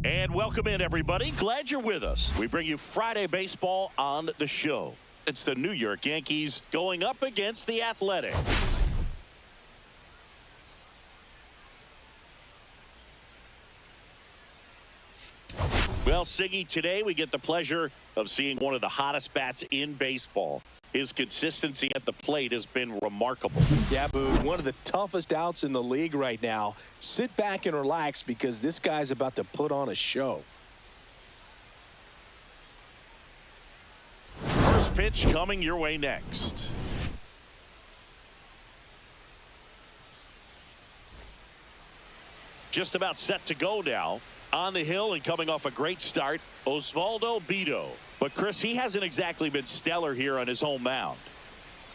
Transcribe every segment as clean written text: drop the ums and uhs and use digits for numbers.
And welcome in, everybody. Glad you're with us. We bring you Friday baseball on the show. It's the New York Yankees going up against the Athletics. Well, Siggy, today we get the pleasure of seeing one of the hottest bats in baseball. His consistency at the plate has been remarkable. Yeah, Boog, one of the toughest outs in the league right now. Sit back and relax because this guy's about to put on a show. First pitch coming your way next. Just about set to go now. On the hill and coming off a great start, Osvaldo Bido. But, Chris, he hasn't exactly been stellar here on his home mound.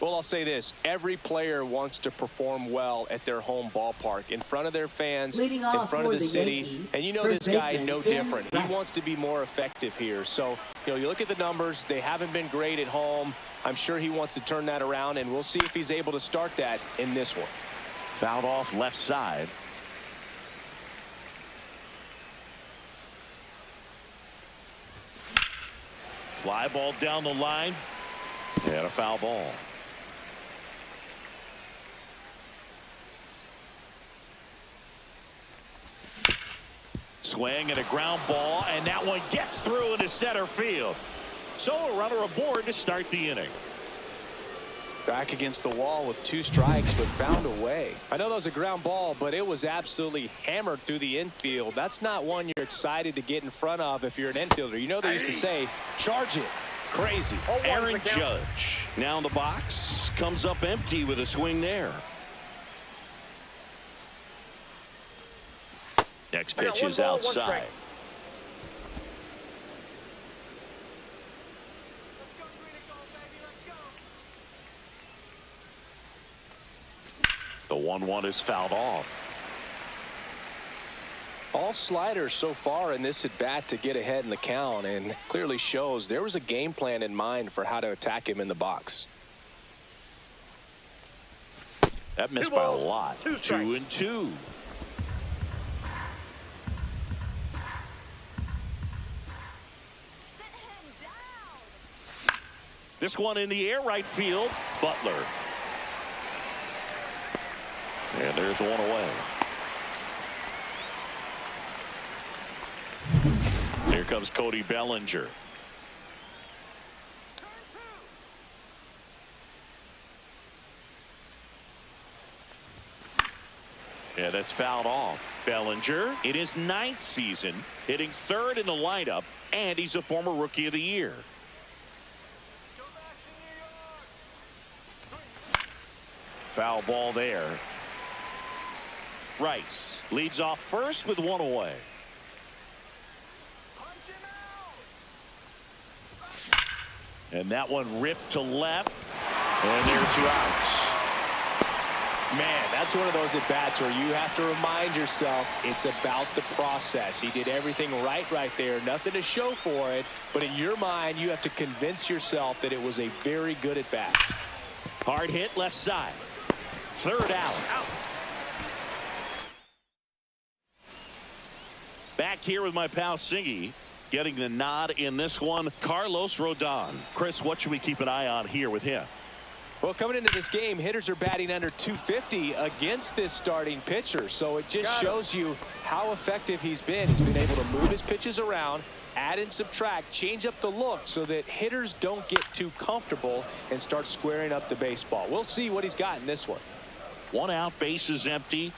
Well, I'll say this. Every player wants to perform well at their home ballpark, in front of their fans, in front of the city. Yankees, and you know this guy no different. He wants to be more effective here. So, you know, you look at the numbers. They haven't been great at home. I'm sure he wants to turn that around, and we'll see if he's able to start that in this one. Fouled off left side. Fly ball down the line. And a foul ball. Swing and a ground ball, and that one gets through into center field. So a runner aboard to start the inning. Back against the wall with 2 strikes, but found a way. I know that was a ground ball, but it was absolutely hammered through the infield. That's not one you're excited to get in front of if you're an infielder. You know they used to say, charge it. Crazy. Aaron Judge now in the box, comes up empty with a swing there. Next pitch is outside. The 1-1 is fouled off. All sliders so far in this at bat to get ahead in the count, and clearly shows there was a game plan in mind for how to attack him in the box. That missed by a lot. 2-2. This one in the air, right field. Butler. And there's one away. Here comes Cody Bellinger. Yeah, that's fouled off. Bellinger in his 9th season, hitting 3rd in the lineup, and he's a former Rookie of the Year. Foul ball there. Rice leads off first with 1 away. And that one ripped to left. And there are 2 outs. Man, that's one of those at bats where you have to remind yourself it's about the process. He did everything right there. Nothing to show for it. But in your mind, you have to convince yourself that it was a very good at bat. Hard hit left side. 3rd out. Back here with my pal Siggy, getting the nod in this one. Carlos Rodon. Chris, what should we keep an eye on here with him? Well, coming into this game, hitters are batting under 250 against this starting pitcher. So it just shows you how effective he's been. He's been able to move his pitches around, add and subtract, change up the look so that hitters don't get too comfortable and start squaring up the baseball. We'll see what he's got in this one. 1 out, base is empty.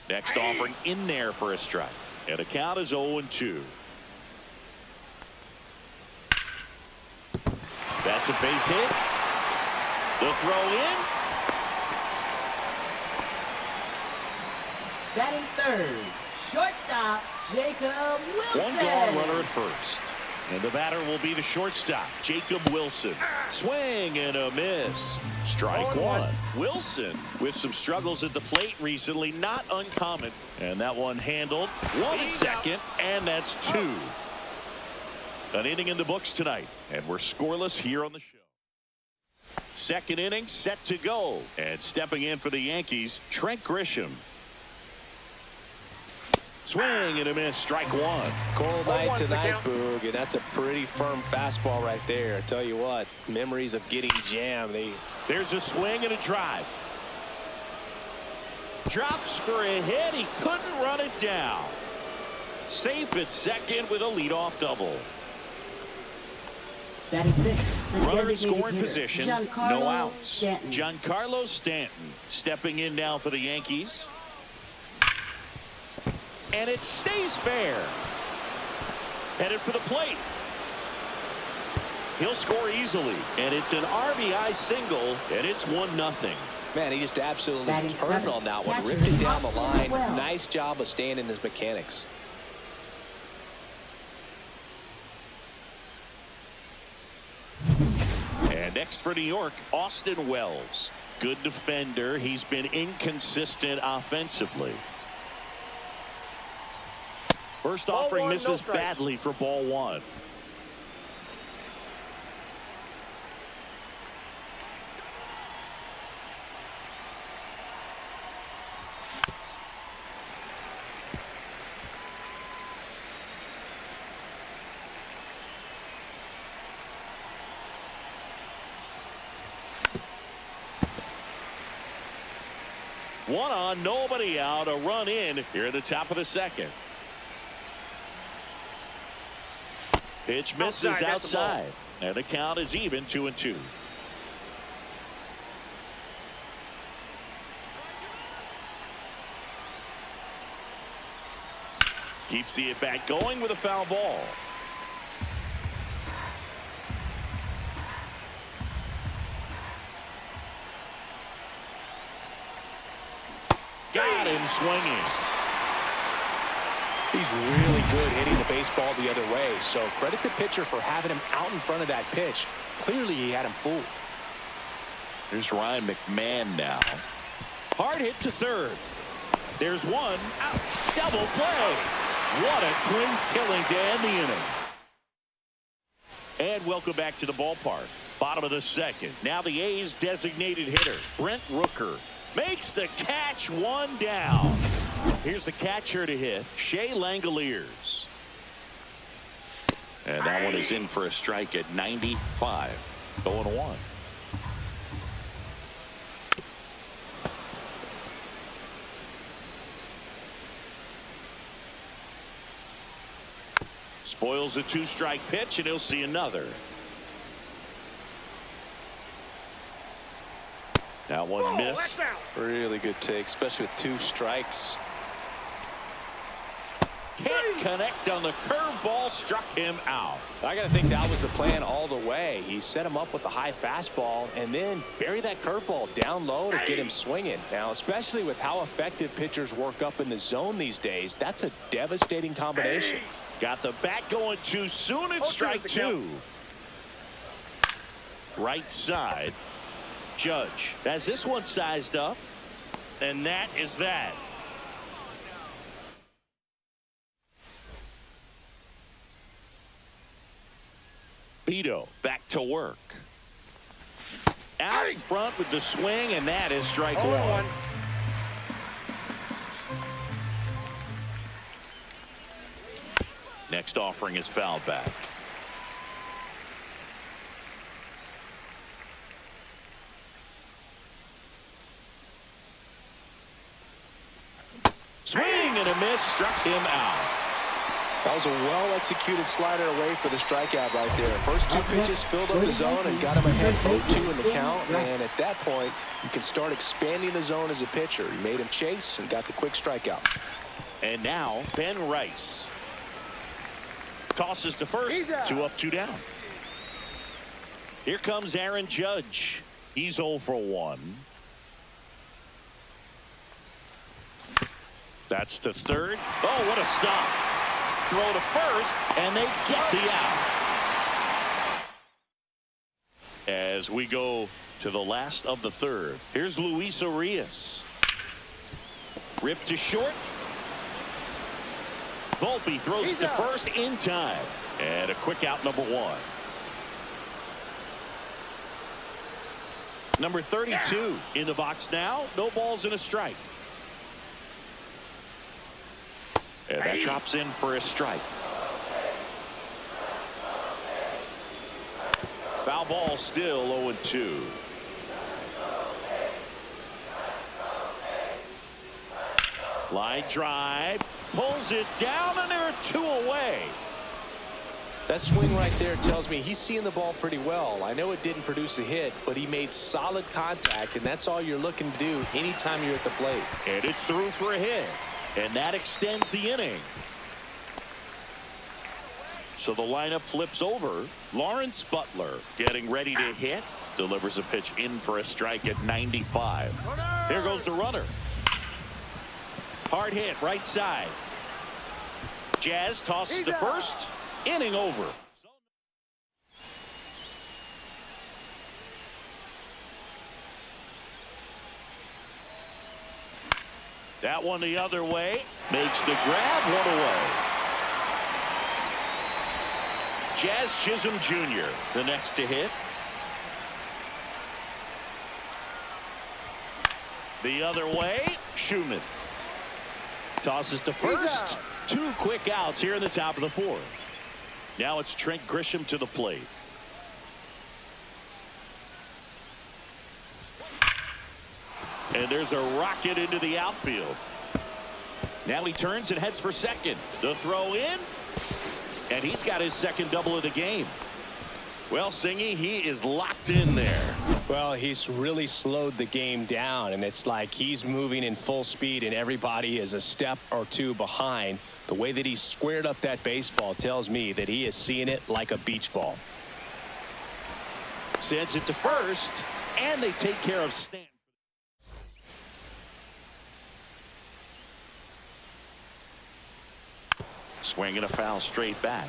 Next offering in there for a strike. And the count is 0-2. That's a base hit. The throw in. Batting 3rd, shortstop Jacob Wilson. 1 gone runner at first. And the batter will be the shortstop, Jacob Wilson. Swing and a miss. Strike 1. Wilson with some struggles at the plate recently, not uncommon. And that one handled. 1 at second, and that's 2. An inning in the books tonight, and we're scoreless here on the show. Second inning set to go, and stepping in for the Yankees, Trent Grisham. Swing and a miss. Strike one. Cold night tonight, Boog, and that's a pretty firm fastball right there. I tell you what, memories of getting jammed. There's a swing and a drive. Drops for a hit. He couldn't run it down. Safe at second with a leadoff double. Batting sixth, the Runner in designated scoring hitter, position. Giancarlo No outs. Stanton. Giancarlo Stanton stepping in now for the Yankees. And it stays fair. Headed for the plate. He'll score easily. And it's an RBI single. And it's 1-0. Man, he just absolutely Batting turned seventh, on that one. catcher Ripped it down the Austin line. Wells. Nice job of staying in his mechanics. And next for New York, Austin Wells. Good defender. He's been inconsistent offensively. First offering misses badly for ball one. One on, nobody out, a run in here at the top of the second. Pitch misses outside, and the count is even 2-2. Keeps the at-bat going with a foul ball. Got him swinging. He's really good hitting the baseball the other way, so credit the pitcher for having him out in front of that pitch. Clearly he had him fooled. Here's Ryan McMahon now. Hard hit to third. There's one out. Double play. What a clean killing to end the inning. And welcome back to the ballpark. Bottom of the second. Now the A's designated hitter, Brent Rooker, makes the catch, one down. Here's the catcher to hit, Shea Langoliers. And that one is in for a strike at 95. 0-1. Spoils a two-strike pitch, and he'll see another. That one missed. Really good take, especially with two strikes. Can't connect on the curveball, struck him out. I got to think that was the plan all the way. He set him up with the high fastball and then bury that curveball down low to get him swinging. Now, especially with how effective pitchers work up in the zone these days, that's a devastating combination. Got the bat going too soon. It's strike two. Right side. Judge has this one sized up, and that is that. Vito back to work. Out in front with the swing, and that is strike one. Next offering is foul back. Swing and a miss, struck him out. That was a well-executed slider away for the strikeout right there. First two pitches filled up the zone and got him ahead 0-2 in the count. And at that point, you can start expanding the zone as a pitcher. He made him chase and got the quick strikeout. And now, Ben Rice. Tosses to first, 2 up, 2 down. Here comes Aaron Judge. He's 0 for 1. That's to third. Oh, what a stop. Throw to first, and they get the out. As we go to the last of the third, here's Luis Arias. Ripped to short. Volpe throws it to first in time. And a quick out, number 1. Number 32 in the box now. No balls and a strike. And that drops in for a strike. Foul ball, still 0-2. Line drive, pulls it down, and there are 2 away. That swing right there tells me he's seeing the ball pretty well. I know it didn't produce a hit, but he made solid contact, and that's all you're looking to do anytime you're at the plate. And it's through for a hit, and that extends the inning. So the lineup flips over. Lawrence Butler getting ready to hit. Delivers a pitch in for a strike at 95. Here goes the runner. Hard hit, right side. Jazz tosses to first. Inning over. That one the other way. Makes the grab, 1 away. Jazz Chisholm Jr., the next to hit. The other way, Schumann. Tosses to first. 2 quick outs here in the top of the 4th. Now it's Trent Grisham to the plate. And there's a rocket into the outfield. Now he turns and heads for second. The throw in. And he's got his second double of the game. Well, Singy, he is locked in there. Well, he's really slowed the game down, and it's like he's moving in full speed, and everybody is a step or 2 behind. The way that he squared up that baseball tells me that he is seeing it like a beach ball. Sends it to first, and they take care of Stanton. Swinging a foul straight back.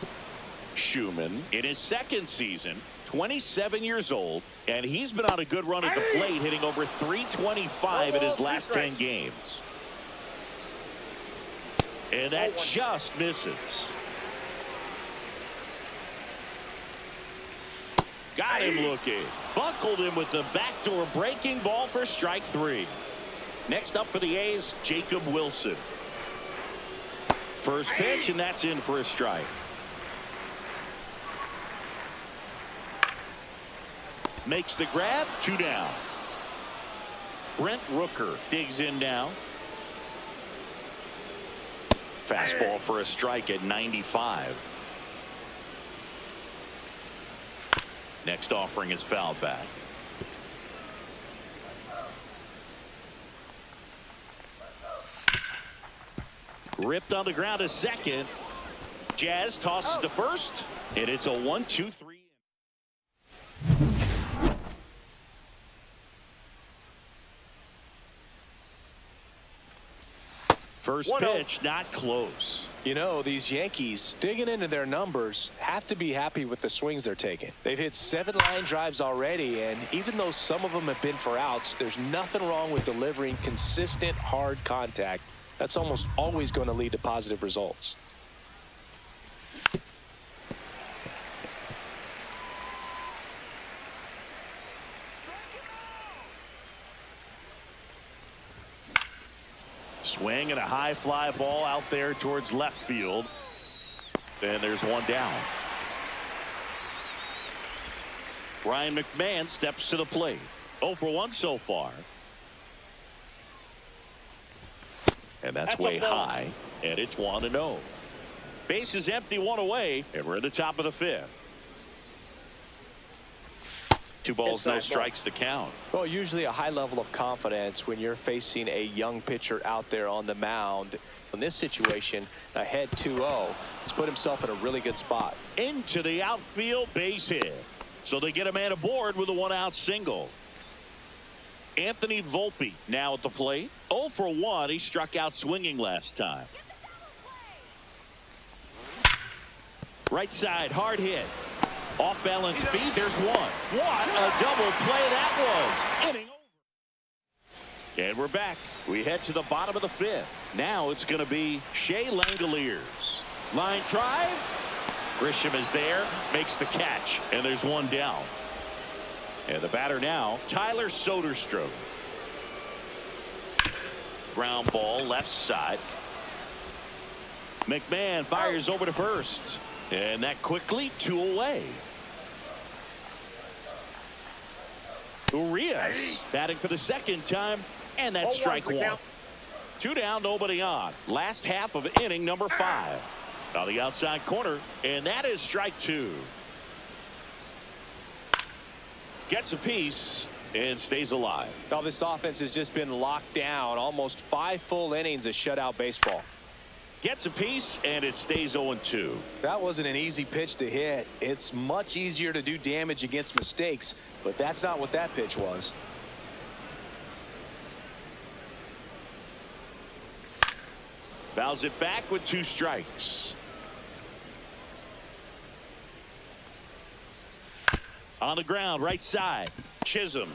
Schumann in his second season, 27 years old, and he's been on a good run at the plate, hitting over 325 in his last 10 games. And that just misses. Got him looking. Buckled him with the backdoor breaking ball for strike 3. Next up for the A's, Jacob Wilson. First pitch, and that's in for a strike. Makes the grab, 2 down. Brent Rooker digs in now. Fastball for a strike at 95. Next offering is fouled back. Ripped on the ground to second. Jazz tosses to first, and it's a 1-2-3. First pitch, not close. You know, these Yankees, digging into their numbers, have to be happy with the swings they're taking. They've hit 7 line drives already, and even though some of them have been for outs, there's nothing wrong with delivering consistent, hard contact. That's almost always going to lead to positive results. Swing and a high fly ball out there towards left field. And there's 1 down. Ryan McMahon steps to the plate. 0 for 1 so far. And that's way high. And it's 1-0. Base is empty, 1 away. And we're at the top of the 5th. 2 balls, no strikes to count. Well, usually a high level of confidence when you're facing a young pitcher out there on the mound. In this situation, ahead 2-0, he's put himself in a really good spot. Into the outfield, base hit. So they get a man aboard with a 1-out single. Anthony Volpe now at the plate. 0 for 1. He struck out swinging last time. Right side, hard hit. Off balance feed, there's 1. What a double play that was. Inning over. And we're back. We head to the bottom of the 5th. Now it's going to be Shea Langoliers. Line drive. Grisham is there, makes the catch, and there's 1 down. And the batter now, Tyler Soderstrom. Ground ball left side. McMahon fires over to first. And that quickly 2 away. Urias batting for the second time. And that's strike 1. 2 down, nobody on. Last half of inning number 5. On the outside corner. And that is strike 2. Gets a piece and stays alive. Now this offense has just been locked down. Almost 5 full innings of shutout baseball. Gets a piece and it stays 0-2. That wasn't an easy pitch to hit. It's much easier to do damage against mistakes, but that's not what that pitch was. Fouls it back with 2 strikes. On the ground, right side. Chisholm.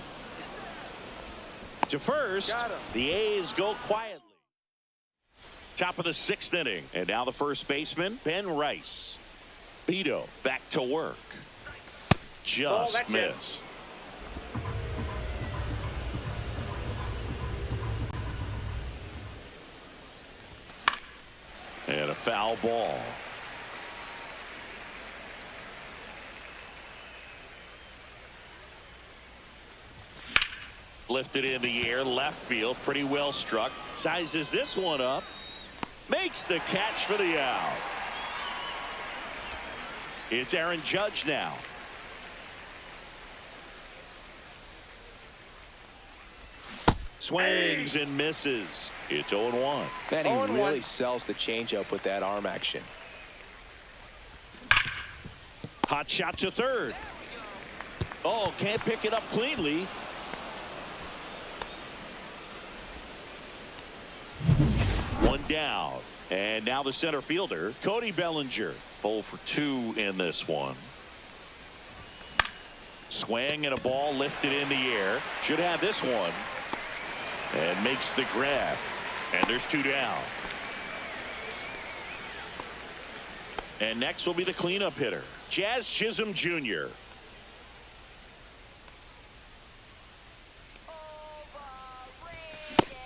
To first. The A's go quietly. Top of the 6th inning. And now the first baseman, Ben Rice. Beto back to work. Just missed. And a foul ball. Lifted in the air, left field, pretty well struck. Sizes this one up. Makes the catch for the out. It's Aaron Judge now. Swings and misses. It's 0-1. Man, he really sells the changeup with that arm action. Hot shot to third. Oh, can't pick it up cleanly. One down. And now the center fielder, Cody Bellinger. 0 for 2 in this one. Swing and a ball lifted in the air. Should have this one. And makes the grab. And there's 2 down. And next will be the cleanup hitter, Jazz Chisholm Jr.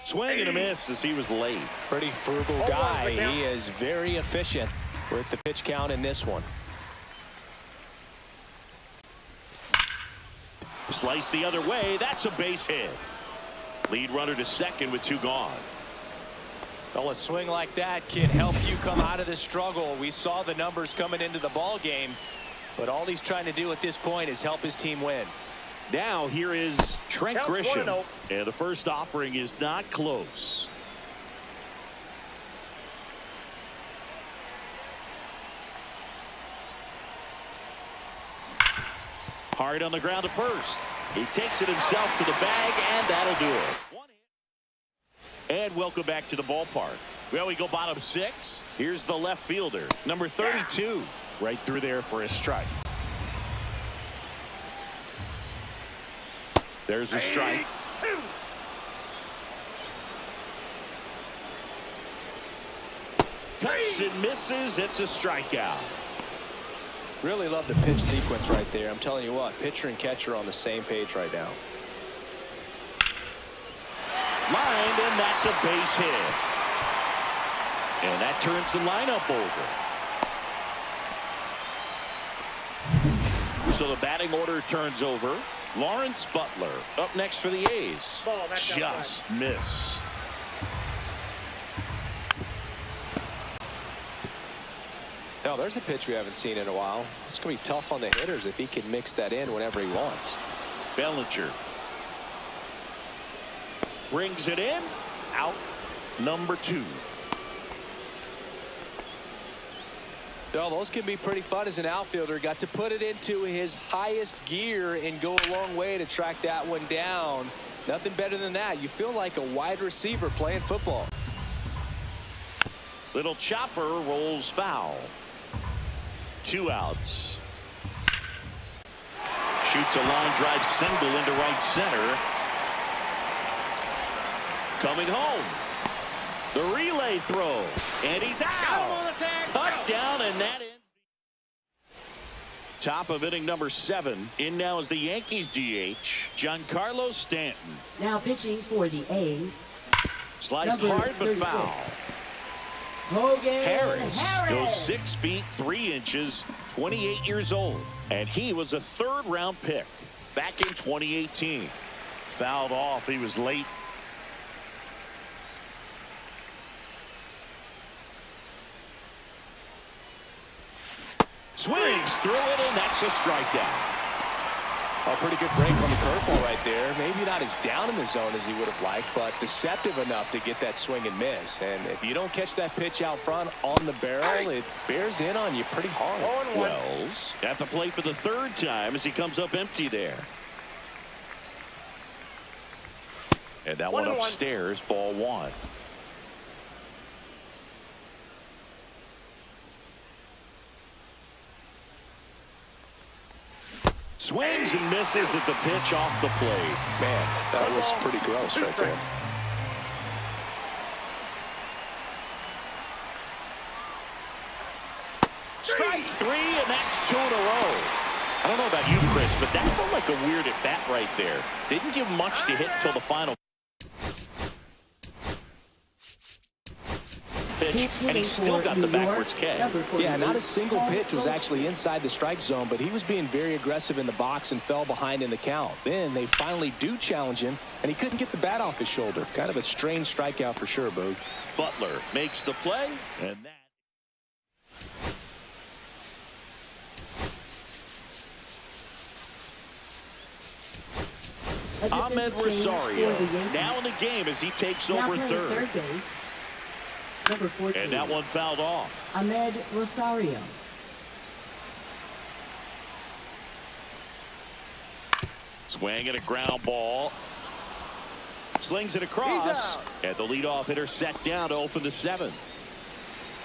Swing and a miss as he was late. Pretty frugal guy. He is very efficient with the pitch count in this one. Slice the other way. That's a base hit. Lead runner to second with 2 gone. Well, a swing like that can help you come out of this struggle. We saw the numbers coming into the ball game, but all he's trying to do at this point is help his team win. Now here is Trent Grisham, and the first offering is not close. Hard on the ground to first. He takes it himself to the bag, and that'll do it. And welcome back to the ballpark. Well, we go bottom 6. Here's the left fielder, number 32, right through there for a strike. There's a strike. Cuts and misses. It's a strikeout. Really love the pitch sequence right there. I'm telling you what, pitcher and catcher on the same page right now. Lined, and that's a base hit. And that turns the lineup over. So the batting order turns over. Lawrence Butler up next for the A's. Just missed. Now there's a pitch we haven't seen in a while. It's going to be tough on the hitters if he can mix that in whenever he wants. Bellinger brings it in. Out number 2. Well, those can be pretty fun as an outfielder. Got to put it into his highest gear and go a long way to track that one down. Nothing better than that. You feel like a wide receiver playing football. Little chopper rolls foul. 2 outs. Shoots a line drive single into right center. Coming home. The relay throw. And he's out. Up, down, and that ends. Top of inning number 7. In now is the Yankees DH, Giancarlo Stanton. Now pitching for the A's. Sliced Number hard but 36. foul. Hogan Harris goes Harris. 6 feet 3 inches, 28 years old, and he was a third-round pick back in 2018. Fouled off. He was late. Swings through it, and that's a strikeout. A pretty good break on the curveball right there. Maybe not as down in the zone as he would have liked, but deceptive enough to get that swing and miss. And if you don't catch that pitch out front on the barrel, it bears in on you pretty hard. Wells at the plate for the third time as he comes up empty there. And that one upstairs, ball 1. Swings and misses at the pitch off the plate. Man, that was pretty gross right there. Strike 3, and that's 2 in a row. I don't know about you, Chris, but that felt like a weird at bat right there. Didn't give much to hit until the final pitch, and he still got the backwards K. Yeah, not a single pitch was actually inside the strike zone, but he was being very aggressive in the box and fell behind in the count. Then they finally do challenge him, and he couldn't get the bat off his shoulder. Kind of a strange strikeout for sure, Boog. Butler makes the play, and that. Ahmed Rosario now in the game as he takes over third. Base. Number 14. And that one fouled off. Ahmed Rosario. Swing and a ground ball. Slings it across. And the leadoff hitter set down to open the 7th.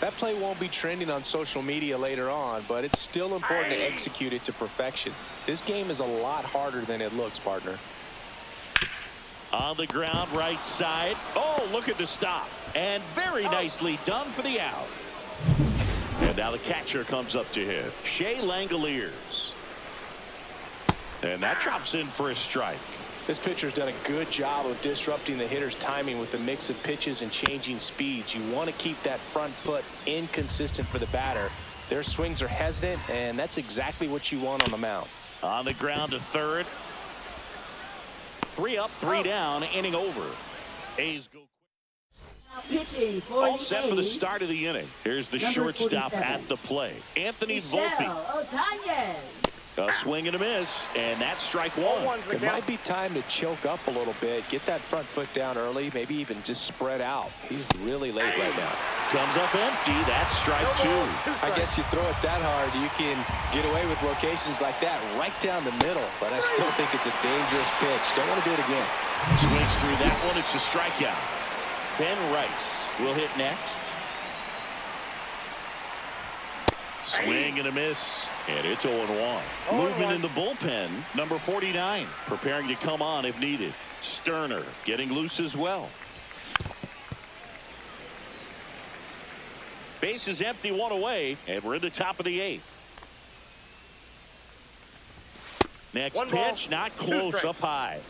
That play won't be trending on social media later on, but it's still important to execute it to perfection. This game is a lot harder than it looks, partner. On the ground, right side. Oh, look at the stop. And very nicely done for the out. And now the catcher comes up to him. Shea Langoliers. And that drops in for a strike. This pitcher's done a good job of disrupting the hitter's timing with the mix of pitches and changing speeds. You want to keep that front foot inconsistent for the batter. Their swings are hesitant, and that's exactly what you want on the mound. On the ground to third. 3 up, 3 down, inning over. A's go Pitching for all the set for the A's. start of the inning. Here's the Number shortstop 47. at the play. Anthony Michelle Volpe. Otanya. A swing and a miss, and that's strike 1. It might be time to choke up a little bit, get that front foot down early, maybe even just spread out. He's really late right now. Comes up empty. That's strike 2. I guess you throw it that hard, you can get away with locations like that right down the middle, but I still think it's a dangerous pitch. Don't want to do it again. Swings through that one. It's a strikeout. Ben Rice will hit next. Swing and a miss, and it's 0-1. Movement in the bullpen, number 49, preparing to come on if needed. Sterner getting loose as well. Base is empty, 1 away, and we're in the top of the 8th. Next pitch, not close, up high.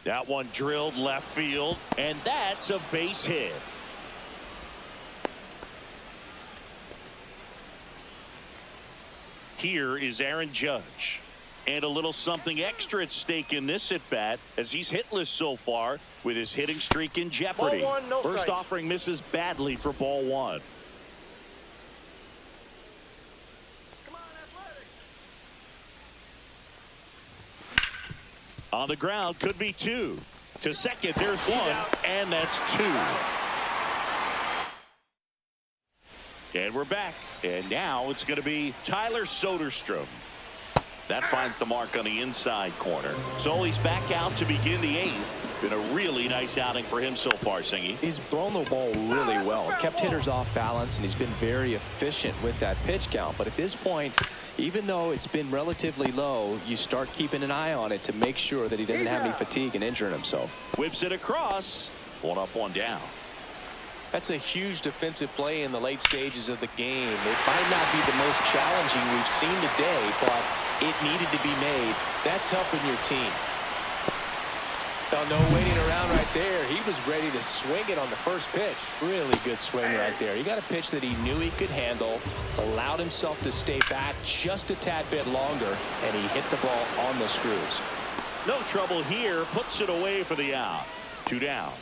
That one drilled left field, and that's a base hit. Here is Aaron Judge. And a little something extra at stake in this at-bat as he's hitless so far with his hitting streak in jeopardy. Ball 1, no First strike. offering misses badly for ball 1. On the ground, could be 2. To second, there's 1, and that's 2. And we're back. And now it's going to be Tyler Soderstrom. That finds the mark on the inside corner. So he's back out to begin the 8th. Been a really nice outing for him so far, Singy. He's thrown the ball really well, kept hitters off balance, and he's been very efficient with that pitch count. But at this point, even though it's been relatively low, you start keeping an eye on it to make sure that he doesn't have any fatigue and injuring himself. Whips it across. 1 up, 1 down. That's a huge defensive play in the late stages of the game. It might not be the most challenging we've seen today, but it needed to be made. That's helping your team. Oh, no waiting around right there. He was ready to swing it on the first pitch. Really good swing right there. He got a pitch that he knew he could handle, allowed himself to stay back just a tad bit longer, and he hit the ball on the screws. No trouble here. Puts it away for the out. 2 down.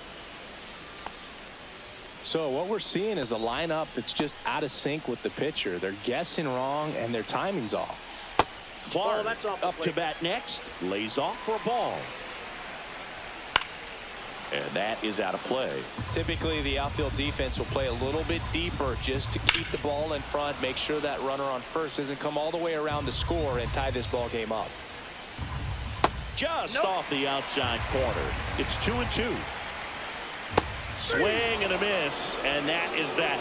So what we're seeing is a lineup that's just out of sync with the pitcher. They're guessing wrong, and their timing's off. Clark up to bat next. Lays off for a ball. And that is out of play. Typically, the outfield defense will play a little bit deeper just to keep the ball in front, make sure that runner on first doesn't come all the way around to score and tie this ball game up. Just off the outside corner. It's 2-2. Swing and a miss, and that is that.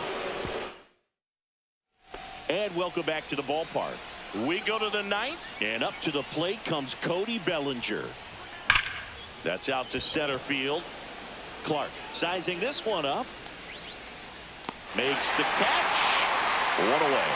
And welcome back to the ballpark. We go to the 9th, and up to the plate comes Cody Bellinger. That's out to center field. Clark sizing this one up. Makes the catch. 1 away.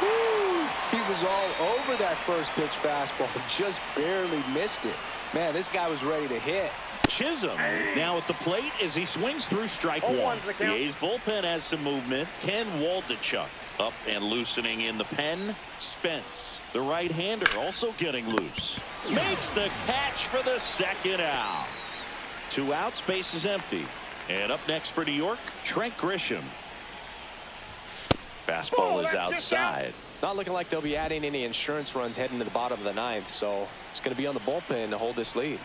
Woo! He was all over that first pitch fastball. Just barely missed it. Man, this guy was ready to hit. Chisholm now at the plate as he swings through strike one. The A's bullpen has some movement. Ken Waldichuk up and loosening in the pen. Spence, the right-hander, also getting loose. Makes the catch for the second out. 2 outs, base is empty. And up next for New York, Trent Grisham. Fastball is outside. Not looking like they'll be adding any insurance runs heading to the bottom of the 9th, so it's going to be on the bullpen to hold this lead.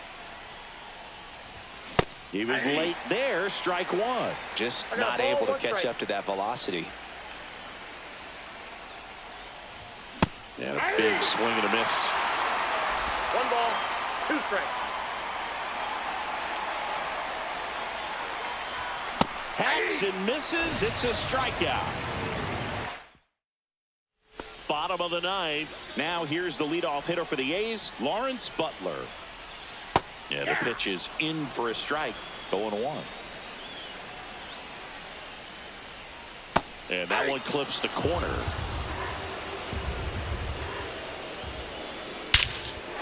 He was late there. Strike 1. Just not able to catch up to that velocity. And a big swing and a miss. 1 ball, 2 strikes. Hacks and misses. It's a strikeout. Bottom of the 9th. Now here's the leadoff hitter for the A's, Lawrence Butler. Yeah, the pitch is in for a strike. 0-1. And that one clips the corner.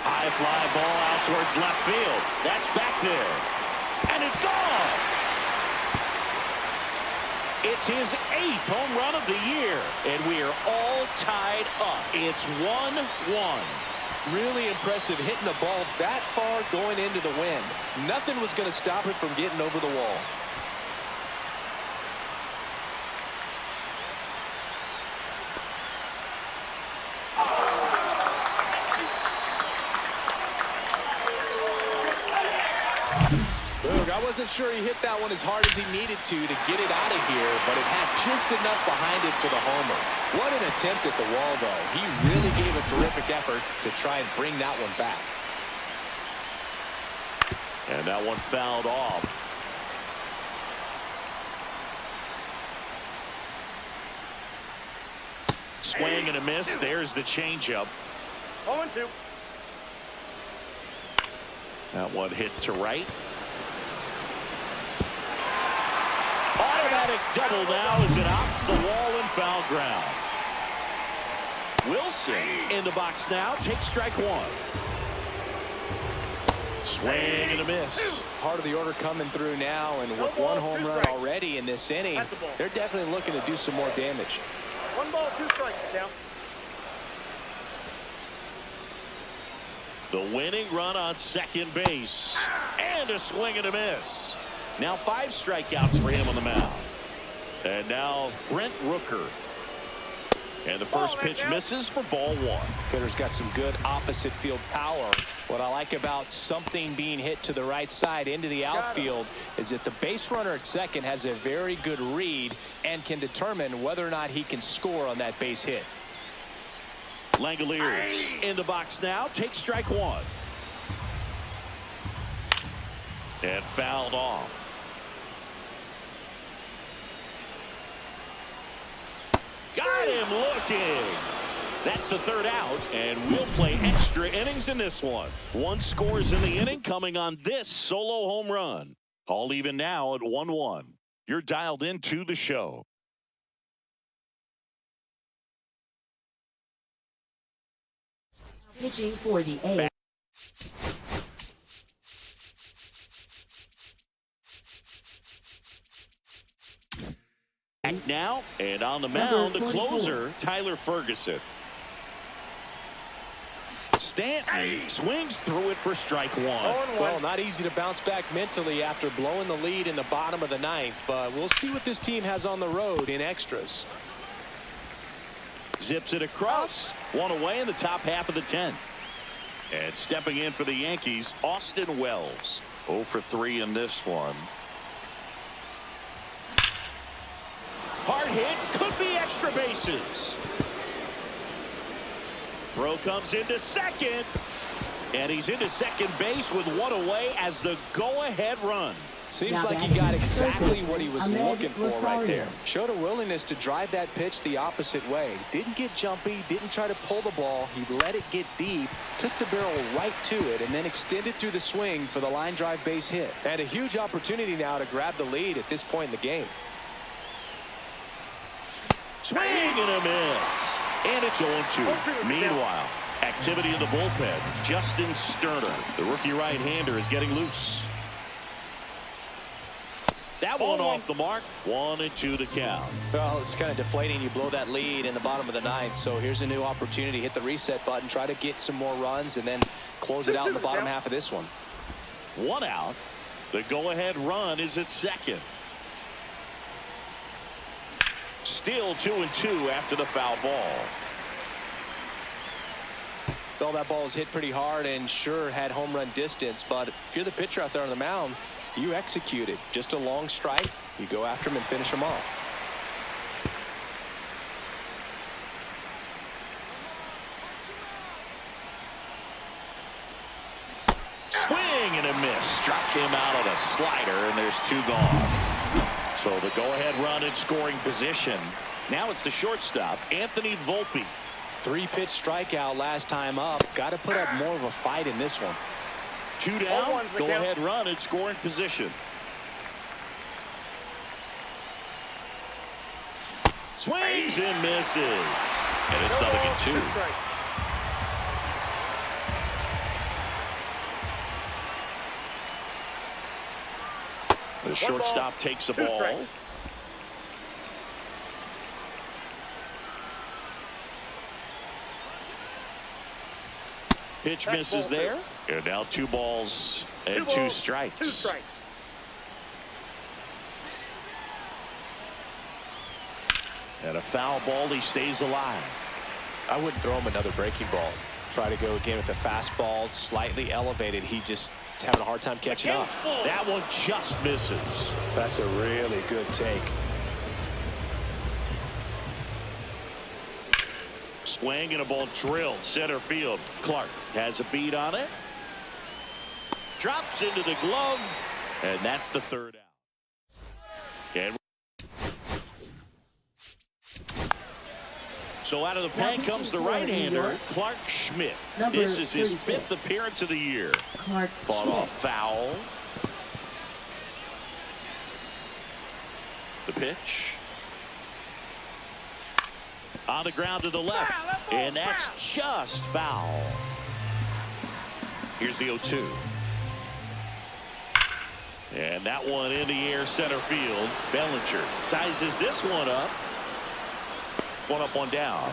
High fly ball out towards left field. That's back there. And it's gone. It's his 8th home run of the year. And we are all tied up. It's 1-1. Really impressive hitting the ball that far going into the wind. Nothing was going to stop it from getting over the wall. I wasn't sure he hit that one as hard as he needed to get it out of here, but it had just enough behind it for the homer. What an attempt at the wall, though. He really gave a terrific effort to try and bring that one back. And that one fouled off. Swing and a miss. There's the changeup. 0-2. That one hit to right. Automatic double now as it outs the wall and foul ground. Wilson in the box now. Takes strike 1. Swing and a miss. Part of the order coming through now, and with 1 home run already in this inning, they're definitely looking to do some more damage. 1 ball, 2 strikes. Down. The winning run on second base. And a swing and a miss. Now 5 strikeouts for him on the mound. And now Brent Rooker. And the first pitch misses for ball 1. Hitter's got some good opposite field power. What I like about something being hit to the right side into the outfield is that the base runner at second has a very good read and can determine whether or not he can score on that base hit. Langoliers in the box now. Takes strike 1. And fouled off. Got him looking. That's the 3rd out, and we'll play extra innings in this one. 1 scores in the inning coming on this solo home run. All even now at 1-1. You're dialed into the show. Pitching for the A. Back now, and on the mound, the closer, Tyler Ferguson. Stanton swings through it for strike one. Well, not easy to bounce back mentally after blowing the lead in the bottom of the ninth, but we'll see what this team has on the road in extras. Zips it across, one away in the top half of the 10th. And stepping in for the Yankees, Austin Wells. 0 for 3 in this one. Hard hit, could be extra bases. Throw comes into second, and he's into second base with one away as the go-ahead run. Seems like he got exactly what he was looking for right there. Showed a willingness to drive that pitch the opposite way. Didn't get jumpy, didn't try to pull the ball. He let it get deep, took the barrel right to it, and then extended through the swing for the line drive base hit. And a huge opportunity now to grab the lead at this point in the game. Swing and a miss. And it's 0-2. Meanwhile, activity in the bullpen. Justin Sterner, the rookie right-hander, is getting loose. That one off the mark. 1-2 to count. Well, it's kind of deflating. You blow that lead in the bottom of the ninth. So here's a new opportunity. Hit the reset button. Try to get some more runs and then close it out in the bottom half of this one. 1 out. The go-ahead run is at second. Still 2-2 after the foul ball. Well, that ball was hit pretty hard and sure had home run distance. But if you're the pitcher out there on the mound, you execute it. Just a long strike. You go after him and finish him off. Swing and a miss. Struck him out on a slider, and there's 2 gone. So the go-ahead run in scoring position. Now it's the shortstop, Anthony Volpe. 3-pitch strikeout last time up. Got to put up more of a fight in this one. 2 down. Go-ahead run in scoring position. Swings and misses. And it's 0-2. The shortstop takes the ball. Pitch misses there. And now 2 balls and 2 strikes. 2 strikes. And a foul ball. He stays alive. I wouldn't throw him another breaking ball. Try to go again with the fastball, slightly elevated. He just is having a hard time catching up. That one just misses. That's a really good take. Swing and a ball drilled center field. Clark has a beat on it. Drops into the glove. And that's the 3rd out. And so out of the pen comes the right-hander, Clark Schmidt. This is his 5th appearance of the year. Fought off foul. The pitch. On the ground to the left. And that's just foul. Here's the 0-2. And that one in the air center field. Bellinger sizes this one up. 1 up, 1 down.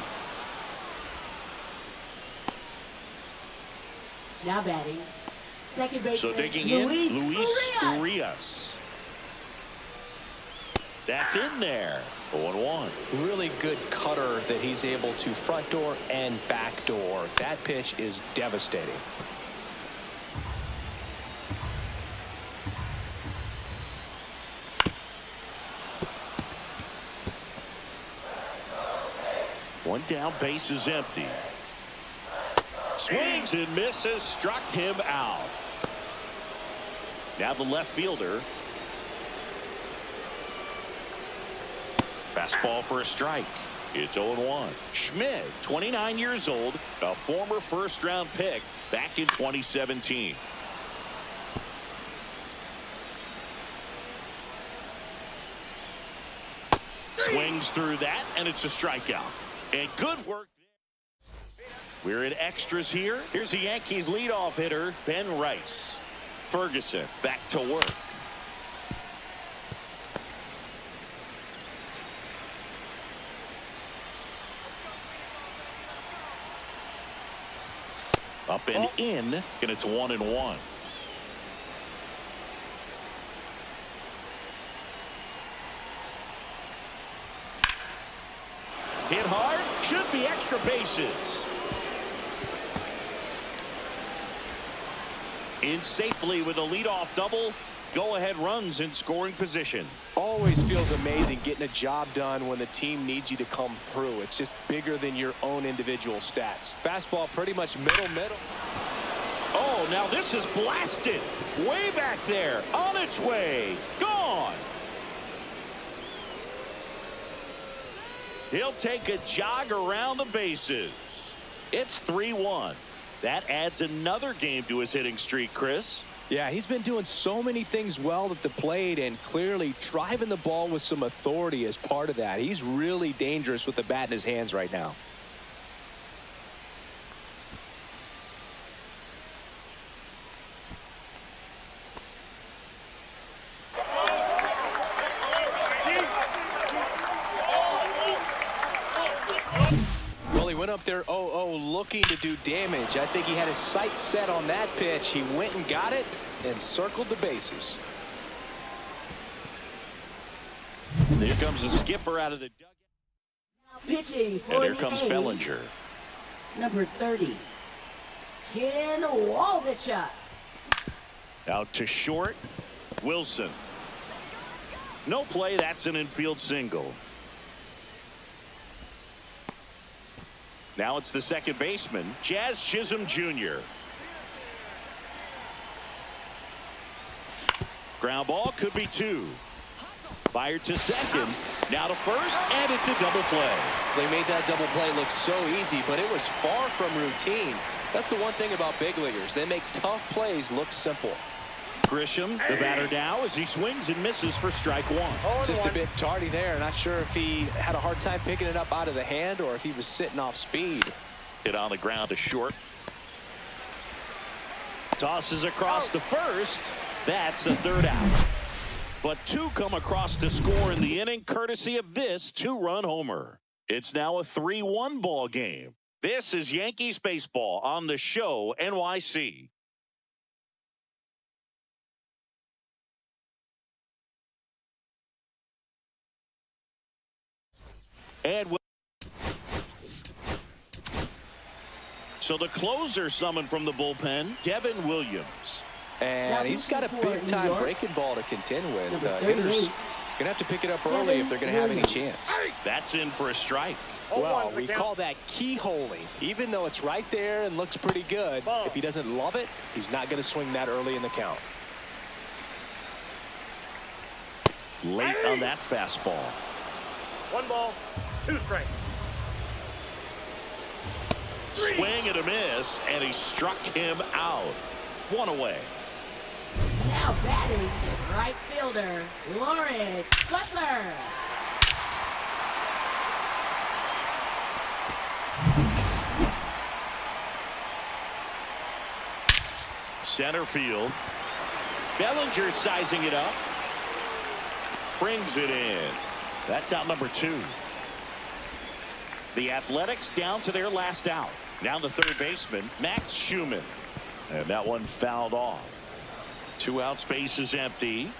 Now batting, second baseman. So digging in, Luis Urias. That's in there. 0-1. Really good cutter that he's able to front door and back door. That pitch is devastating. One down, base is empty. Swings and misses, struck him out. Now the left fielder. Fastball for a strike. It's 0-1. Schmidt, 29 years old, a former 1st-round pick back in 2017. Swings through that, and it's a strikeout. And good work. We're in extras here. Here's the Yankees leadoff hitter, Ben Rice. Ferguson back to work. Up and in, and it's 1-1. Hit hard, should be extra bases. In safely with a leadoff double. Go-ahead runs in scoring position. Always feels amazing getting a job done when the team needs you to come through. It's just bigger than your own individual stats. Fastball pretty much middle. Oh, now this is blasted. Way back there. On its way. Gone. He'll take a jog around the bases. It's 3-1. That adds another game to his hitting streak, Chris. Yeah, he's been doing so many things well at the plate and clearly driving the ball with some authority as part of that. He's really dangerous with the bat in his hands right now. Well, he went up there 0-0 looking to do damage. I think he had his sights set on that pitch. He went and got it and circled the bases. Here comes the skipper out of the dugout. Now pitching for And here the comes A's, Bellinger. number 30, Giancarlo. Out to short. Wilson. No play. That's an infield single. Now it's the second baseman, Jazz Chisholm Jr. Ground ball, could be two. Fired to second. Now to first, and it's a double play. They made that double play look so easy, but it was far from routine. That's the one thing about big leaguers. They make tough plays look simple. Grisham, the batter now, as he swings and misses for strike one. Just a bit tardy there. Not sure if he had a hard time picking it up out of the hand or if he was sitting off speed. Hit on the ground to short. Tosses across to first. That's the third out. But two come across to score in the inning, courtesy of this two-run homer. It's now a 3-1 ball game. This is Yankees baseball on the show NYC. And so the closer summoned from the bullpen, Devin Williams. And he's got a big-time breaking ball to contend with. Number Hitters 38. going to have to pick it up early if they're going to have any chance. That's in for a strike. Well, we call that keyholing. Even though it's right there and looks pretty good, if he doesn't love it, he's not going to swing that early in the count. Late on that fastball. 1 ball, 2 strikes. Swing and a miss, and he struck him out. One away. Now batting, right fielder, Butler. Center field. Bellinger sizing it up. Brings it in. That's out number 2. The Athletics down to their last out. Now the third baseman, Max Schumann. And that one fouled off. 2 outs, base is empty.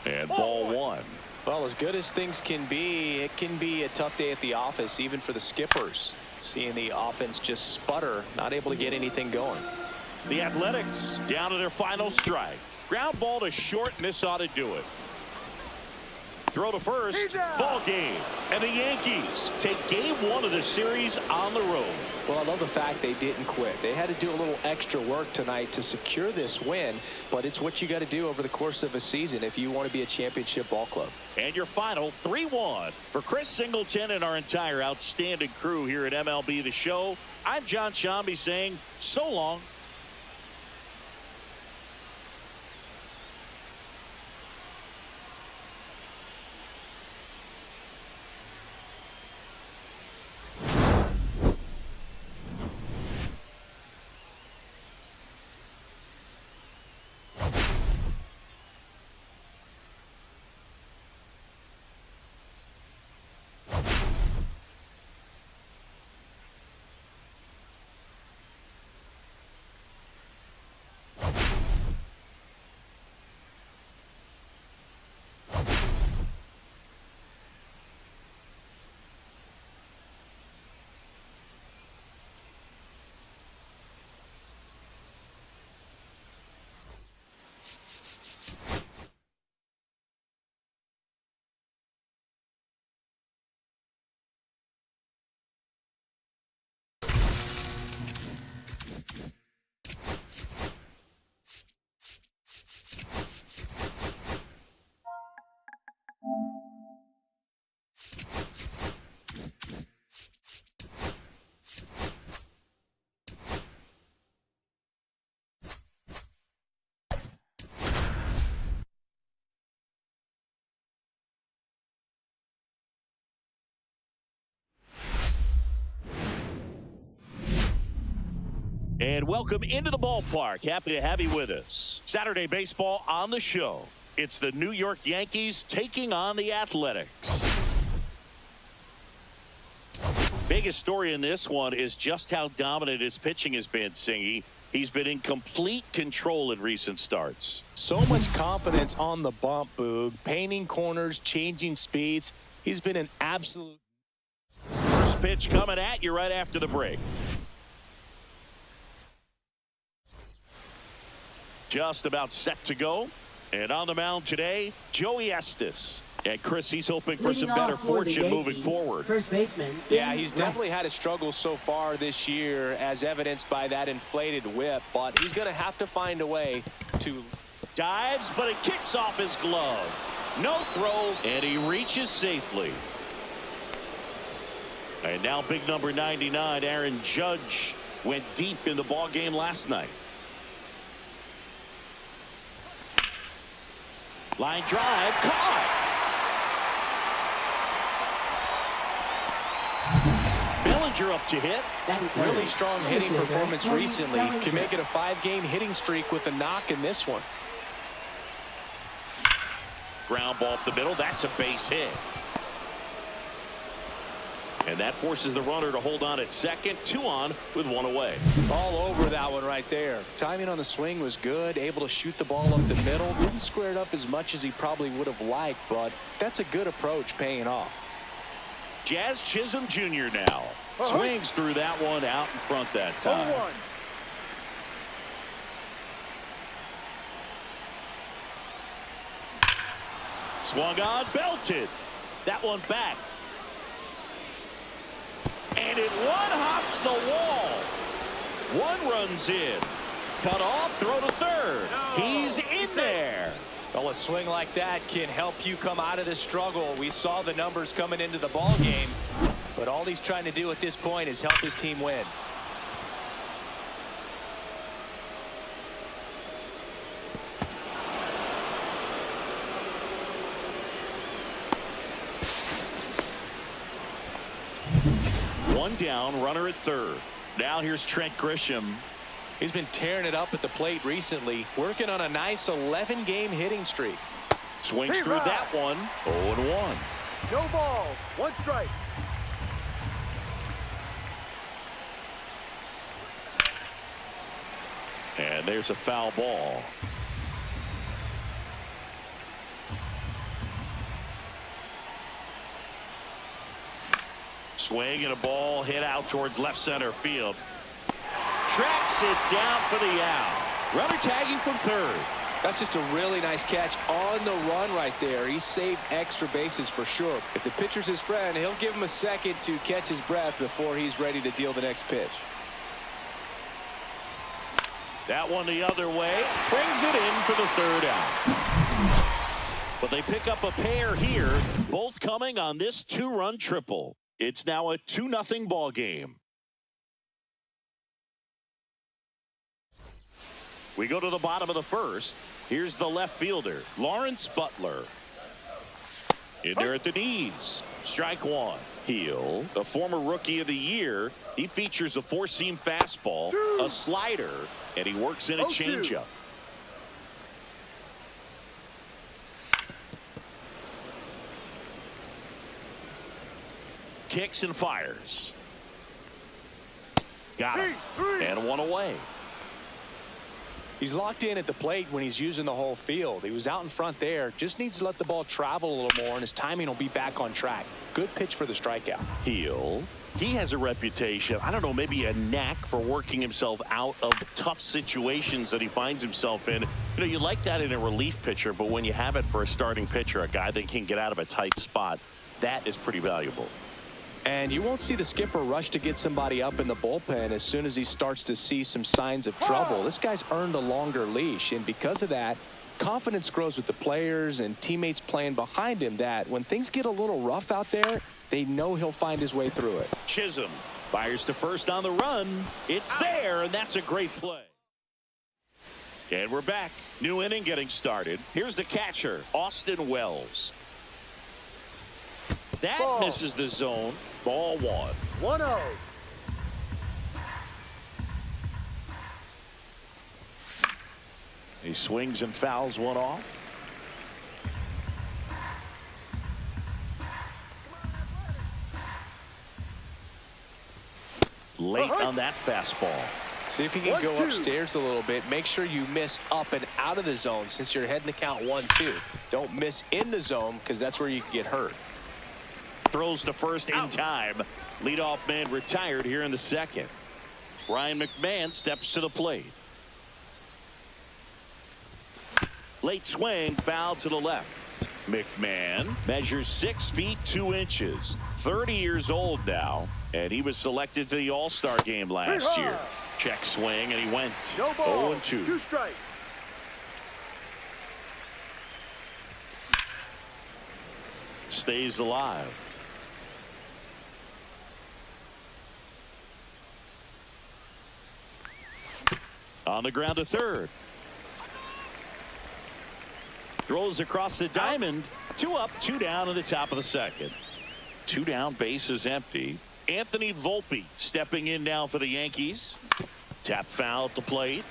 And ball 1. Well, as good as things can be, it can be a tough day at the office, even for the skippers. Seeing the offense just sputter, not able to get anything going. The Athletics down to their final strike. Ground ball to short, and this ought to do it. Throw to first, ball game. And the Yankees take game 1 of the series on the road. Well, I love the fact they didn't quit. They had to do a little extra work tonight to secure this win, but it's what you got to do over the course of a season if you want to be a championship ball club. And your final 3-1 for Chris Singleton and our entire outstanding crew here at MLB The Show. I'm John Shambi saying so long. And welcome into the ballpark. Happy to have you with us. Saturday baseball on the show. It's the New York Yankees taking on the Athletics. Biggest story in this one is just how dominant his pitching has been, Singy. He's been in complete control in recent starts. So much confidence on the bump, Boog. Painting corners, changing speeds. He's been an absolute... First pitch coming at you right after the break. Just about set to go. And on the mound today, Joey Estes. And Chris, he's hoping for some better fortune moving forward. First baseman. Yeah, he's definitely had a struggle so far this year, as evidenced by that inflated whip. But he's going to have to find a way to... Dives, but it kicks off his glove. No throw, and he reaches safely. And now big number 99, Aaron Judge, went deep in the ball game last night. Line drive, caught. Bellinger up to hit. Really strong hitting performance recently. Can make it a 5-game hitting streak with a knock in this one. Ground ball up the middle. That's a base hit. And that forces the runner to hold on at second. 2 on with 1 away. All over that one right there. Timing on the swing was good. Able to shoot the ball up the middle. Didn't square it up as much as he probably would have liked, but that's a good approach paying off. Jazz Chisholm Jr. now. Swings through that one out in front that time. 0-1. Swung on, belted. That one back. And it one-hops the wall. 1 runs in. Cut off, throw to third. No. He's in there. Well, a swing like that can help you come out of this struggle. We saw the numbers coming into the ball game, but all he's trying to do at this point is help his team win. One down, runner at third. Now here's Trent Grisham. He's been tearing it up at the plate recently, working on a nice 11-game hitting streak. Swings through that one. 0-1. No balls. 1 strike. And there's a foul ball. Swing and a ball hit out towards left center field. Tracks it down for the out. Runner tagging from third. That's just a really nice catch on the run right there. He saved extra bases for sure. If the pitcher's his friend, he'll give him a second to catch his breath before he's ready to deal the next pitch. That one the other way. Brings it in for the third out. But they pick up a pair here, both coming on this 2-run triple. It's now a 2-0 ball game. We go to the bottom of the first. Here's the left fielder, Lawrence Butler. In there at the knees. Strike 1. Heel, a former rookie of the year. He features a 4-seam fastball, a slider, and he works in a changeup. Kicks and fires. Got him. And 1 away. He's locked in at the plate when he's using the whole field. He was out in front there. Just needs to let the ball travel a little more, and his timing will be back on track. Good pitch for the strikeout. Heel. He has a reputation, I don't know, maybe a knack for working himself out of tough situations that he finds himself in. You know, you like that in a relief pitcher, but when you have it for a starting pitcher, a guy that can get out of a tight spot, that is pretty valuable. And you won't see the skipper rush to get somebody up in the bullpen as soon as he starts to see some signs of trouble. This guy's earned a longer leash, and because of that, confidence grows with the players and teammates playing behind him, that when things get a little rough out there, they know he'll find his way through it. Chisholm fires to first on the run. It's there, and that's a great play. And we're back. New inning getting started. Here's the catcher, Austin Wells. That misses the zone. Ball 1. 1-0. He swings and fouls one off. Late on that fastball. See if you can go upstairs a little bit. Make sure you miss up and out of the zone since you're heading the count 1-2. Don't miss in the zone because that's where you can get hurt. Throws to first in time. Leadoff man retired here in the second. Ryan McMahon steps to the plate. Late swing, foul to the left. McMahon measures 6 feet 2 inches. 30 years old now, and he was selected to the All-Star game last year. Check swing, and he went 0-2. 2 strikes. Stays alive. On the ground to third. Throws across the diamond. 2 up, 2 down in the top of the second. 2 down, base is empty. Anthony Volpe stepping in now for the Yankees. Tap foul at the plate.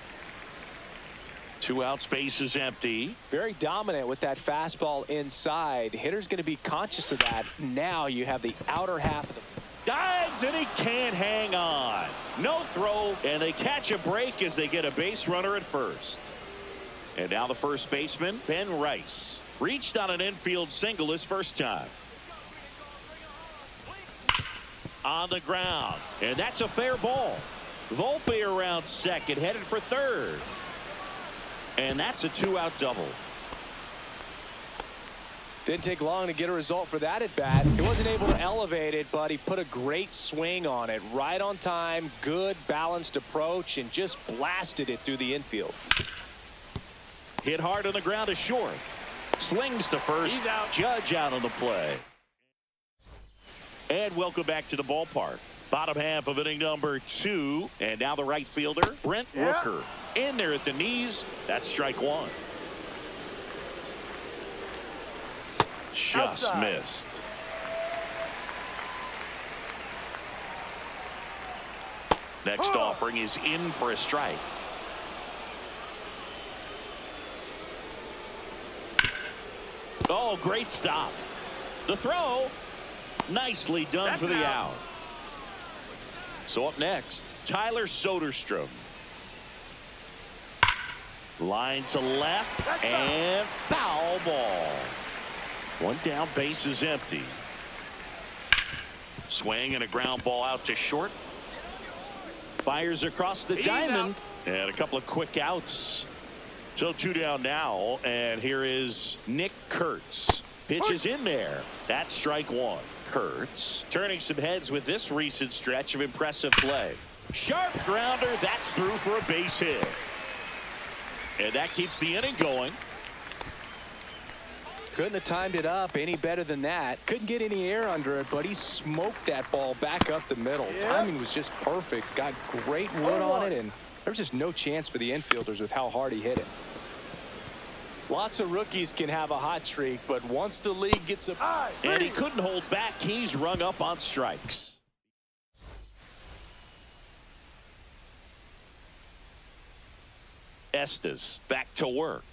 2 outs, base is empty. Very dominant with that fastball inside. Hitter's going to be conscious of that. Now you have the outer half of the Dives, and he can't hang on. No throw, and they catch a break as they get a base runner at first. And now the first baseman, Ben Rice, reached on an infield single his first time. On the ground, and that's a fair ball. Volpe around second, headed for third. And that's a 2-out double. Didn't take long to get a result for that at bat. He wasn't able to elevate it, but he put a great swing on it. Right on time, good balanced approach, and just blasted it through the infield. Hit hard on the ground to short. Slings to first. He's out. Judge out on the play. And welcome back to the ballpark. Bottom half of inning number 2. And now the right fielder, Brent Rooker. In there at the knees. That's strike 1. Just Outside. missed. Next offering is in for a strike. Oh, great stop. The throw. Nicely done for the out. So up next, Tyler Soderstrom. Line to left and foul ball. 1 down, base is empty. Swing and a ground ball out to short. Fires across the diamond. And a couple of quick outs. So 2 down now, and here is Nick Kurtz. Pitches in there. That's strike 1. Kurtz turning some heads with this recent stretch of impressive play. Sharp grounder. That's through for a base hit. And that keeps the inning going. Couldn't have timed it up any better than that. Couldn't get any air under it, but he smoked that ball back up the middle. Timing was just perfect. Got great wood on it, and there was just no chance for the infielders with how hard he hit it. Lots of rookies can have a hot streak, but once the league gets a... And he couldn't hold back. He's rung up on strikes. Estes back to work.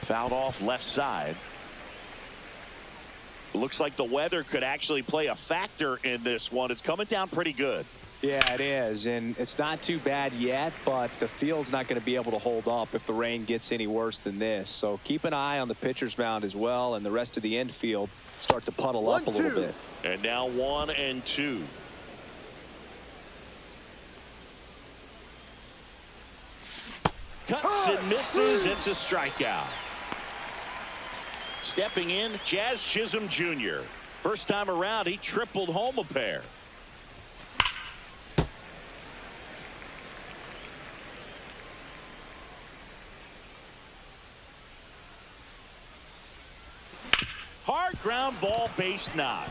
Fouled off left side. Looks like the weather could actually play a factor in this one. It's coming down pretty good. Yeah, it is, and it's not too bad yet, but the field's not going to be able to hold up if the rain gets any worse than this. So keep an eye on the pitcher's mound as well, and the rest of the infield start to puddle up a little bit. And now 1-2. Cuts and misses. It's a strikeout. Stepping in, Jazz Chisholm Jr. First time around, he tripled home a pair. Hard ground ball, base knock.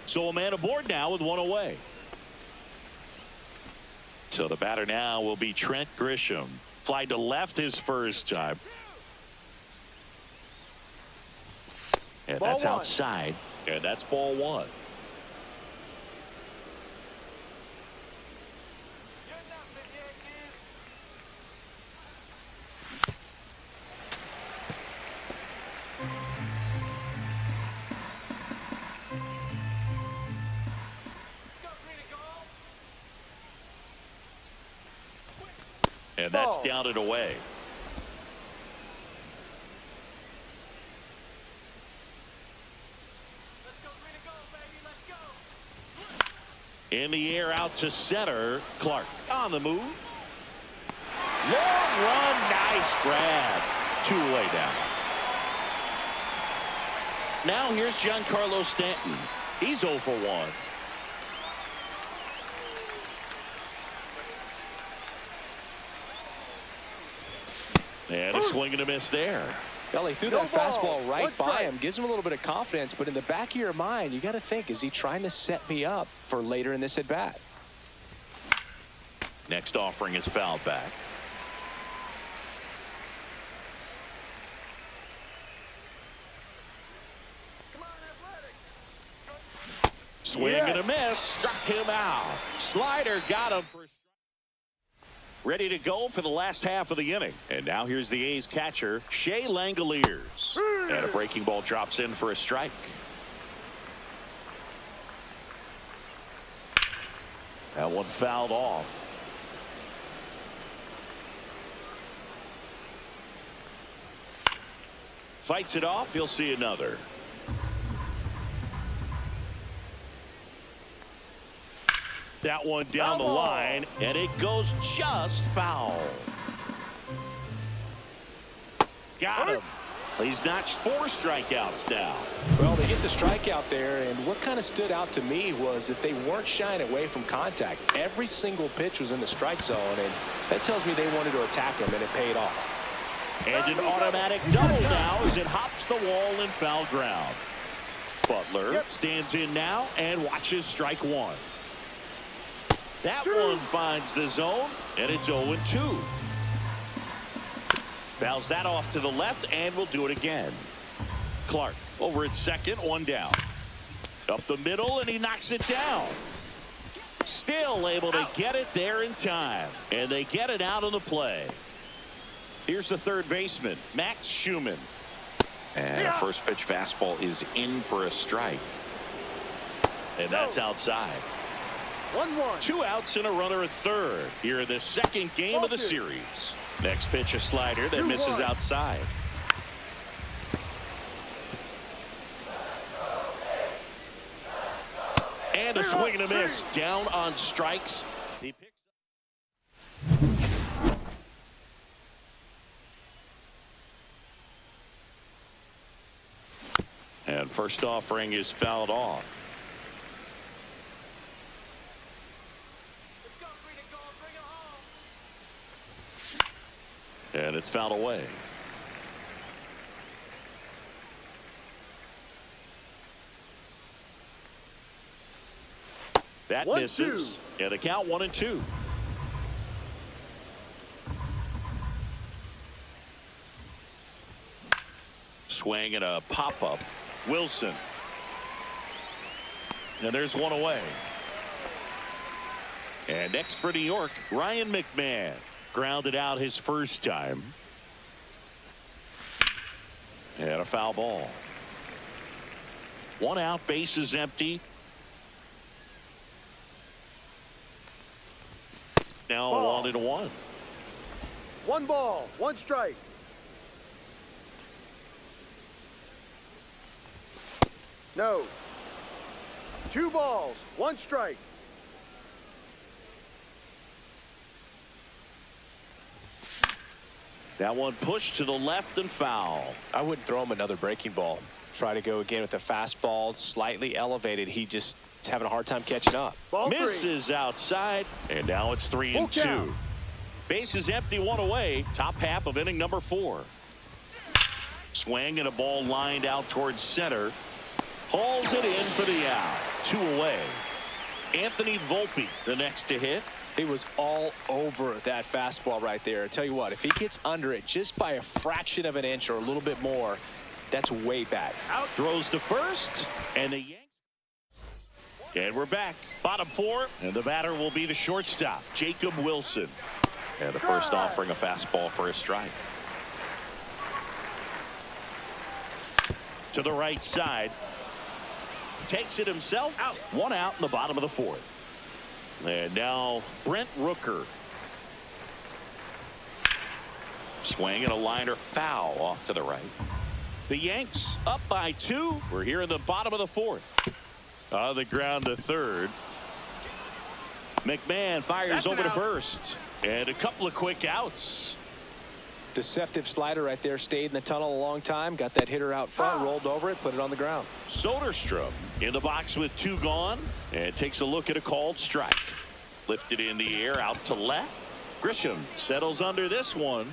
So a man aboard now with 1 away. So the batter now will be Trent Grisham. Fly to left his first time. And that's outside. And that's ball 1. And that's Ball. down and away. In the air out to center. Clark on the move. Long run. Nice grab. 2 away now. Now here's Giancarlo Stanton. He's 0 for 1. And a swing and a miss there. Belly threw that fastball right by him. Gives him a little bit of confidence. But in the back of your mind, you got to think, is he trying to set me up for later in this at bat? Next offering is fouled back. Swing and a miss. Struck him out. Slider got him for. Ready to go for the last half of the inning. And now here's the A's catcher, Shea Langoliers. And a breaking ball drops in for a strike. That one fouled off. Fights it off. He'll see another. That one down the line, and it goes just foul. Got him. He's notched 4 strikeouts now. Well, they get the strikeout there, and what kind of stood out to me was that they weren't shying away from contact. Every single pitch was in the strike zone, and that tells me they wanted to attack him, and it paid off. And an automatic double now as it hops the wall in foul ground. Butler stands in now and watches strike 1. That one finds the zone, and it's 0-2. Fouls that off to the left, and will do it again. Clark over at second, 1 down. Up the middle, and he knocks it down. Still able to get it there in time, and they get it out on the play. Here's the third baseman, Max Schumann. And a first pitch fastball is in for a strike. And that's outside. 1-1. 2 outs and a runner at third here in the second game of the series. Next pitch, a slider that misses outside. And a swing and a miss down on strikes. He picks up. And first offering is fouled off. And it's fouled away. That misses. And a count 1-2. Swing and a pop-up. Wilson. And there's 1 away. And next for New York, Ryan McMahon. Grounded out his first time. And a foul ball. 1 out, base is empty. Now 1-1. 1 ball, 1 strike. No. 2 balls, 1 strike. That one pushed to the left and foul. I wouldn't throw him another breaking ball. Try to go again with the fastball, slightly elevated. He just is having a hard time catching up. Misses outside, and now it's 3-2. Base is empty, 1 away. Top half of inning number 4. Swing and a ball lined out towards center. Hauls it in for the out. 2 away. Anthony Volpe, the next to hit. He was all over that fastball right there. I tell you what, if he gets under it just by a fraction of an inch or a little bit more, that's way back. Out throws to first, and the Yankees. And we're back. Bottom 4, and the batter will be the shortstop, Jacob Wilson. And the first offering a fastball for a strike. To the right side. Takes it himself. 1 out in the bottom of the 4th. And now Brent Rooker. Swing and a liner foul off to the right. The Yanks up by 2. We're here in the bottom of the 4th. On the ground to third. McMahon fires over to first. And a couple of quick outs. Deceptive slider right there. Stayed in the tunnel a long time. Got that hitter out front. Rolled over it. Put it on the ground. Soderstrom in the box with 2 gone. And takes a look at a called strike. Lifted in the air out to left. Grisham settles under this one.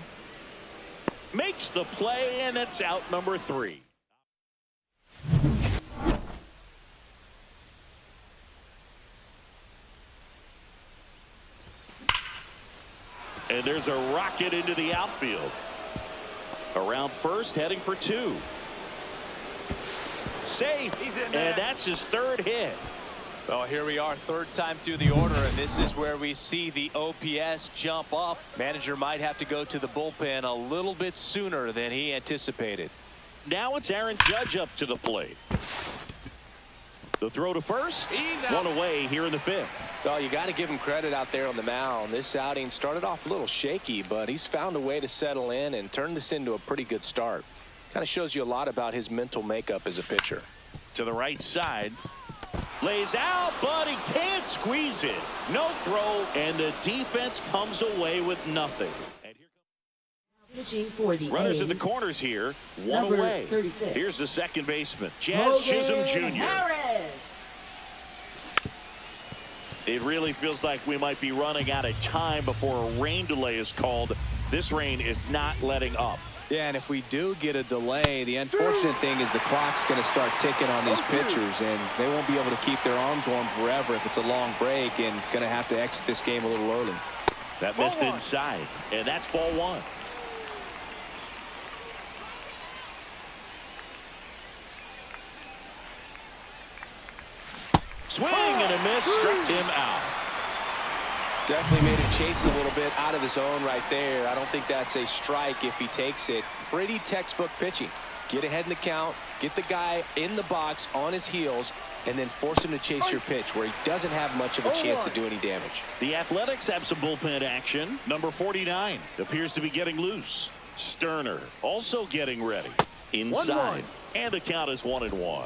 Makes the play, and it's out number 3. And there's a rocket into the outfield. Around first, heading for 2. Safe, and that's his 3rd hit. Well, here we are, 3rd time through the order, and this is where we see the OPS jump up. Manager might have to go to the bullpen a little bit sooner than he anticipated. Now it's Aaron Judge up to the plate. The throw to first. One away here in the 5th. Well, you got to give him credit out there on the mound. This outing started off a little shaky, but he's found a way to settle in and turn this into a pretty good start. Kind of shows you a lot about his mental makeup as a pitcher. To the right side. Lays out, but he can't squeeze it. No throw, and the defense comes away with nothing. And here Pitching for the runners A's, in the corners here. 1 number away. 36. Here's the second baseman, Jazz Chisholm Jr. Harris. It really feels like we might be running out of time before a rain delay is called. This rain is not letting up. Yeah, and if we do get a delay, the unfortunate thing is the clock's going to start ticking on these pitchers, and they won't be able to keep their arms warm forever if it's a long break, and going to have to exit this game a little early. That missed inside, and that's ball 1. Swing and a miss, struck him out. Definitely made him chase a little bit out of the zone right there. I don't think that's a strike if he takes it. Pretty textbook pitching. Get ahead in the count, get the guy in the box on his heels, and then force him to chase your pitch where he doesn't have much of a chance to do any damage. The Athletics have some bullpen action. Number 49 appears to be getting loose. Sterner also getting ready. Inside. 1-1. And the count is 1-1.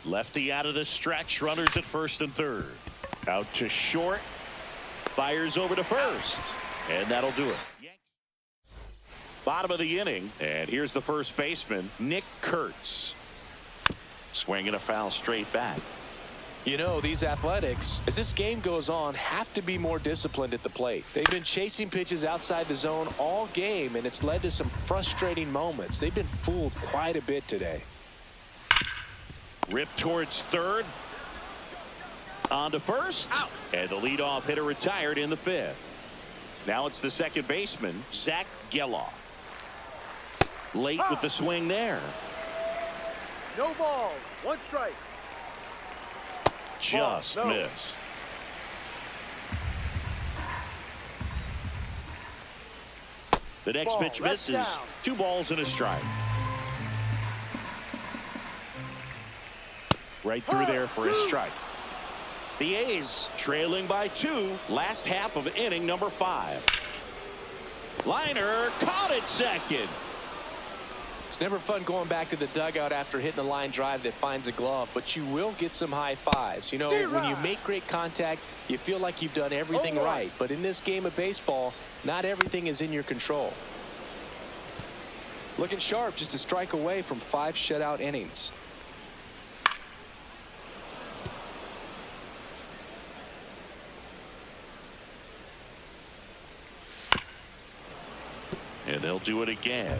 Lefty out of the stretch. Runners at first and third. Out to short. Fires over to first. And that'll do it. Bottom of the inning. And here's the first baseman, Nick Kurtz. Swinging a foul straight back. You know, these Athletics, as this game goes on, have to be more disciplined at the plate. They've been chasing pitches outside the zone all game, and it's led to some frustrating moments. They've been fooled quite a bit today. Ripped towards third. On to first. Out. And the leadoff hitter retired in the 5th. Now it's the second baseman, Zack Gelof. Late with the swing there. No balls. 1 strike. Just no. missed. The next Ball, pitch left misses. down. 2 balls and a strike. Right through there for a strike. The A's trailing by 2. Last half of inning number 5. Liner caught it second. It's never fun going back to the dugout after hitting a line drive that finds a glove, but you will get some high fives. You know, when you make great contact, you feel like you've done everything right. But in this game of baseball, not everything is in your control. Looking sharp, just a strike away from 5 shutout innings. And they'll do it again.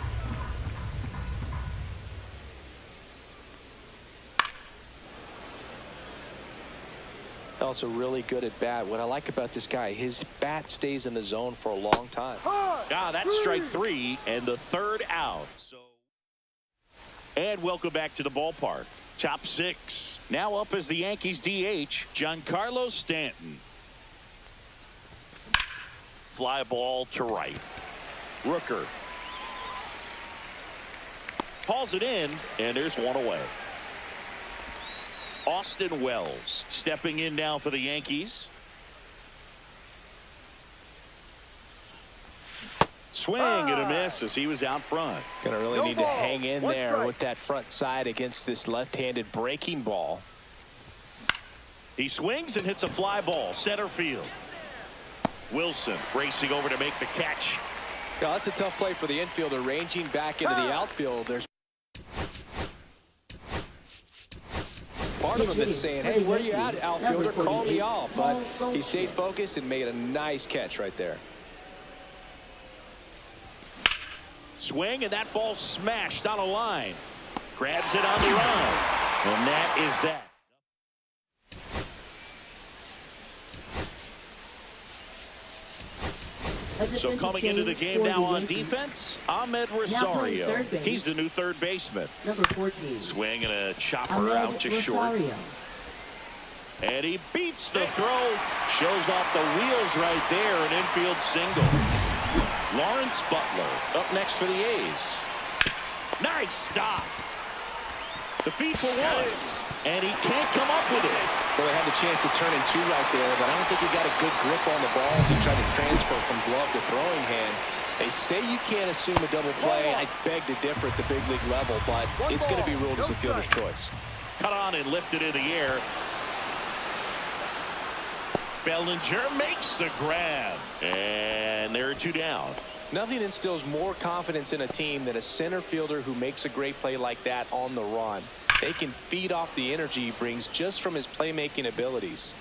Also really good at bat. What I like about this guy, his bat stays in the zone for a long time. That's strike 3 and the 3rd out. And welcome back to the ballpark. Top 6. Now up as the Yankees DH, Giancarlo Stanton. Fly ball to right. Rooker Hauls it in, and there's one away. Austin Wells stepping in now for the Yankees. Swing and a miss as he was out front. Gonna really need to hang in One there strike. with that front side against this left-handed breaking ball. He swings and hits a fly ball center field. Wilson racing over to make the catch. Yeah, that's a tough play for the infielder, ranging back into the outfield. There's part of him that's saying, hey, where you at, outfielder? Call me off. But he stayed focused and made a nice catch right there. Swing, and that ball smashed on a line. Grabs it on the run. And that is that. So coming into the game now on defense, Ahmed Rosario. He's the new third baseman. Number 14. Swing and a chopper out to short. And he beats the throw. Shows off the wheels right there. An infield single. Lawrence Butler up next for the A's. Nice stop. The feed for one. And he can't come up with it. Well, they had the chance of turning two right there, but I don't think he got a good grip on the ball as he tried to transfer from glove to throwing hand. They say you can't assume a double play. I beg to differ at the big league level, but it's going to be ruled as a fielder's choice. Cut on and lifted in the air. Bellinger makes the grab. And there are two down. Nothing instills more confidence in a team than a center fielder who makes a great play like that on the run. They can feed off the energy he brings just from his playmaking abilities.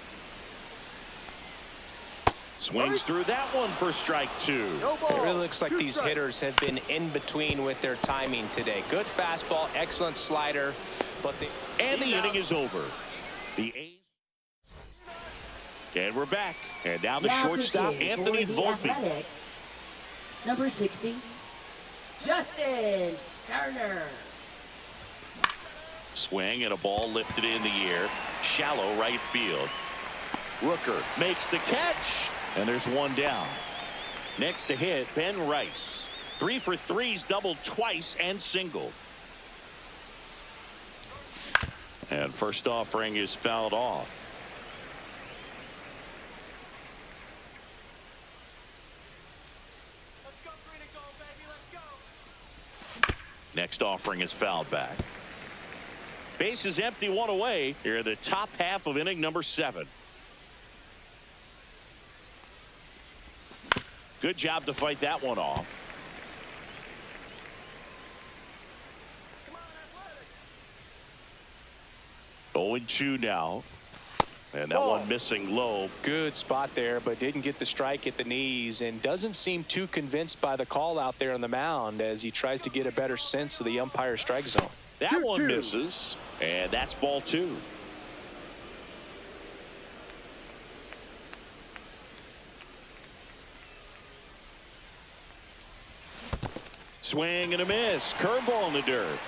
Swings through that one for strike two. It really looks like these hitters have been in between with their timing today. Good fastball, excellent slider, but the inning is over. The A's. And we're back. And now the shortstop, Anthony Volpe. Number 60, Justin Sterner. Swing and a ball lifted in the air. Shallow right field. Rooker makes the catch. And there's one down. Next to hit, Ben Rice. 3 for 3's doubled twice and singled. And first offering is fouled off. Next offering is fouled back. Base is empty, one away. Here in the top half of inning number 7. Good job to fight that one off. Oh, 0-2 now. And that one missing low. Good spot there, but didn't get the strike at the knees and doesn't seem too convinced by the call out there on the mound as he tries to get a better sense of the umpire's strike zone. That one misses, and that's ball 2. Swing and a miss. Curveball in the dirt.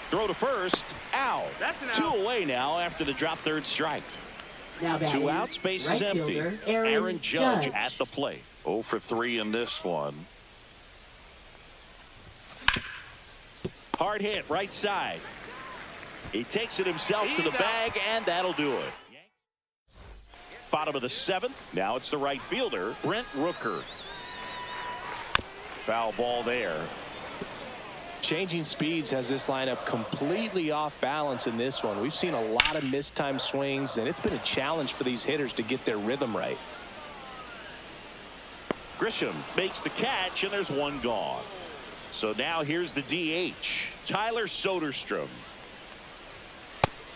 Throw to first. Out. That's an out. 2 away now after the drop third strike. Now 2 outs, base is empty. Aaron Judge at the plate. 0 for 3 in this one. Hard hit right side. He takes it himself to the bag, and that'll do it. Bottom of the 7th. Now it's the right fielder, Brent Rooker. Foul ball there. Changing speeds has this lineup completely off balance in this one. We've seen a lot of mistimed swings, and it's been a challenge for these hitters to get their rhythm right. Grisham makes the catch, and there's one gone. So now here's the DH, Tyler Soderstrom.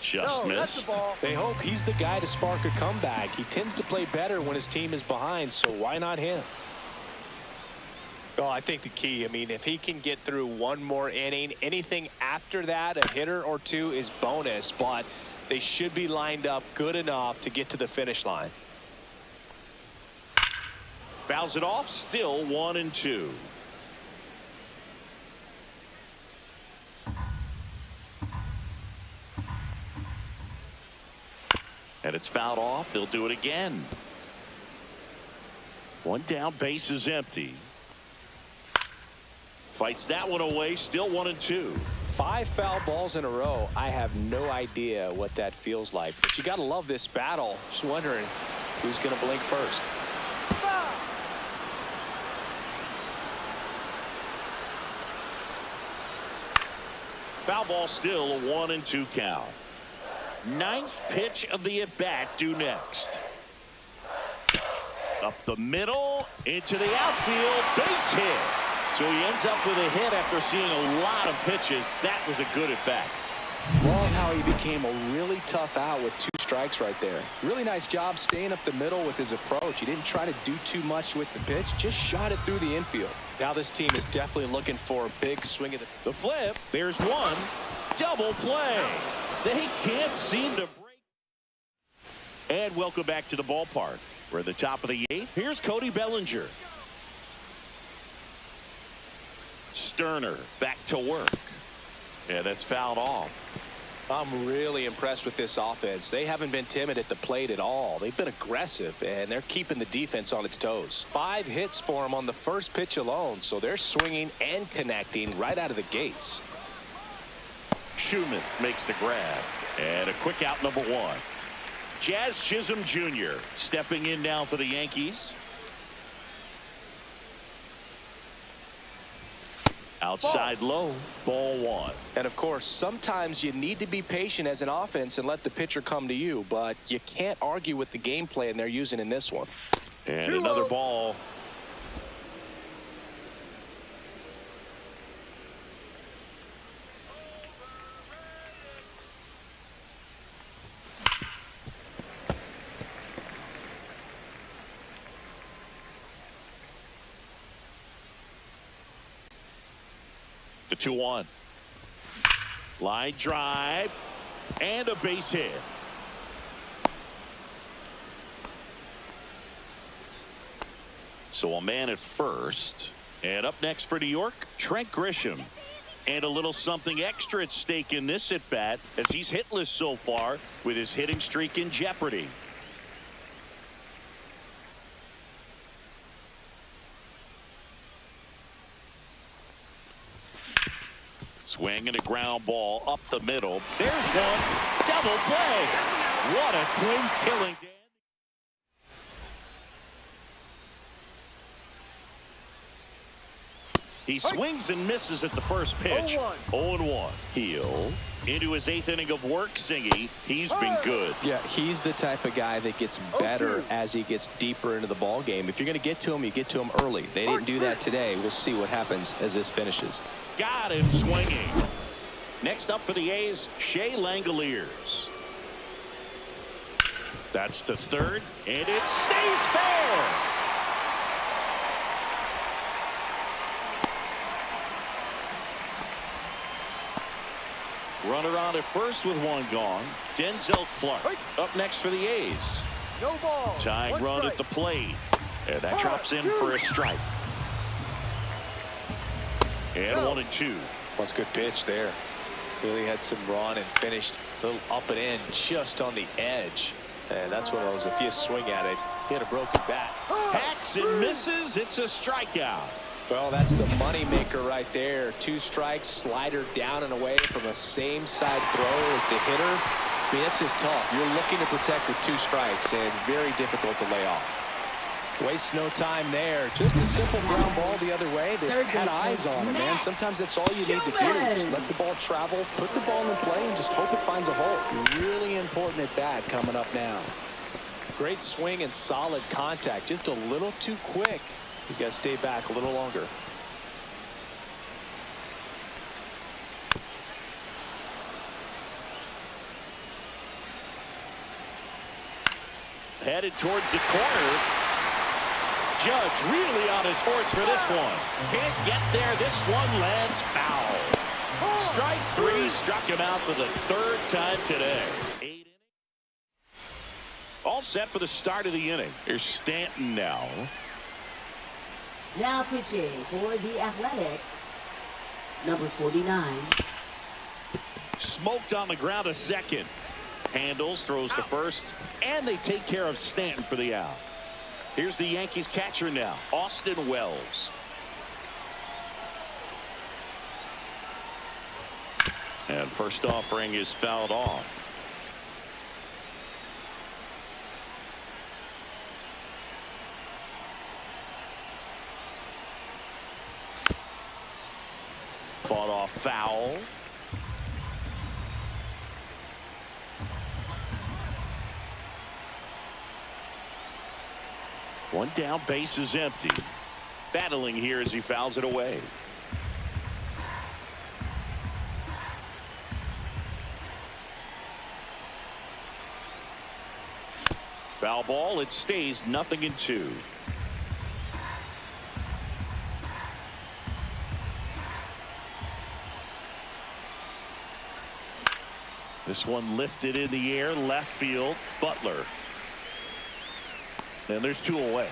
Just missed. They hope he's the guy to spark a comeback. He tends to play better when his team is behind, so why not him? Well, I think the key, I mean, if he can get through one more inning, anything after that, a hitter or two is bonus, but they should be lined up good enough to get to the finish line. Fouls it off, still 1-2. And it's fouled off. They'll do it again. One down, base is empty. Fights that one away, still 1-2. 5 foul balls in a row. I have no idea what that feels like, but you got to love this battle. Just wondering who's going to blink first. Foul ball, still a 1-2 count. 9th pitch of the at-bat due next. Up the middle, into the outfield, base hit. So he ends up with a hit after seeing a lot of pitches. That was a good at-bat. Love how he became a really tough out with 2 strikes right there. Really nice job staying up the middle with his approach. He didn't try to do too much with the pitch, just shot it through the infield. Now this team is definitely looking for a big swing at the flip. There's one. Double play. They can't seem to break. And welcome back to the ballpark. We're at the top of the 8th. Here's Cody Bellinger. Sterner back to work. Yeah, that's fouled off. I'm really impressed with this offense. They haven't been timid at the plate at all. They've been aggressive, and they're keeping the defense on its toes. 5 hits for them on the first pitch alone, so they're swinging and connecting right out of the gates. Schumann makes the grab, and a quick out, number 1. Jazz Chisholm Jr. stepping in now for the Yankees. Outside low, ball 1. And of course, sometimes you need to be patient as an offense and let the pitcher come to you, but you can't argue with the game plan they're using in this one. And another ball. The 2-1. Line drive and a base hit. So a man at first. And up next for New York, Trent Grisham. And a little something extra at stake in this at bat, as he's hitless so far with his hitting streak in jeopardy. Swing and a ground ball up the middle. There's one. Double play. What a twin killing. He swings and misses at the first pitch. 0-1. Heel into his 8th inning of work. Singy, he's been good. Yeah, he's the type of guy that gets better as he gets deeper into the ball game. If you're going to get to him, you get to him early. They didn't do that today. We'll see what happens as this finishes. Got him swinging. Next up for the A's, Shea Langoliers. That's to third, and it stays fair. Runner on at first with 1 gone. Denzel Clark up next for the A's. No ball. Tying run at the plate. And that drops in for a strike. And 1-2. That's a good pitch there. Really had some run and finished a little up and in just on the edge. And that's one of those, if you swing at it, hit a broken bat. Hacks and misses. It's a strikeout. Well, that's the money maker right there. 2 strikes, slider down and away from a same side throw as the hitter. I mean, that's just tough. You're looking to protect with 2 strikes and very difficult to lay off. Waste no time there. Just a simple ground ball the other way. They had eyes on it, man. Sometimes that's all you need to do. Just let the ball travel, put the ball in play, and just hope it finds a hole. Really important at bat coming up now. Great swing and solid contact. Just a little too quick. He's got to stay back a little longer. Headed towards the corner. Judge really on his horse for this one. Can't get there. This one lands foul. Strike 3, struck him out for the 3rd time today. 8 innings. All set for the start of the inning. Here's Stanton now. Now pitching for the Athletics, number 49. Smoked on the ground a second. Handles, throws to first, and they take care of Stanton for the out. Here's the Yankees catcher now, Austin Wells. And first offering is fouled off. Fought off foul. One down, base is empty. Battling here as he fouls it away. Foul ball. It stays 0-2. This one lifted in the air, left field. Butler. And there's 2 away.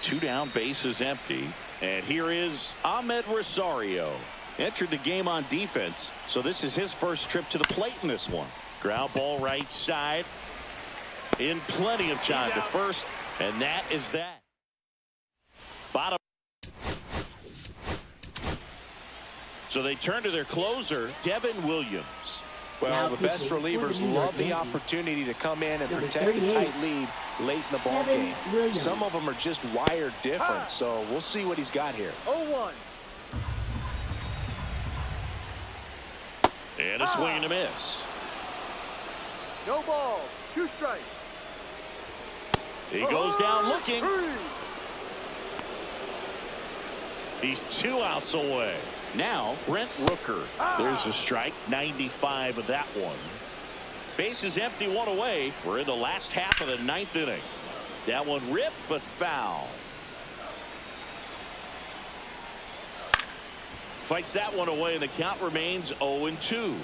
2 down, base is empty. And here is Ahmed Rosario. Entered the game on defense, so this is his first trip to the plate in this one. Ground ball right side. In plenty of time to first, and that is that. Bottom. So they turn to their closer, Devin Williams. Well, the best relievers love the opportunity to come in and protect a tight lead late in the ball game. Some of them are just wired different, so we'll see what he's got here. 0-1. And a swing and a miss. No ball. 2 strikes. He goes down looking. He's 2 outs away. Now Brent Rooker. There's a strike. 95 of that one. Base is empty, 1 away. We're in the last half of the 9th inning. That one ripped but foul. Fights that one away, and the count remains 0-2.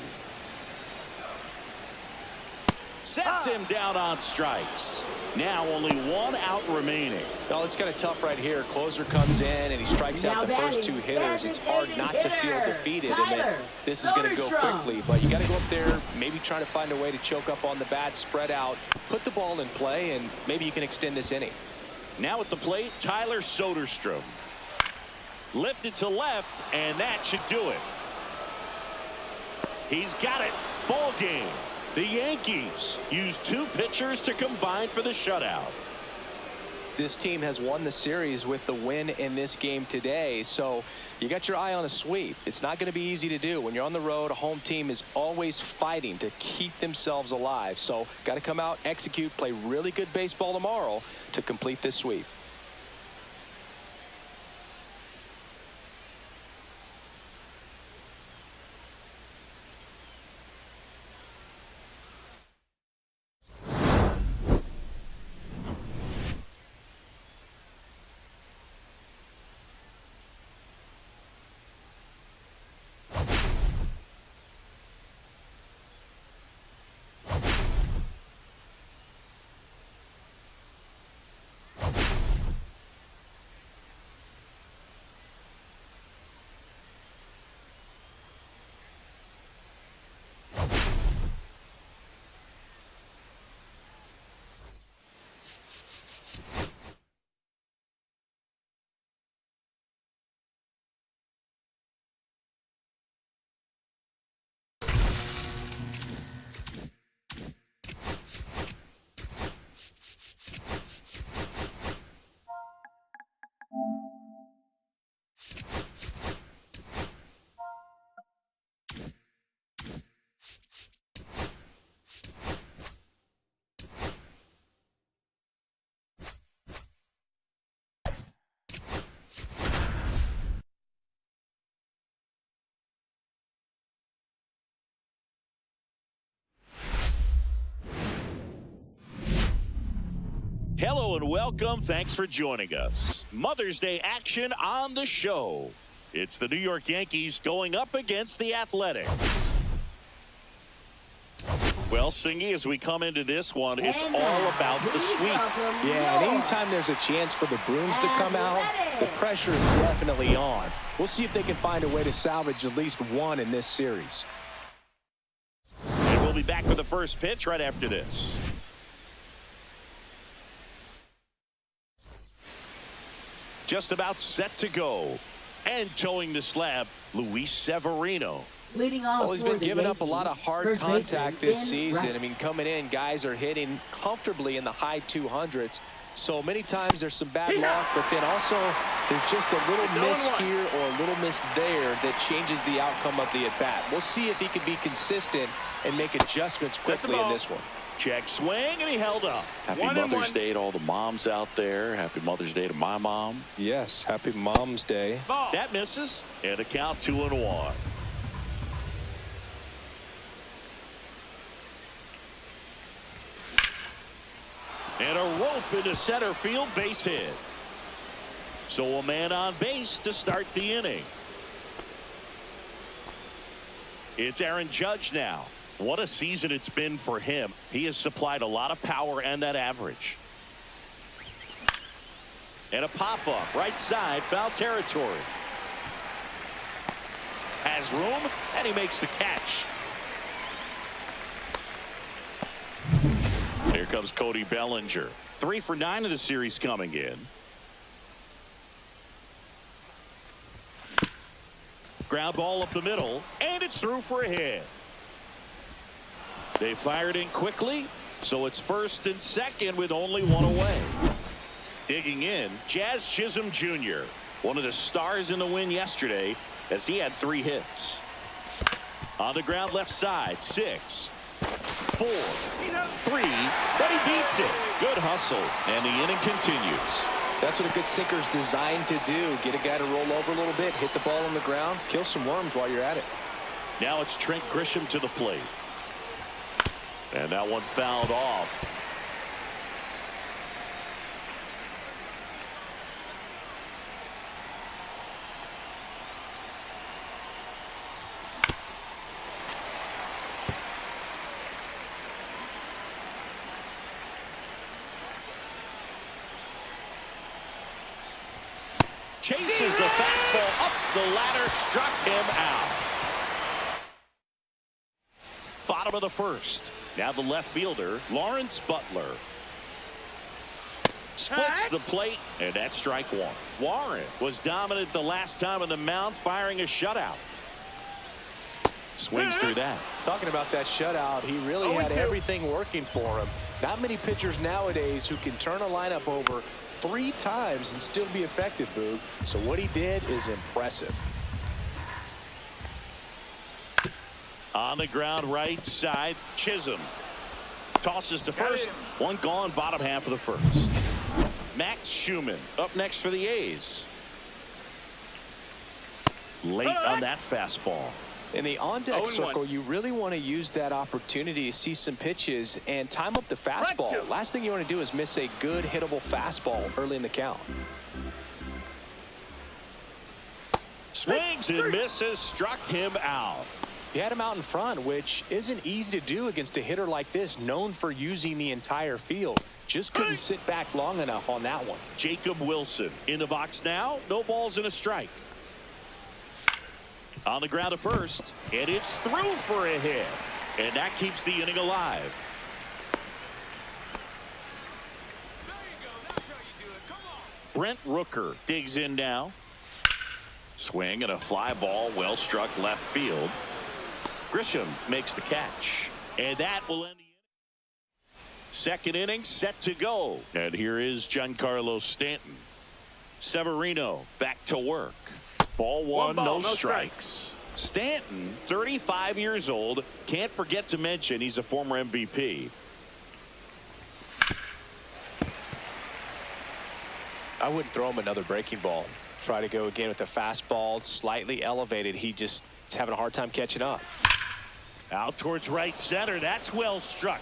Sets him down on strikes. Now only 1 out remaining. Well, it's kind of tough right here. Closer comes in and he strikes out the first 2 hitters. It's hard not to feel defeated, and then this is going to go quickly. But you got to go up there, maybe try to find a way to choke up on the bat, spread out, put the ball in play, and maybe you can extend this inning. Now at the plate, Tyler Soderstrom. Lifted to left, and that should do it. He's got it. Ball game. The Yankees use 2 pitchers to combine for the shutout. This team has won the series with the win in this game today, so you got your eye on a sweep. It's not going to be easy to do. When you're on the road, a home team is always fighting to keep themselves alive. So got to come out, execute, play really good baseball tomorrow to complete this sweep. Hello and welcome. Thanks for joining us. Mother's Day action on the show. It's the New York Yankees going up against the Athletics. Well, Singy, as we come into this one, it's all about the sweep. Yeah, and anytime there's a chance for the Bruins to come out, the pressure is definitely on. We'll see if they can find a way to salvage at least 1 in this series. And we'll be back with the first pitch right after this. Just about set to go. And towing the slab, Luis Severino. Leading off. Well, he's been for the giving up a Yankees, lot of hard first baseman contact this Ben season. Rex. I mean, coming in, guys are hitting comfortably in the high 200s. So many times there's some bad luck, but then also there's just a little miss here or a little miss there that changes the outcome of the at-bat. We'll see if he can be consistent and make adjustments quickly in this one. Check swing, and he held up. Happy Mother's Day to all the moms out there. Happy Mother's Day to my mom. Yes, happy Mom's Day. That misses, and a count 2-1. And a rope into center field, base hit. So a man on base to start the inning. It's Aaron Judge now. What a season it's been for him. He has supplied a lot of power and that average. And a pop-up, right side, foul territory. Has room, and he makes the catch. Here comes Cody Bellinger. 3 for 9 of the series coming in. Ground ball up the middle, and it's through for a hit. They fired in quickly, so it's first and second with only one away. Digging in, Jazz Chisholm Jr., one of the stars in the win yesterday, as he had 3 hits. On the ground left side, 6, 4, 3, but he beats it. Good hustle, and the inning continues. That's what a good sinker is designed to do. Get a guy to roll over a little bit, hit the ball on the ground, kill some worms while you're at it. Now it's Trent Grisham to the plate. And that one fouled off. Chases the fastball up the ladder, struck him out. Bottom of the first. Now the left fielder, Lawrence Butler. Splits the plate, and that's strike 1. Warren was dominant the last time on the mound, firing a shutout. Swings through that. Talking about that shutout, he really had everything working for him. Not many pitchers nowadays who can turn a lineup over 3 times and still be effective, Boog. So what he did is impressive. On the ground right side, Chisholm tosses to first. One gone, bottom half of the first. Max Schumann up next for the A's. Late on that fastball. In the on-deck circle, you really want to use that opportunity to see some pitches and time up the fastball. Last thing you want to do is miss a good hittable fastball early in the count. Swings and misses, struck him out. He had him out in front, which isn't easy to do against a hitter like this, known for using the entire field. Just couldn't sit back long enough on that one. Jacob Wilson in the box now. No balls and a strike. On the ground to first, and it's through for a hit. And that keeps the inning alive. There you go. That's how you do it. Come on. Brent Rooker digs in now. Swing and a fly ball, well struck left field. Grisham makes the catch, and that will end the inning. Second inning set to go, and here is Giancarlo Stanton. Severino back to work. Ball one, no strikes. Stanton, 35 years old. Can't forget to mention he's a former MVP. I wouldn't throw him another breaking ball. Try to go again with the fastball, slightly elevated. He just is having a hard time catching up. Out towards right center. That's well struck.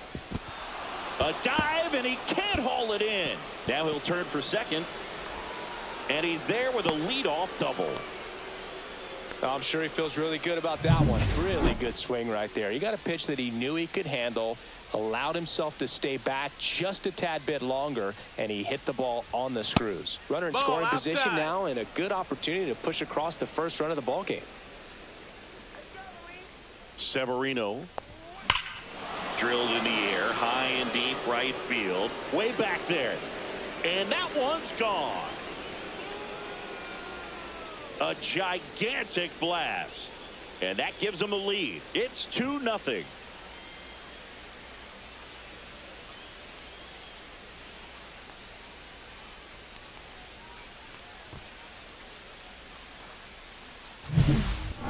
A dive, and he can't haul it in. Now he'll turn for second. And he's there with a leadoff double. I'm sure he feels really good about that one. Really good swing right there. He got a pitch that he knew he could handle, allowed himself to stay back just a tad bit longer, and he hit the ball on the screws. Runner in scoring position now, and a good opportunity to push across the first run of the ball game. Severino drilled in the air, high and deep right field, way back there, and that one's gone. A gigantic blast. And that gives them a lead. It's 2-0.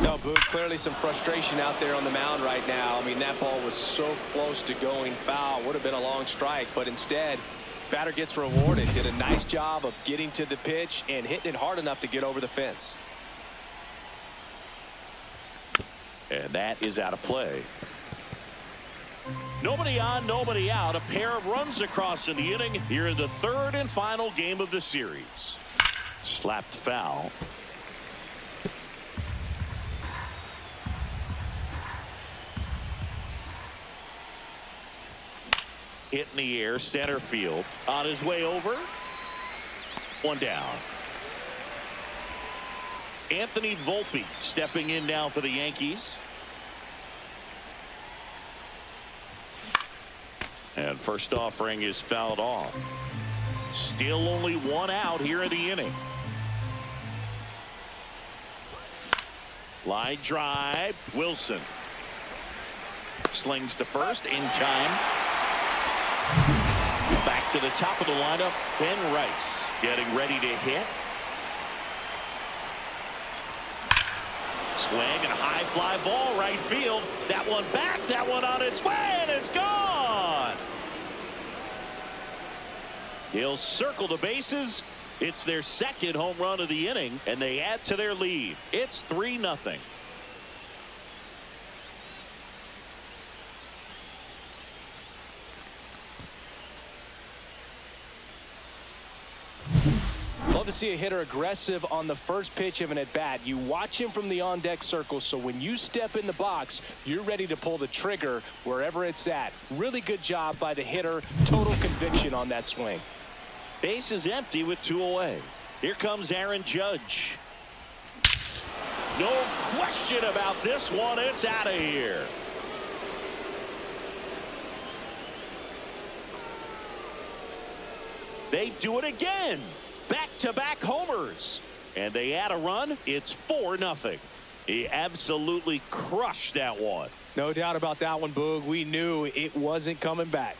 No, Boog, clearly some frustration out there on the mound right now. I mean, that ball was so close to going foul. Would have been a long strike, but instead, batter gets rewarded. Did a nice job of getting to the pitch and hitting it hard enough to get over the fence. And that is out of play. Nobody on, nobody out. A pair of runs across in the inning here in the third and final game of the series. Slapped foul. Hit in the air, center field. On his way over. One down. Anthony Volpe stepping in now for the Yankees. And first offering is fouled off. Still only one out here in the inning. Line drive. Wilson slings to first in time. Back to the top of the lineup, Ben Rice getting ready to hit. Swing and a high fly ball right field. That one back, that one on its way, and it's gone. He'll circle the bases. It's their second home run of the inning, and they add to their lead. It's 3-0. Love to see a hitter aggressive on the first pitch of an at-bat. You watch him from the on-deck circle, so when you step in the box, you're ready to pull the trigger wherever it's at. Really good job by the hitter. Total conviction on that swing. Base is empty with 2 away. Here comes Aaron Judge. No question about this one. It's out of here. They do it again. Back-to-back homers. And they add a run. It's 4-0. He absolutely crushed that one. No doubt about that one, Boog. We knew it wasn't coming back.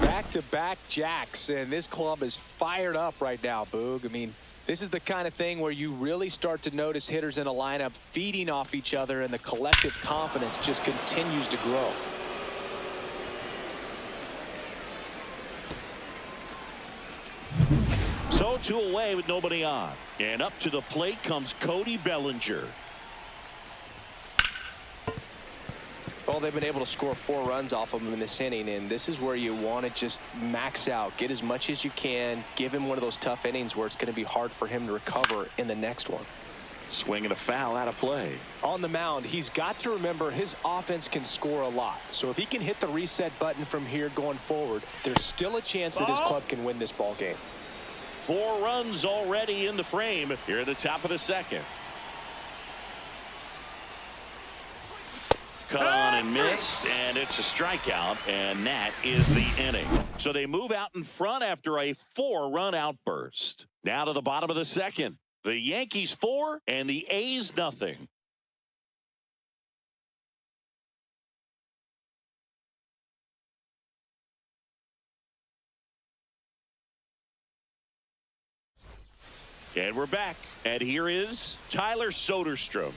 Back-to-back jacks, and this club is fired up right now, Boog. I mean, this is the kind of thing where you really start to notice hitters in a lineup feeding off each other, and the collective confidence just continues to grow. So 2 away with nobody on. And up to the plate comes Cody Bellinger. Well, they've been able to score 4 runs off of him in this inning, and this is where you want to just max out, get as much as you can, give him one of those tough innings where it's going to be hard for him to recover in the next one. Swinging a foul out of play. On the mound, he's got to remember his offense can score a lot. So if he can hit the reset button from here going forward, there's still a chance that his club can win this ball game. 4 runs already in the frame here at the top of the second. Cut on and missed, and it's a strikeout, and that is the inning. So they move out in front after a 4-run outburst. Now to the bottom of the second. The Yankees 4 and the A's 0. And we're back. And here is Tyler Soderstrom.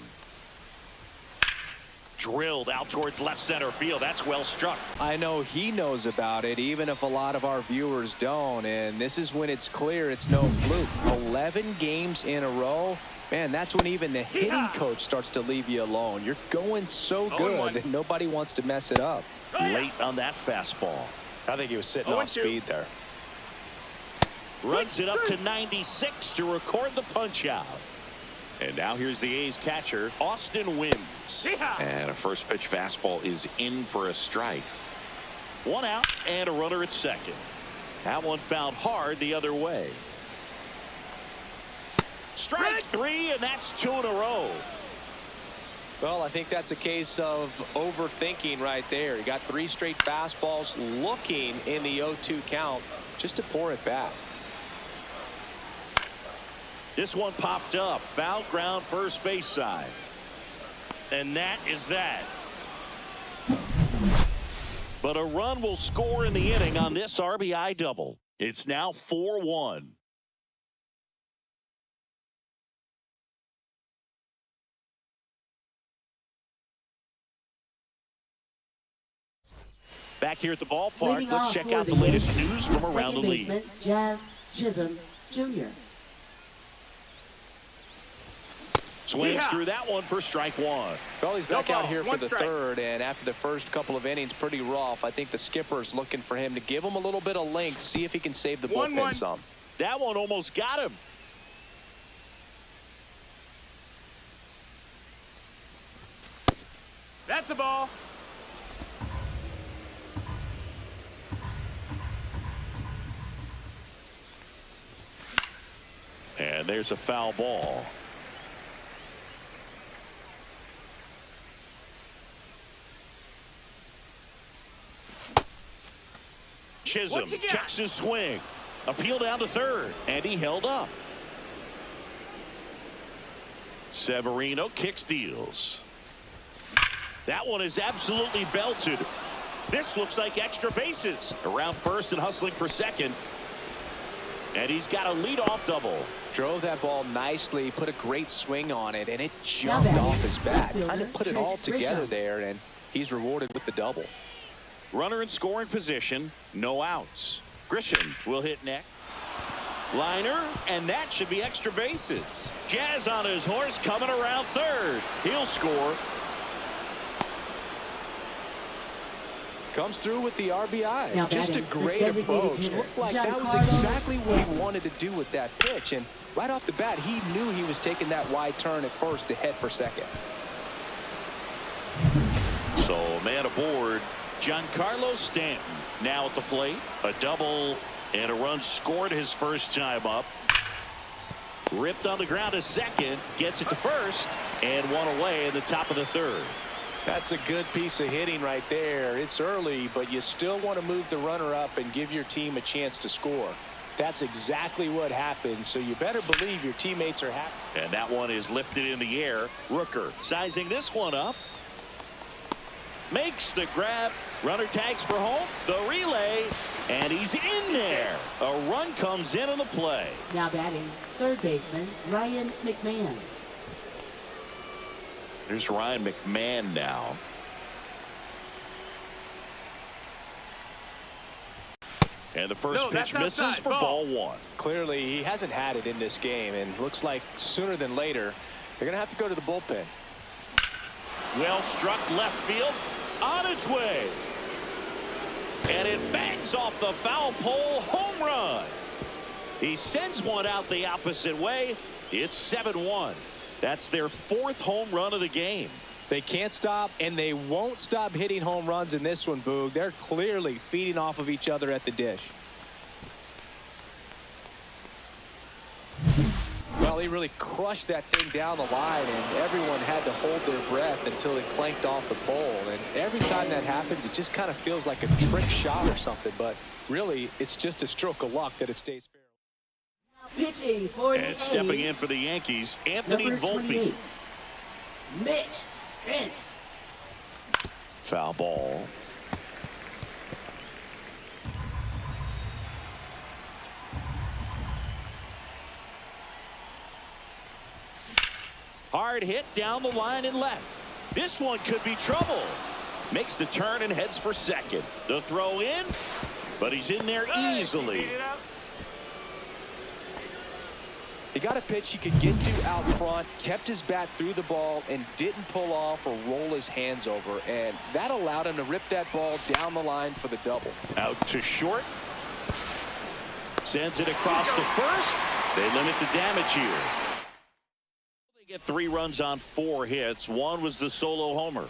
Drilled out towards left center field. That's well struck. I know he knows about it, even if a lot of our viewers don't. And this is when it's clear it's no fluke. 11 games in a row. Man, that's when even the hitting coach starts to leave you alone. You're going so good that nobody wants to mess it up. Late on that fastball. I think he was sitting off speed there. Runs it up to 96 to record the punch out. And now here's the A's catcher, Austin Wynns. And a first pitch fastball is in for a strike. 1 out and a runner at second. That one fouled hard the other way. Strike 3, and that's 2 in a row. Well, I think that's a case of overthinking right there. You got 3 straight fastballs looking in the 0-2 count just to pour it back. This one popped up. Foul ground first base side. And that is that. But a run will score in the inning on this RBI double. It's now 4-1. Back here at the ballpark, Leading let's off check for out the the latest Yankees, news from around the second league. baseman, Chisholm Jr. Swings through that one for strike one. Well, he's back No out balls, here for one the strike. third, and after the first couple of innings, pretty rough. I think the skipper's looking for him to give him a little bit of length, see if he can save the bullpen 1-1. some. That one almost got him. That's a ball. And there's a foul ball. Chisholm What you got? checks his swing. Appeal down to third, and he held up. Severino kick steals. That one is absolutely belted. This looks like extra bases. Around first and hustling for second. And he's got a leadoff double. Drove that ball nicely, put a great swing on it, and it jumped batting, off his bat. outfielder, Kind of put it Trent all together Grisham. there, and he's rewarded with the double. Runner in scoring position, no outs. Grisham will hit next. Liner, and that should be extra bases. Jazz on his horse coming around third. He'll score. Comes through with the RBI. Now Just a batting, the great designated approach. hitter, Looked like that was Giancarlo exactly what he Stanton. wanted to do with that pitch. And right off the bat, he knew he was taking that wide turn at first to head for second. So man aboard, Giancarlo Stanton now at the plate. A double and a run scored his first time up. Ripped on the ground to second, gets it to first, and one away in the top of the third. That's a good piece of hitting right there. It's early, but you still want to move the runner up and give your team a chance to score. That's exactly what happened, so you better believe your teammates are happy. And that one is lifted in the air. Rooker sizing this one up. Makes the grab. Runner tags for home. The relay. And he's in there. A run comes in on the play. Now batting, third baseman, Ryan McMahon. There's Ryan McMahon now. And the first No, pitch that's misses outside. for Ball. ball one. Clearly, he hasn't had it in this game, and looks like sooner than later, they're going to have to go to the bullpen. Well struck left field. On its way. And it bangs off the foul pole. Home run. He sends one out the opposite way. It's 7-1. That's their fourth home run of the game. They can't stop, and they won't stop hitting home runs in this one, Boog. They're clearly feeding off of each other at the dish. Well, he really crushed that thing down the line, and everyone had to hold their breath until it clanked off the pole. And every time that happens, it just kind of feels like a trick shot or something. But really, it's just a stroke of luck that it stays fair. Pitching for the And stepping in A's, for the Yankees, Anthony number Volpe. 28, Mitch Spence. Foul ball. Hard hit down the line and left. This one could be trouble. Makes the turn and heads for second. The throw in, but he's in there easily. He got a pitch he could get to out front, kept his bat through the ball, and didn't pull off or roll his hands over. And that allowed him to rip that ball down the line for the double. Out to short. Sends it across the first. They limit the damage here. They get 3 runs on 4 hits. One was the solo homer.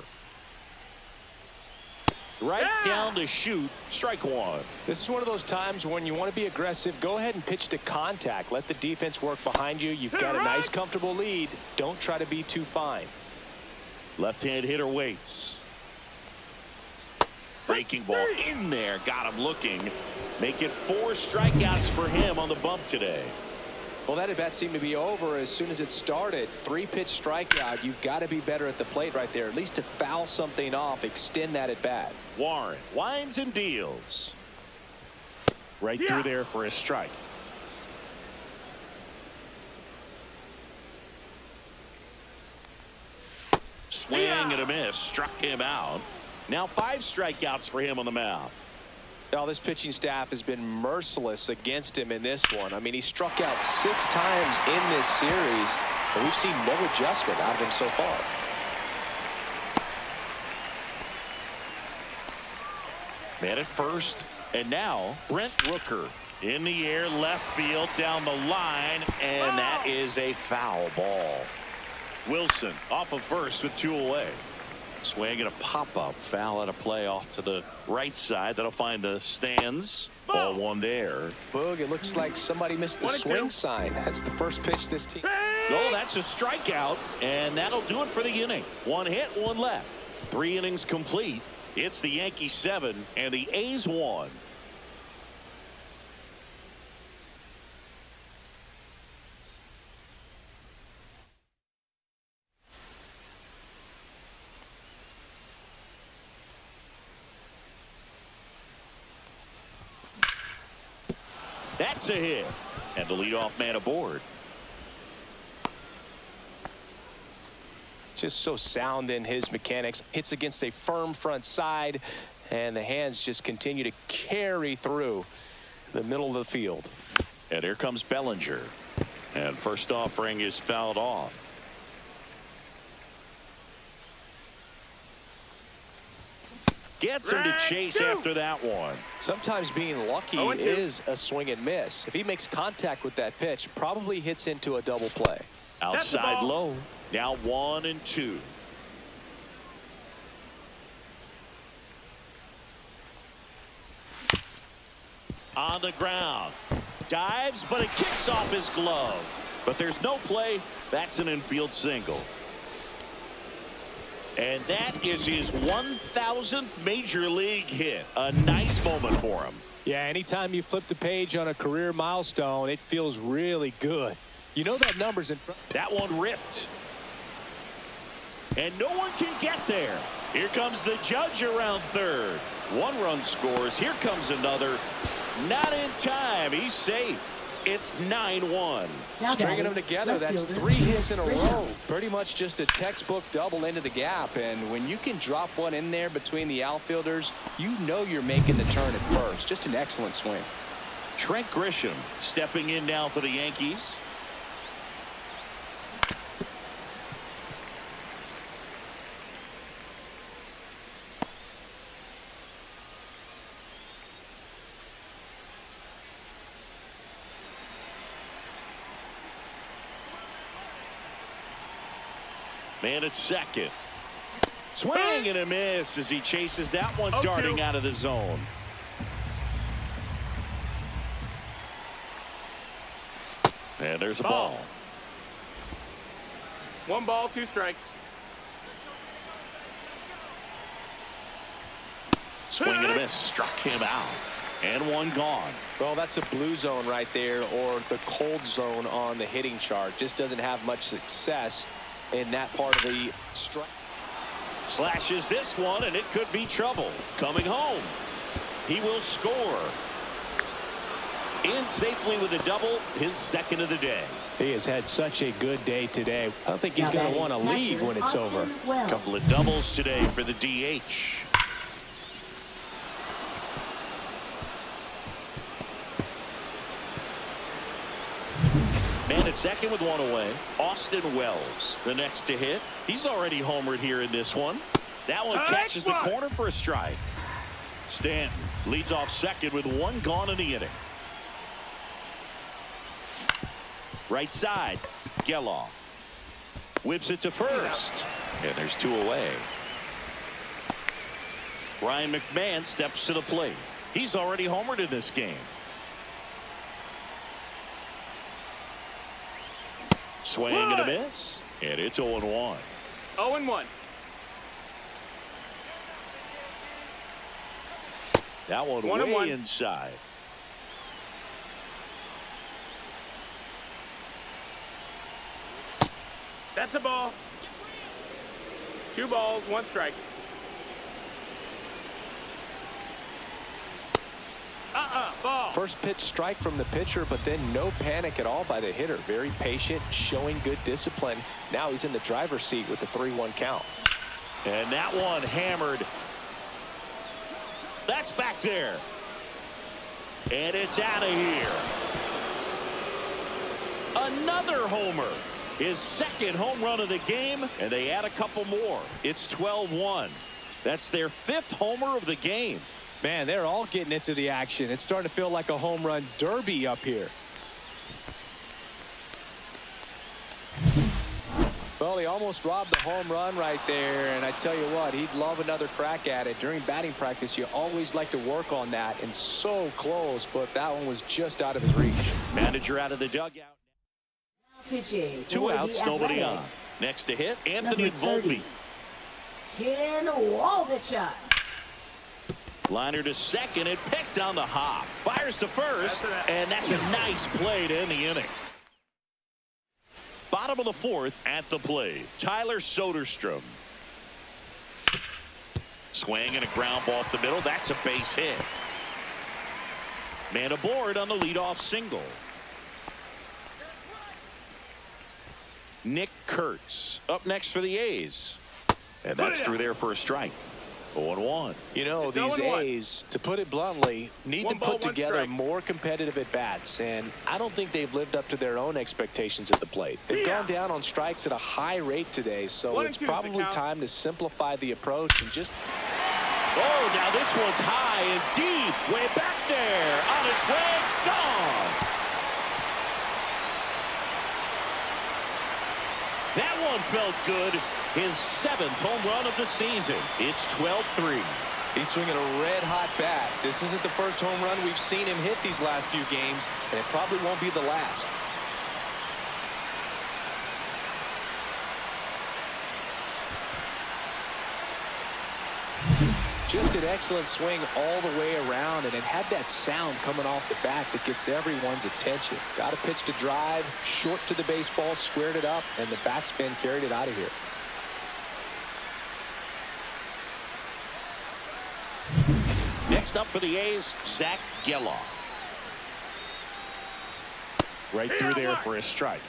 Right down to shoot. Strike one. This is one of those times when you want to be aggressive. Go ahead and pitch to contact. Let the defense work behind you. You've got a nice, comfortable lead. Don't try to be too fine. Left-hand hitter waits. Breaking ball in there. Got him looking. Make it 4 strikeouts for him on the bump today. Well, that at-bat seemed to be over as soon as it started. 3-pitch strikeout. You've got to be better at the plate right there, at least to foul something off, extend that at-bat. Warren winds and deals. Right through there for a strike. Swing and a miss. Struck him out. Now 5 strikeouts for him on the mound. Now, this pitching staff has been merciless against him in this one. I mean, he struck out 6 times in this series, and we've seen no adjustment out of him so far. Man at first, and now Brent Rooker in the air, left field, down the line, and that is a foul ball. Wilson off of first with 2 away. Swing and a pop-up foul at a play off to the right side. That'll find the stands. Ball 1 there. Boog, it looks like somebody missed the swing sign. That's the first pitch this team. Oh, that's a strikeout, and that'll do it for the inning. 1 hit, 1 left. 3 innings complete. It's the Yankees 7 and the A's 1. That's a hit, and the leadoff man aboard. Just so sound in his mechanics. Hits against a firm front side, and the hands just continue to carry through the middle of the field. And here comes Bellinger, and first offering is fouled off. Gets him to chase after that one. Sometimes being lucky is a swing and miss. If he makes contact with that pitch, probably hits into a double play. Outside low. Now 1 and 2. On the ground. Dives, but it kicks off his glove. But there's no play. That's an infield single. And that is his 1,000th major league hit. A nice moment for him. Yeah, anytime you flip the page on a career milestone, it feels really good. You know that number's in front. That one ripped. And no one can get there. Here comes the judge around third. 1 run scores. Here comes another. Not in time. He's safe. It's 9-1. Stringing them together, that's 3 hits in a row. Pretty much just a textbook double into the gap. And when you can drop one in there between the outfielders, you know you're making the turn at first. Just an excellent swing. Trent Grisham stepping in now for the Yankees. Man at second. Swing and a miss as he chases that one darting out of the zone. And there's a ball. 1 ball, 2 strikes. Swing and a miss. Struck him out. And 1 gone. Well, that's a blue zone right there, or the cold zone on the hitting chart. Just doesn't have much success in that part of the strike. Slashes this one, and it could be trouble. Coming home. He will score. In safely with a double, his 2nd of the day. He has had such a good day today. I don't think he's going to want to leave when it's over. A couple of doubles today for the DH. Man at second with 1 away. Austin Wells, the next to hit. He's already homered here in this one. That one catches the corner for a strike. Stanton leads off second with 1 gone in the inning. Right side, Gelof whips it to first, and there's 2 away. Ryan McMahon steps to the plate. He's already homered in this game. Swing and a miss, and it's 0-1. 0-1. That one way inside. That's a ball. 2 balls, 1 strike. Ball. First pitch strike from the pitcher, but then no panic at all by the hitter. Very patient, showing good discipline. Now he's in the driver's seat with the 3-1 count. And that one hammered. That's back there. And it's out of here. Another homer. His second home run of the game, and they add a couple more. It's 12-1. That's their 5th homer of the game. Man, they're all getting into the action. It's starting to feel like a home run derby up here. Well, he almost robbed the home run right there, and I tell you what, he'd love another crack at it. During batting practice, you always like to work on that, and so close, but that one was just out of his reach. Manager out of the dugout. Pitching. 2 outs, nobody on. Next to hit, Anthony Volpe. Giancarlo HR. Liner to second, and picked on the hop. Fires to first, and that's a nice play to end the inning. Bottom of the 4th at the plate, Tyler Soderstrom. Swing and a ground ball up the middle. That's a base hit. Man aboard on the leadoff single. Nick Kurtz up next for the A's. And that's through there for a strike. 0-1. You know, It's these 0-1. A's, to put it bluntly, need to One ball, put one together strike. more competitive at-bats, and I don't think they've lived up to their own expectations at the plate. They've gone down on strikes at a high rate today, so 1 and it's 2 is the probably count. time to simplify the approach and just... Oh, now this one's high and deep. Way back there. On its way. Gone. That one felt good. His 7th home run of the season. It's 12-3. He's swinging a red-hot bat. This isn't the first home run we've seen him hit these last few games, and it probably won't be the last. Just an excellent swing all the way around, and it had that sound coming off the bat that gets everyone's attention. Got a pitch to drive, short to the baseball, squared it up, and the backspin carried it out of here. Next up for the A's, Zack Gelof. Right through there for a strike.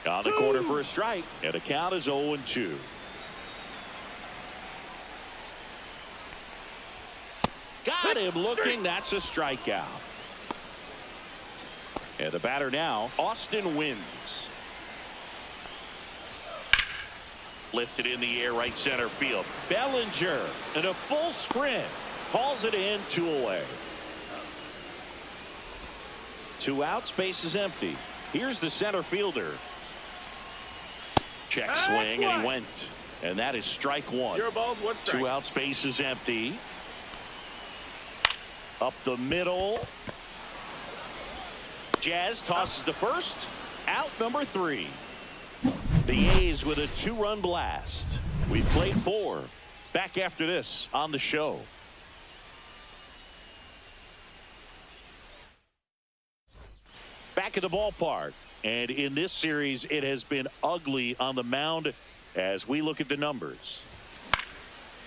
On the corner for a strike, and the count is 0-2. Got him looking. That's a strikeout. And the batter now, Austin Wins. Lifted in the air, right center field. Bellinger in a full sprint. Calls it in, 2 away. 2 outs, base is empty. Here's the center fielder. Check swing, and he went. And that is strike 1. 0 balls, 1 strike. 2 outs, base is empty. Up the middle. Jazz tosses to first. Out number 3. The A's with a 2-run blast. We played 4. Back after this on the show. Back at the ballpark. And in this series, it has been ugly on the mound as we look at the numbers.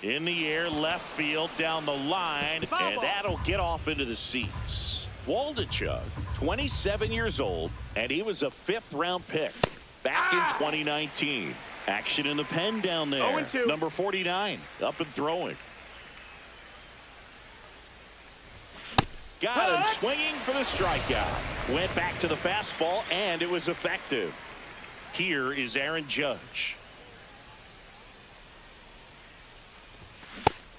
In the air, left field, down the line, and that'll get off into the seats. Waldichuk, 27 years old, and he was a 5th-round pick back in 2019. Action in the pen down there. 0-2. Number 49, up and throwing. Got him swinging for the strikeout. Went back to the fastball, and it was effective. Here is Aaron Judge.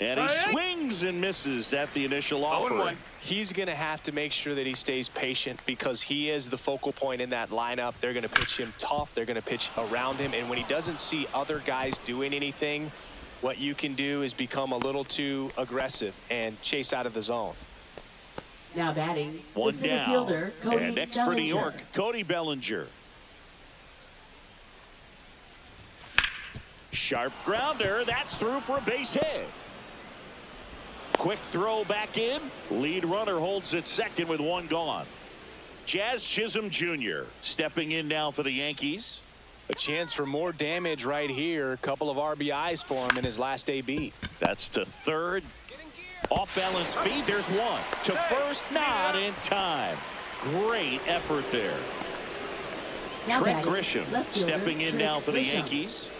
And he swings and misses at the initial offer. He's going to have to make sure that he stays patient because he is the focal point in that lineup. They're going to pitch him tough. They're going to pitch around him. And when he doesn't see other guys doing anything, what you can do is become a little too aggressive and chase out of the zone. Now batting, the 1 center down. fielder, Colby And next for New Bellinger. York, Cody Bellinger. Sharp grounder. That's through for a base hit. Quick throw back in. Lead runner holds at second with 1 gone. Jazz Chisholm Jr. stepping in now for the Yankees. A chance for more damage right here. A couple of RBIs for him in his last AB. That's to third. Off balance feed. There's one. To first, not in time. Great effort there. Now Trent batting, Grisham left fielder, stepping in Trent now for the Grisham. Yankees.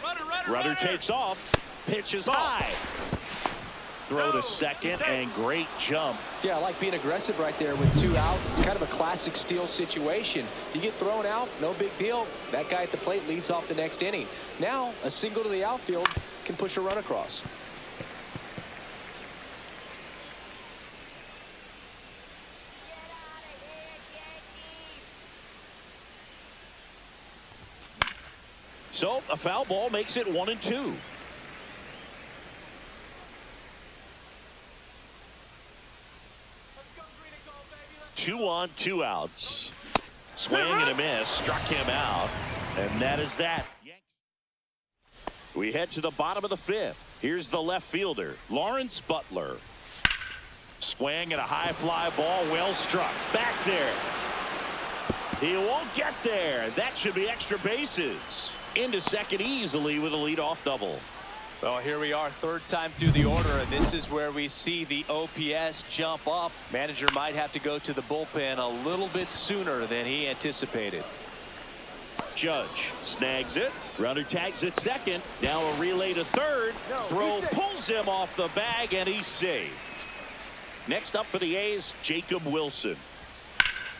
Runner, Rudder takes off. Pitch is high. Throw to second and great jump. Yeah, I like being aggressive right there with 2 outs. It's kind of a classic steal situation. You get thrown out, no big deal. That guy at the plate leads off the next inning. Now, a single to the outfield can push a run across. So a foul ball makes it 1-2. Two on, 2 outs. Swing and a miss. Struck him out. And that is that. We head to the bottom of the 5th. Here's the left fielder, Lawrence Butler. Swing and a high fly ball. Well struck. Back there. He won't get there. That should be extra bases. Into second easily with a leadoff double. Well, here we are, 3rd time through the order, and this is where we see the OPS jump up. Manager might have to go to the bullpen a little bit sooner than he anticipated. Judge snags it. Runner tags at second. Now a relay to third. Throw pulls him off the bag, and he's safe. Next up for the A's, Jacob Wilson.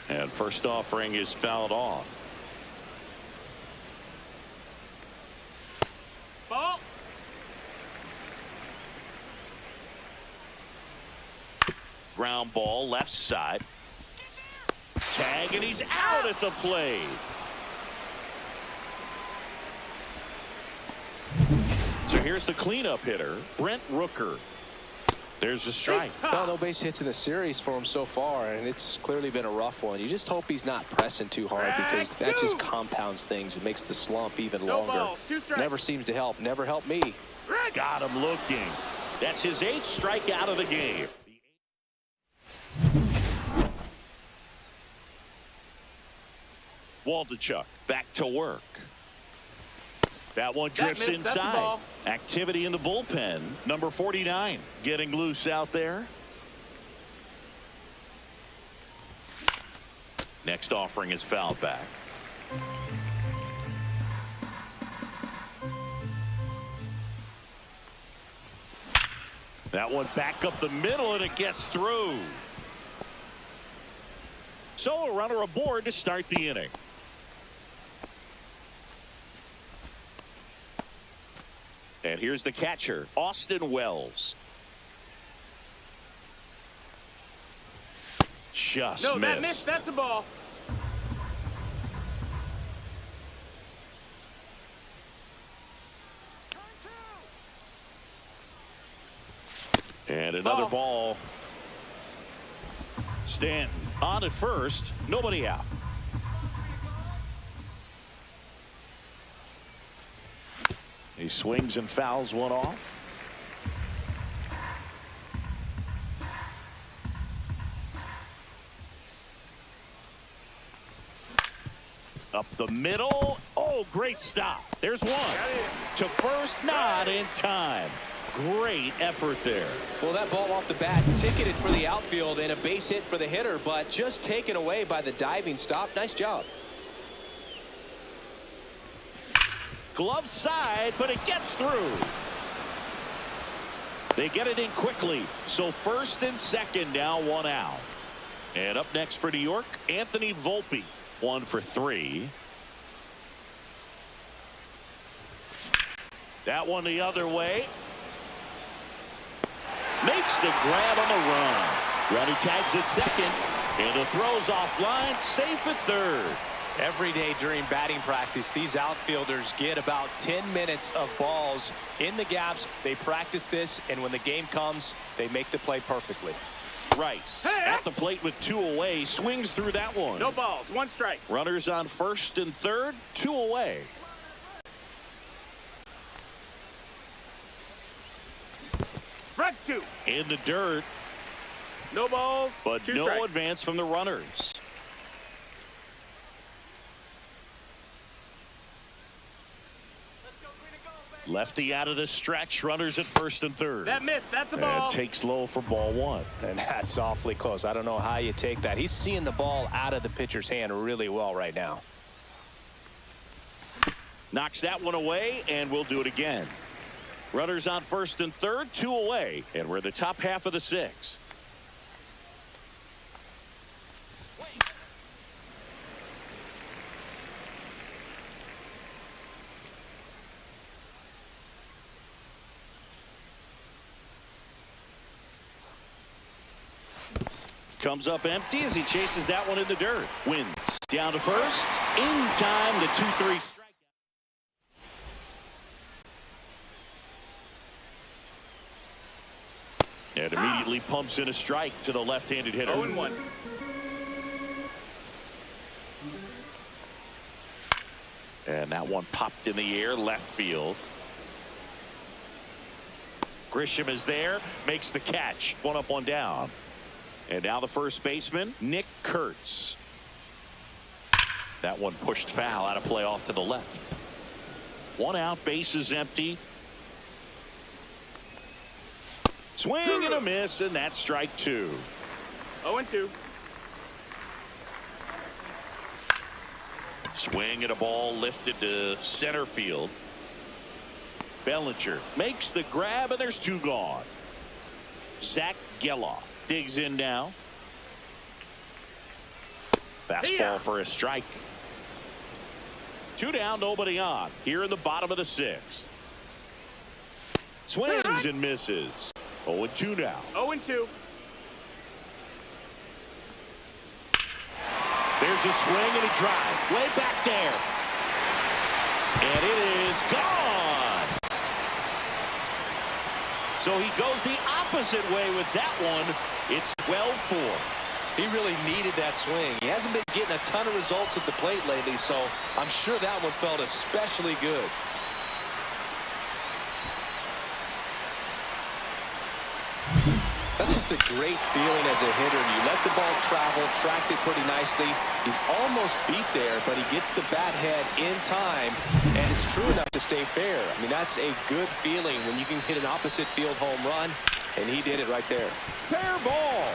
And first offering is fouled off. Ball. Ground ball left side. Tag, and he's out at the plate. So here's the cleanup hitter, Brent Rooker. There's a strike. Well, no base hits in the series for him so far, and it's clearly been a rough one. You just hope he's not pressing too hard, because that just compounds things. It makes the slump even longer. balls, 2 strikes. Never seems to help. Never helped me. Got him looking. That's his 8th strikeout of the game. Waldichuk back to work. That one drifts missed, that's a inside. ball. Activity in the bullpen. Number 49 getting loose out there. Next offering is fouled back. That one back up the middle, and it gets through. So a runner aboard to start the inning. And here's the catcher, Austin Wells. Just No, missed. that missed. That's a ball. And another ball. Stanton on at first. Nobody out. He swings and fouls one off. Up the middle. Oh, great stop. There's one. To first, not in time. Great effort there. Well, that ball off the bat ticketed for the outfield and a base hit for the hitter, but just taken away by the diving stop. Nice job. Glove side, but it gets through. They get it in quickly. So first and second, now 1 out. And up next for New York, Anthony Volpe. 1 for 3. That one the other way. Makes the grab on the run. Runner tags at second. And the throw's offline. Safe at third. Every day during batting practice, these outfielders get about 10 minutes of balls in the gaps. They practice this, and when the game comes, they make the play perfectly. Rice at the plate with 2 away. Swings through that one. No balls. 1 strike. Runners on first and third. 2 away. Strike 2. In the dirt. No balls. But 2 no strikes. advance from the runners. Lefty out of the stretch. Runners at first and third. That missed. That's a ball. And takes low for ball 1. And that's awfully close. I don't know how you take that. He's seeing the ball out of the pitcher's hand really well right now. Knocks that one away, and we'll do it again. Runners on first and third, 2 away, and we're in the top half of the 6th. Comes up empty as he chases that one in the dirt. Wins. Down to first. In time, the 2-3 strikeout. And immediately pumps in a strike to the left-handed hitter. 0-1. And that one popped in the air, left field. Grisham is there, makes the catch. 1 up, 1 down. And now the first baseman, Nick Kurtz. That one pushed foul, out of play off to the left. 1 out, bases empty. Swing and a miss, and that's strike 2. 0-2. Swing and a ball lifted to center field. Bellinger makes the grab, and there's 2 gone. Zack Gelof digs in now. Fastball for a strike. 2 down, nobody on. Here in the bottom of the 6th. Swings and misses. 0-2 now. 0-2. There's a swing and a drive. Way back there. And it is gone. So he goes the opposite way with that one. It's 12-4. He really needed that swing. He hasn't been getting a ton of results at the plate lately, so I'm sure that one felt especially good. That's just a great feeling as a hitter. You let the ball travel, tracked it pretty nicely. He's almost beat there, but he gets the bat head in time, and it's true enough to stay fair. I mean, that's a good feeling when you can hit an opposite field home run, and he did it right there. Fair ball.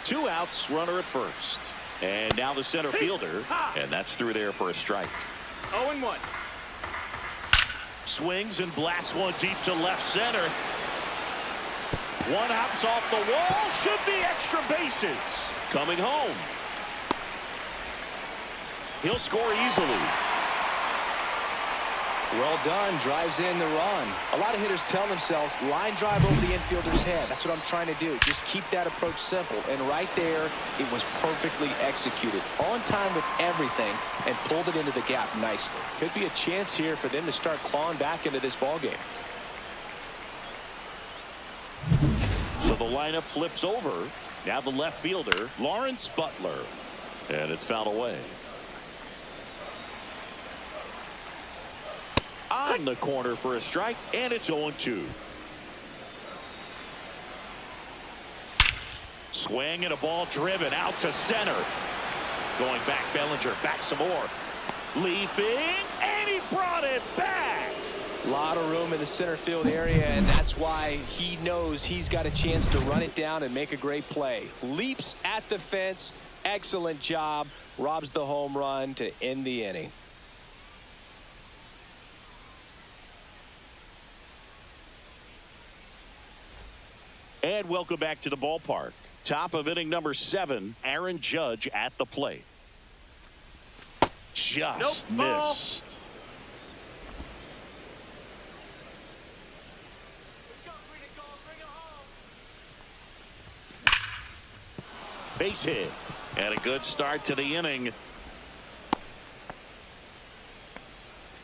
Two outs, runner at first. And now the center fielder, and that's through there for a strike. 0-1. Swings and blasts one deep to left center. One hops off the wall, should be extra bases. Coming home. He'll score easily. Well done, drives in the run. A lot of hitters tell themselves, line drive over the infielder's head. That's what I'm trying to do. Just keep that approach simple. And right there, it was perfectly executed. On time with everything, and pulled it into the gap nicely. Could be a chance here for them to start clawing back into this ball game. So the lineup flips over. Now the left fielder, Lawrence Butler. And it's fouled away. On the corner for a strike, and it's 0-2. Swing and a ball driven out to center. Going back, Bellinger, back some more. Leaping, and he brought it back. A lot of room in the center field area, and that's why he knows he's got a chance to run it down and make a great play. Leaps at the fence. Excellent job. Robs the home run to end the inning. And welcome back to the ballpark. Top of inning number 7, Aaron Judge at the plate. Just missed. Base hit. And a good start to the inning.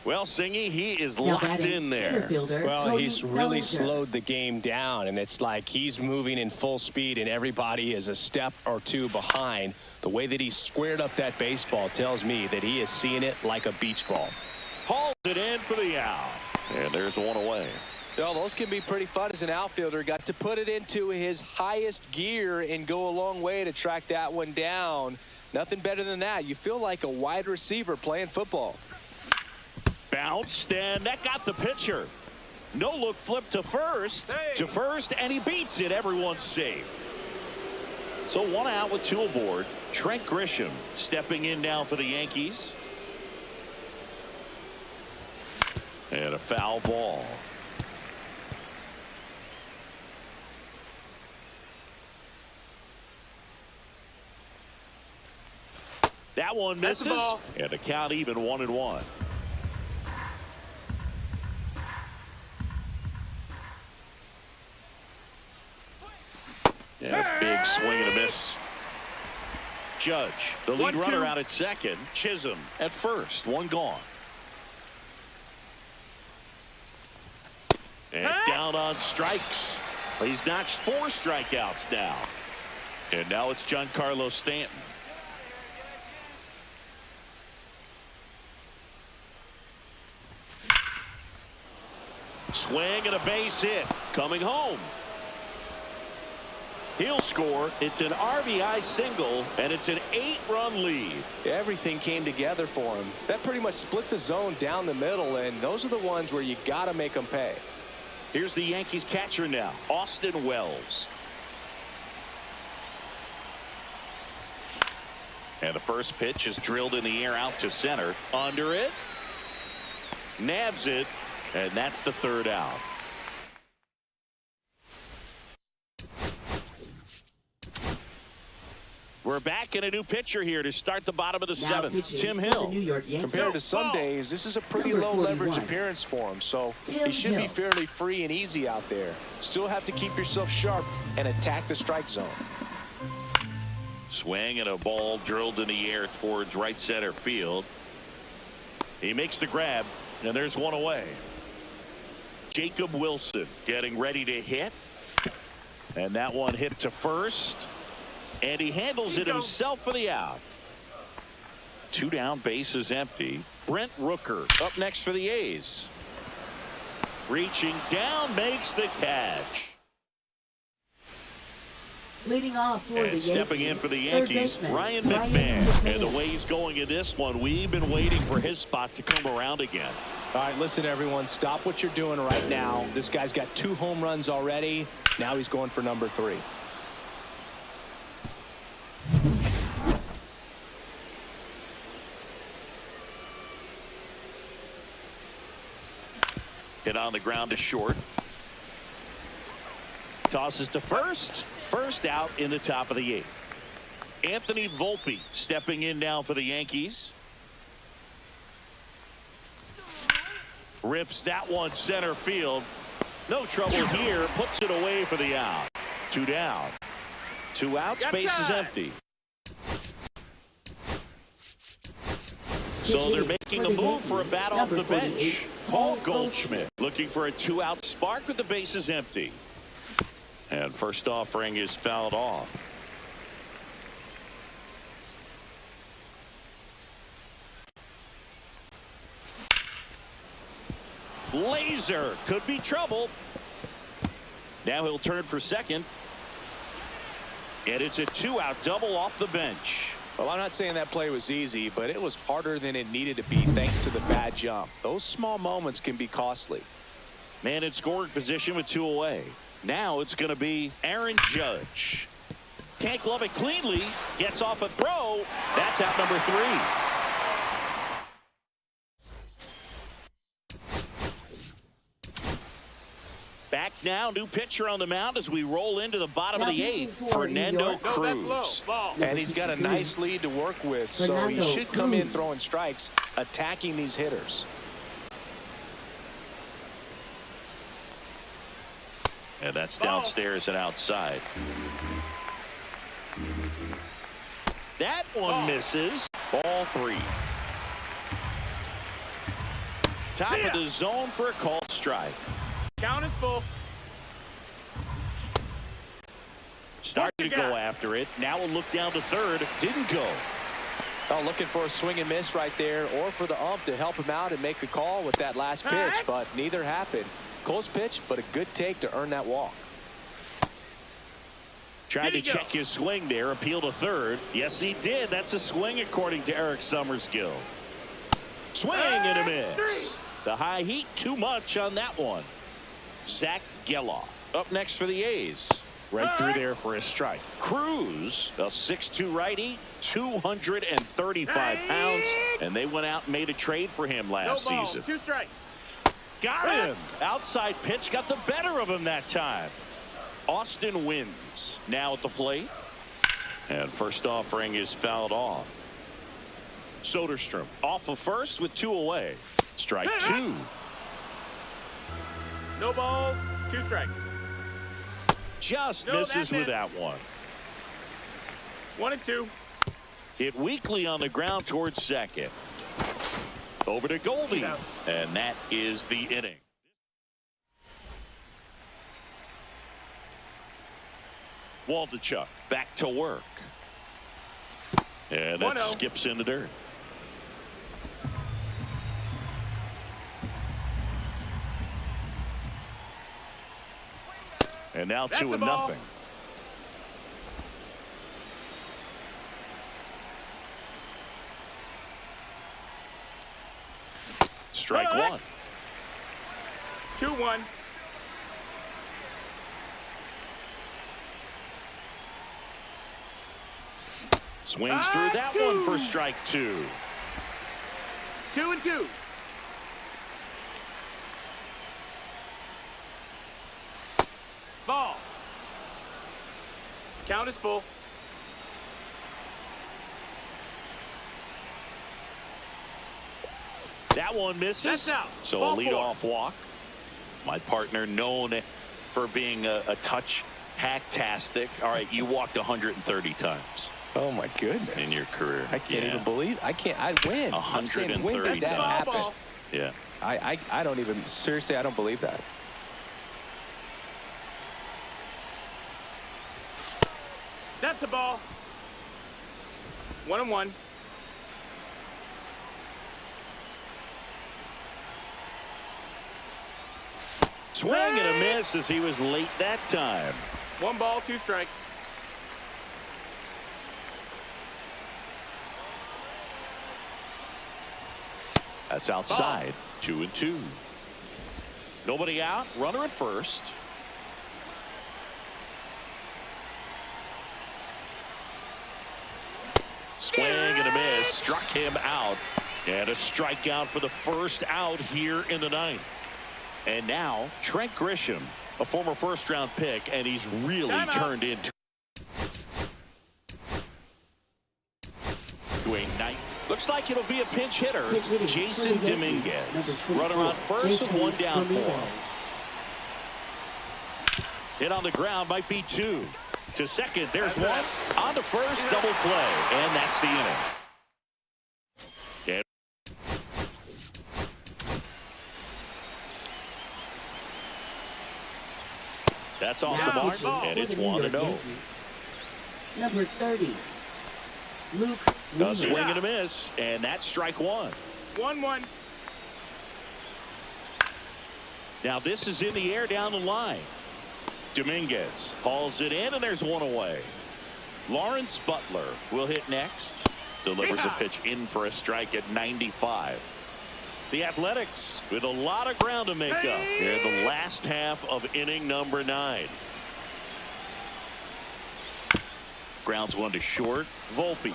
Well, Singy, he is Now locked batting, in center there. fielder, Well, Colby he's really Thomas slowed the game down, and it's like he's moving in full speed, and everybody is a step or two behind. The way that he squared up that baseball tells me that he is seeing it like a beach ball. Hauls it in for the out. And there's one away. Well, those can be pretty fun as an outfielder. Got to put it into his highest gear and go a long way to track that one down. Nothing better than that. You feel like a wide receiver playing football. Bounced, and that got the pitcher. No look flip to first. And he beats it. Everyone's safe. So 1 out with 2 aboard. Trent Grisham stepping in now for the Yankees. And a foul ball. That one That's the misses. ball. And the count even 1-1. And a big swing and a miss. Judge, the lead 1-2. runner out at second. Chisholm at first. 1 gone. And down on strikes. He's notched 4 strikeouts now. And now it's Giancarlo Stanton. Swing and a base hit. Coming home. He'll score. It's an RBI single, and it's an 8-run lead. Everything came together for him. That pretty much split the zone down the middle, and those are the ones where you got to make them pay. Here's the Yankees catcher now, Austin Wells. And the first pitch is drilled in the air out to center. Under it. Nabs it. And that's the 3rd out. We're back in a new pitcher here to start the bottom of the Now 7th. pitching Tim for the Hill. New York Yankees. Compared to some days, this is a pretty Number low leverage 41. appearance for him, so Tim he should be Hill. fairly free and easy out there. Still have to keep yourself sharp and attack the strike zone. Swing and a ball drilled in the air towards right center field. He makes the grab, and there's one away. Jacob Wilson getting ready to hit. And that one hit to first. And he handles it himself for the out. 2 down, bases empty. Brent Rooker up next for the A's. Reaching down, makes the catch. Leading off for the And Yankees. stepping in for the third Yankees, baseman, Ryan McMahon. And the way he's going in this one, we've been waiting for his spot to come around again. All right, listen, everyone, stop what you're doing right now. This guy's got 2 home runs already. Now he's going for number 3. Hit on the ground to short. Tosses to first. First out in the top of the 8th. Anthony Volpe stepping in now for the Yankees. Rips that one center field. No trouble here. Puts it away for the out. 2 down. 2 outs. Bases empty. So they're making a move for a bat off the bench. Paul Goldschmidt looking for a 2-out spark with the bases empty. And first offering is fouled off. Laser could be trouble. Now he'll turn for second. And it's a 2-out double off the bench. Well, I'm not saying that play was easy, but it was harder than it needed to be thanks to the bad jump. Those small moments can be costly. Man in scoring position with 2 away. Now it's going to be Aaron Judge. Can't glove it cleanly. Gets off a throw. That's out number 3. Back now, new pitcher on the mound as we roll into the bottom of the 8th. Fernando Cruz. And he's got a nice lead to work with, so he should come in throwing strikes, attacking these hitters. And that's downstairs and outside. That one misses. Ball 3. Top of the zone for a called strike. Count is full. Starting to go after it. Now we'll look down to third. Didn't go. Oh, looking for a swing and miss right there, or for the ump to help him out and make a call with that last pitch, but neither happened. Close pitch, but a good take to earn that walk. Tried to check his swing there, appeal to third. Yes, he did. That's a swing according to Eric Summerskill. Swing and a miss. The high heat, too much on that one. Zack Gelof up next for the A's. Right through there for a strike. Cruz, a 6'2 righty, 235 pounds, and they went out and made a trade for him last season. 2 strikes. Got him. Outside pitch got the better of him that time. Austin wins now at the plate. And first offering is fouled off. Soderstrom off of first with 2 away. Strike 2. No balls, 2 strikes. Just misses with that one. 1 and 2. Hit weakly on the ground towards second. Over to Goldie. And that is the inning. Waldichuk back to work. And that skips in the dirt. And now 2-0. Strike 1. 2-1. Swings through that one for strike 2. 2 and 2. Ball. Count is full. That one misses. That's out. So Ball a leadoff walk. My partner known for being a touch hacktastic. All right, you walked 130 times. Oh my goodness. In your career. I can't even believe. I win. 130 when did that happen? Yeah. I don't even, seriously, I don't believe that. That's a ball. 1 and 1. Swing and a miss as he was late that time. 1 ball, 2 strikes. That's outside. 2 and 2. Nobody out. Runner at first. Swing and a miss. Struck him out. And a strikeout for the first out here in the ninth. And now Trent Grisham, a former first-round pick, and he's really turned into a night. Looks like it'll be a pinch hitter. Jason Dominguez. Runner on first with 1 down for him. Hit on the ground, might be 2. To second, there's 1. On to first, double play. And that's the inning. That's off the mark, and it's 1-0. Number 30, Luke. A swing and a miss, and that's strike 1. 1-1. Now this is in the air down the line. Dominguez hauls it in, and there's 1 away. Lawrence Butler will hit next. Delivers a pitch in for a strike at 95. The Athletics with a lot of ground to make up here in the last half of inning number 9. Grounds 1 to short. Volpe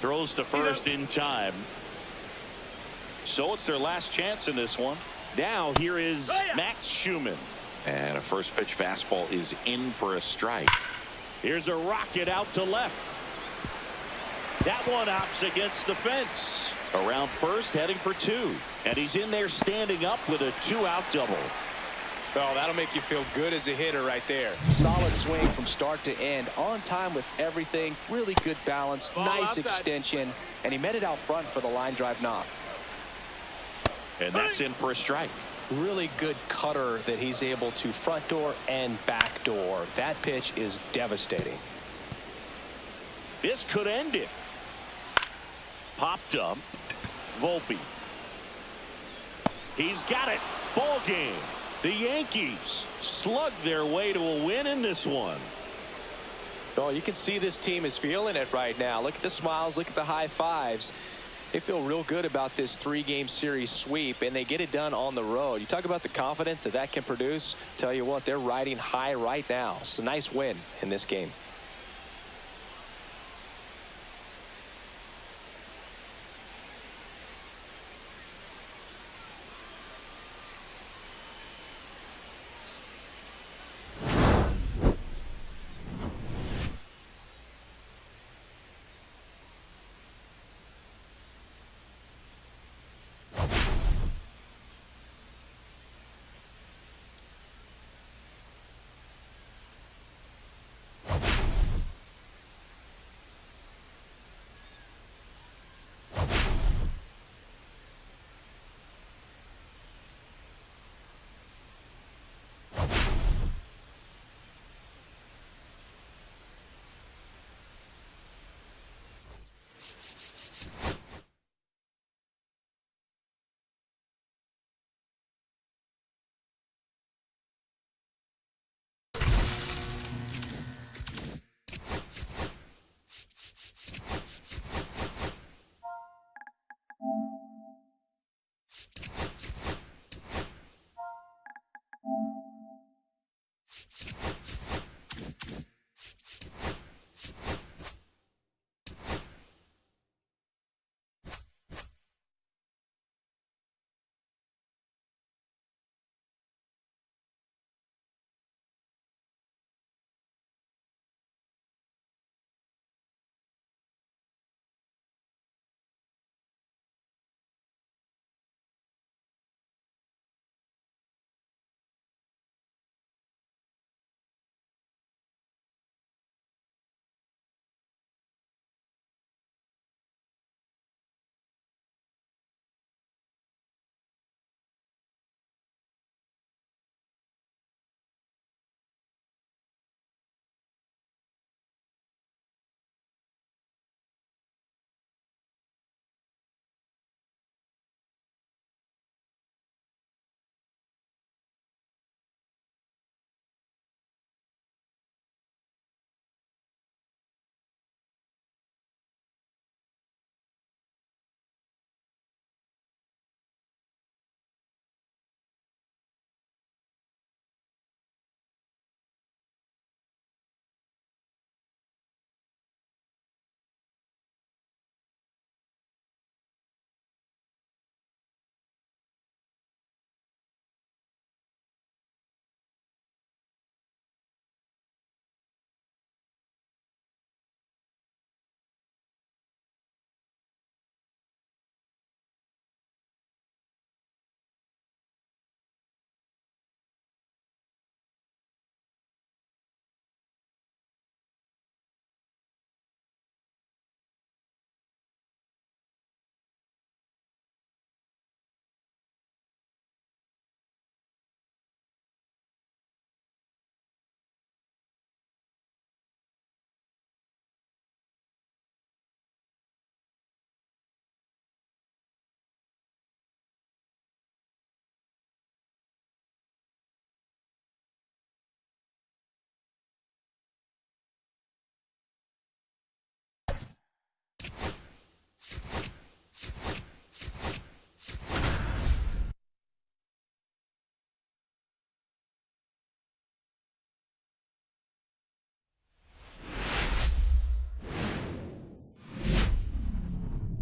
throws to first in time. So it's their last chance in this one. Now here is Max Schumann. And a first pitch fastball is in for a strike. Here's a rocket out to left. That one opts against the fence. Around first, heading for 2. And he's in there standing up with a 2-out double. Oh, that'll make you feel good as a hitter right there. Solid swing from start to end. On time with everything. Really good balance. Nice extension. And he met it out front for the line drive knock. And that's in for a strike. Really good cutter that he's able to front door and back door. That pitch is devastating. This could end it. Popped up. Volpe. He's got it. Ball game. The Yankees slug their way to a win in this one. Oh, you can see this team is feeling it right now. Look at the smiles. Look at the high fives. They feel real good about this 3-game series sweep, and they get it done on the road. You talk about the confidence that can produce. Tell you what, they're riding high right now. It's a nice win in this game.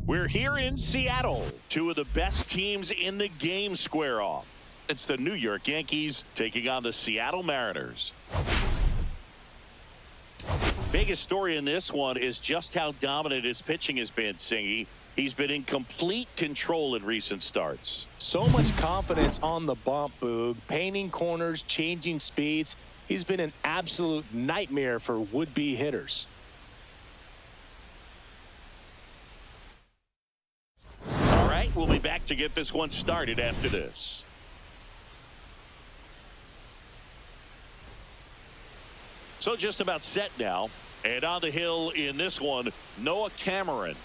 We're here in Seattle. Two of the best teams in the game square off. It's the New York Yankees taking on the Seattle Mariners. Biggest story in this one is just how dominant his pitching has been, Singy. He's been in complete control in recent starts. So much confidence on the bump, Boog. Painting corners, changing speeds. He's been an absolute nightmare for would-be hitters. All right, we'll be back to to get this one started after this. So just about set now. And on the hill in this one, Noah Cameron.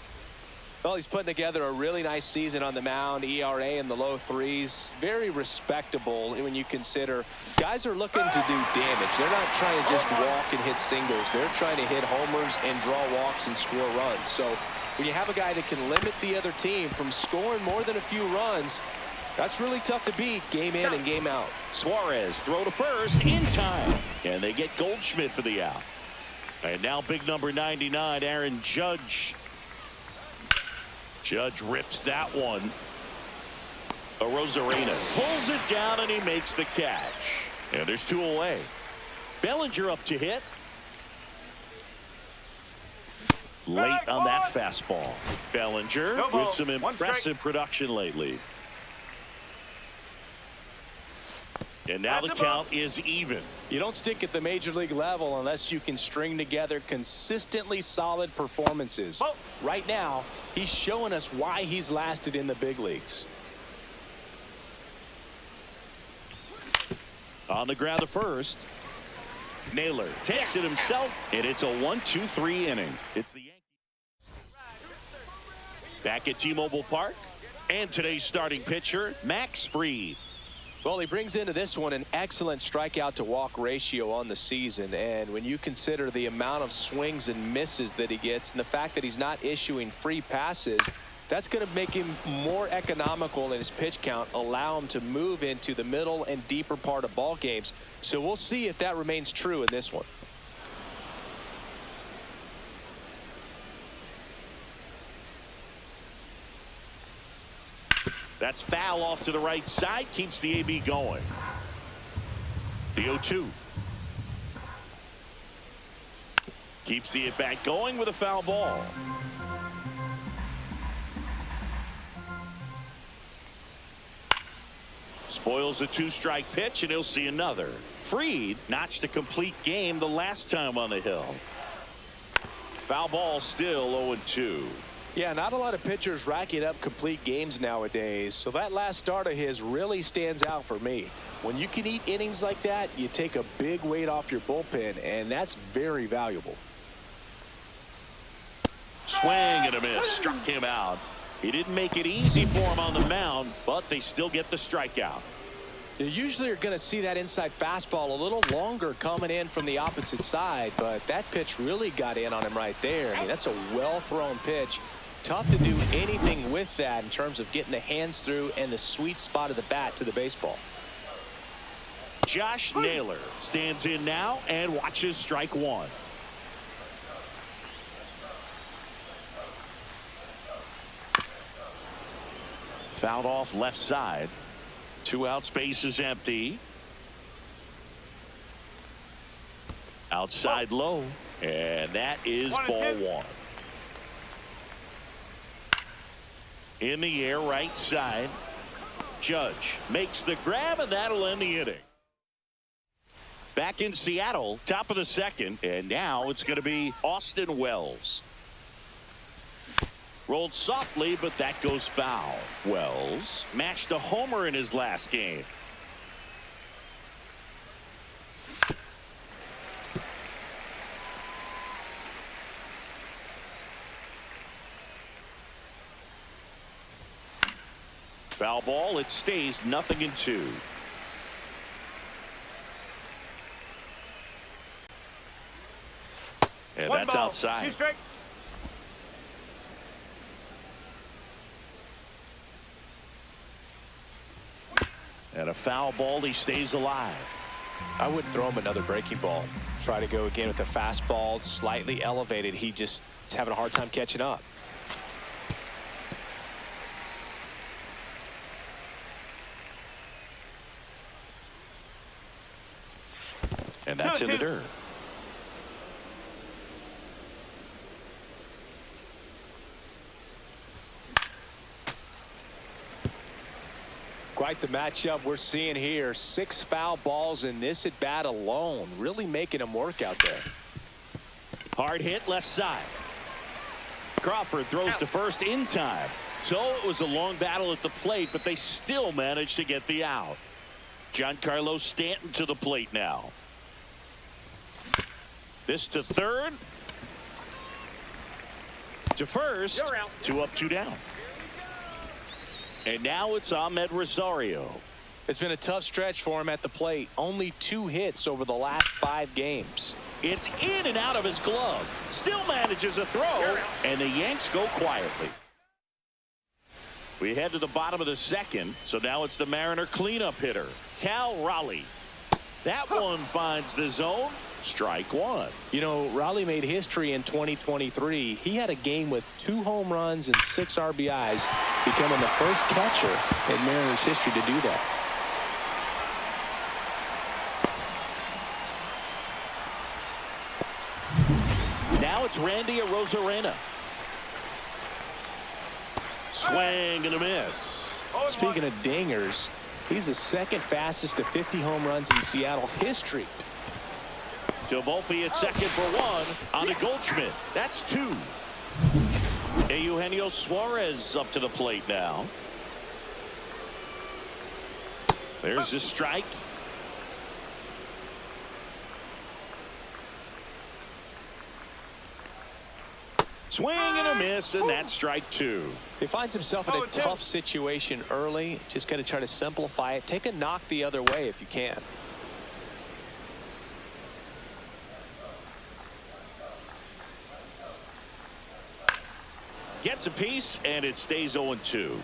Well, he's putting together a really nice season on the mound. ERA in the low 3s. Very respectable when you consider guys are looking to do damage. They're not trying to just walk and hit singles. They're trying to hit homers and draw walks and score runs. So when you have a guy that can limit the other team from scoring more than a few runs, that's really tough to beat game in and game out. Suarez throw to first in time. And they get Goldschmidt for the out. And now big number 99, Aaron Judge. Judge rips that one. Rosarena pulls it down and he makes the catch. And there's 2 away. Bellinger up to hit. Late on that fastball. Bellinger with some impressive production lately. And now the count is even. You don't stick at the major league level unless you can string together consistently solid performances. Right now, he's showing us why he's lasted in the big leagues. On the ground to first. Naylor takes it himself, and it's a 1-2-3 inning. It's the Yankees. Back at T-Mobile Park. And today's starting pitcher, Max Fried. Well, he brings into this one an excellent strikeout to walk ratio on the season. And when you consider the amount of swings and misses that he gets and the fact that he's not issuing free passes, that's going to make him more economical in his pitch count, allow him to move into the middle and deeper part of ball games. So we'll see if that remains true in this one. That's foul off to the right side. Keeps the AB going. The 0-2. Keeps the at-bat going with a foul ball. Spoils the 2-strike pitch, and he'll see another. Fried notched a complete game the last time on the hill. Foul ball still 0-2. Yeah, not a lot of pitchers racking up complete games nowadays, so that last start of his really stands out for me. When you can eat innings like that, you take a big weight off your bullpen, and that's very valuable. Swing and a miss. Struck him out. He didn't make it easy for him on the mound, but they still get the strikeout. You usually are going to see that inside fastball a little longer coming in from the opposite side, but that pitch really got in on him right there. I mean, that's a well-thrown pitch. Tough to do anything with that in terms of getting the hands through and the sweet spot of the bat to the baseball. Josh Naylor stands in now and watches strike one. Fouled off left side. 2 out, space is empty. Outside low, and that is ball 1. In the air, right side. Judge makes the grab, and that'll end the inning. Back in Seattle, top of the second, and now it's going to be Austin Wells. Rolled softly, but that goes foul. Wells matched a homer in his last game. Foul ball. It stays 0-2. And that's outside. 2 strikes. And a foul ball. He stays alive. I wouldn't throw him another breaking ball. Try to go again with the fastball, slightly elevated. He just is having a hard time catching up. And that's in the dirt. Quite the matchup we're seeing here. 6 foul balls in this at bat alone, really making him work out there. Hard hit left side. Crawford throws to first in time. So it was a long battle at the plate, but they still managed to get the out. Giancarlo Stanton to the plate now. This to third. To first. 2 up, 2 down. And now it's Ahmed Rosario. It's been a tough stretch for him at the plate. Only 2 hits over the last 5 games. It's in and out of his glove. Still manages a throw, and the Yanks go quietly. We head to the bottom of the second, so now it's the Mariner cleanup hitter, Cal Raleigh. That one finds the zone. Strike 1. You know, Raleigh made history in 2023. He had a game with 2 home runs and 6 RBIs, becoming the first catcher in Mariners history to do that. Now it's Randy Arozarena. Swing and a miss. Speaking of dingers, he's the second fastest to 50 home runs in Seattle history. To Volpe at second for 1 on to Goldschmidt. That's 2. Eugenio Suarez up to the plate now. There's the strike. Swing and a miss, and that's strike 2. He finds himself in a tough situation early. Just got to try to simplify it. Take a knock the other way if you can. Gets a piece, and it stays 0-2.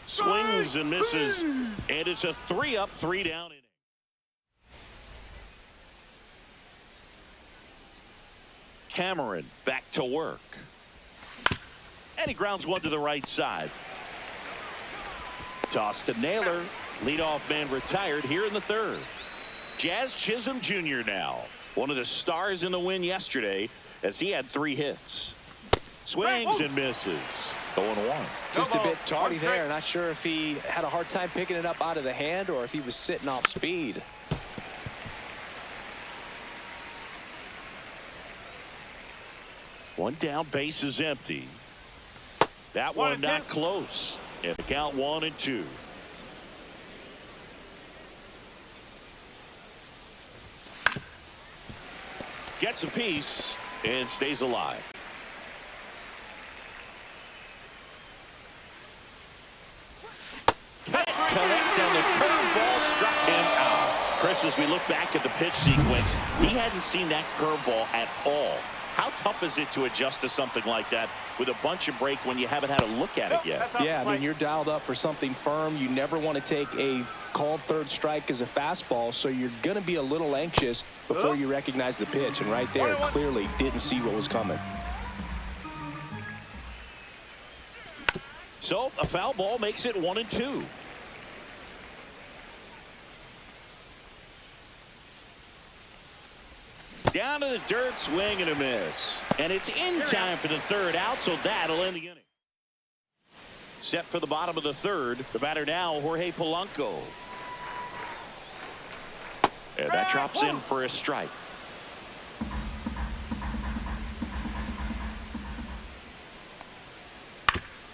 Swings and misses, and it's a 3 up, 3 down inning. Cameron back to work. And he grounds one to the right side. Toss to Naylor. Leadoff man retired here in the third. Jazz Chisholm Jr. now. One of the stars in the win yesterday as he had 3 hits. Swings and misses. 0-1. Just a bit tardy there. Not sure if he had a hard time picking it up out of the hand or if he was sitting off speed. One down, base is empty. That one not close. And the count 1-2. Gets a piece and stays alive. Can't connect on the curveball, struck him out. Chris, as we look back at the pitch sequence, he hadn't seen that curveball at all. How tough is it to adjust to something like that with a bunch of break when you haven't had a look at it yet? Yeah, I mean, you're dialed up for something firm. You never want to take a called third strike as a fastball, so you're going to be a little anxious before you recognize the pitch. And right there, clearly didn't see what was coming. So a foul ball makes it 1-2. Down to the dirt, swing and a miss. And it's in time for the third out, so that'll end the inning. Set for the bottom of the third. The batter now, Jorge Polanco. And that drops in for a strike.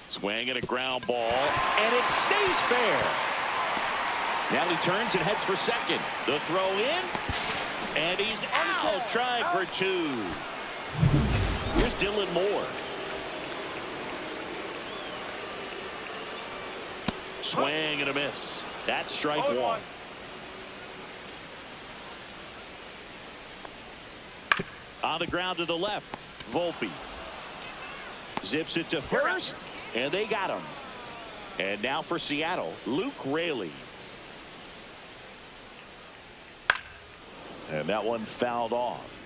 Swing and a ground ball, and it stays fair. Now he turns and heads for second. The throw in. And he's out, trying for 2. Here's Dylan Moore. Swing and a miss. That's strike 1. On the ground to the left, Volpe. Zips it to first, and they got him. And now for Seattle, Luke Raley. And that one fouled off.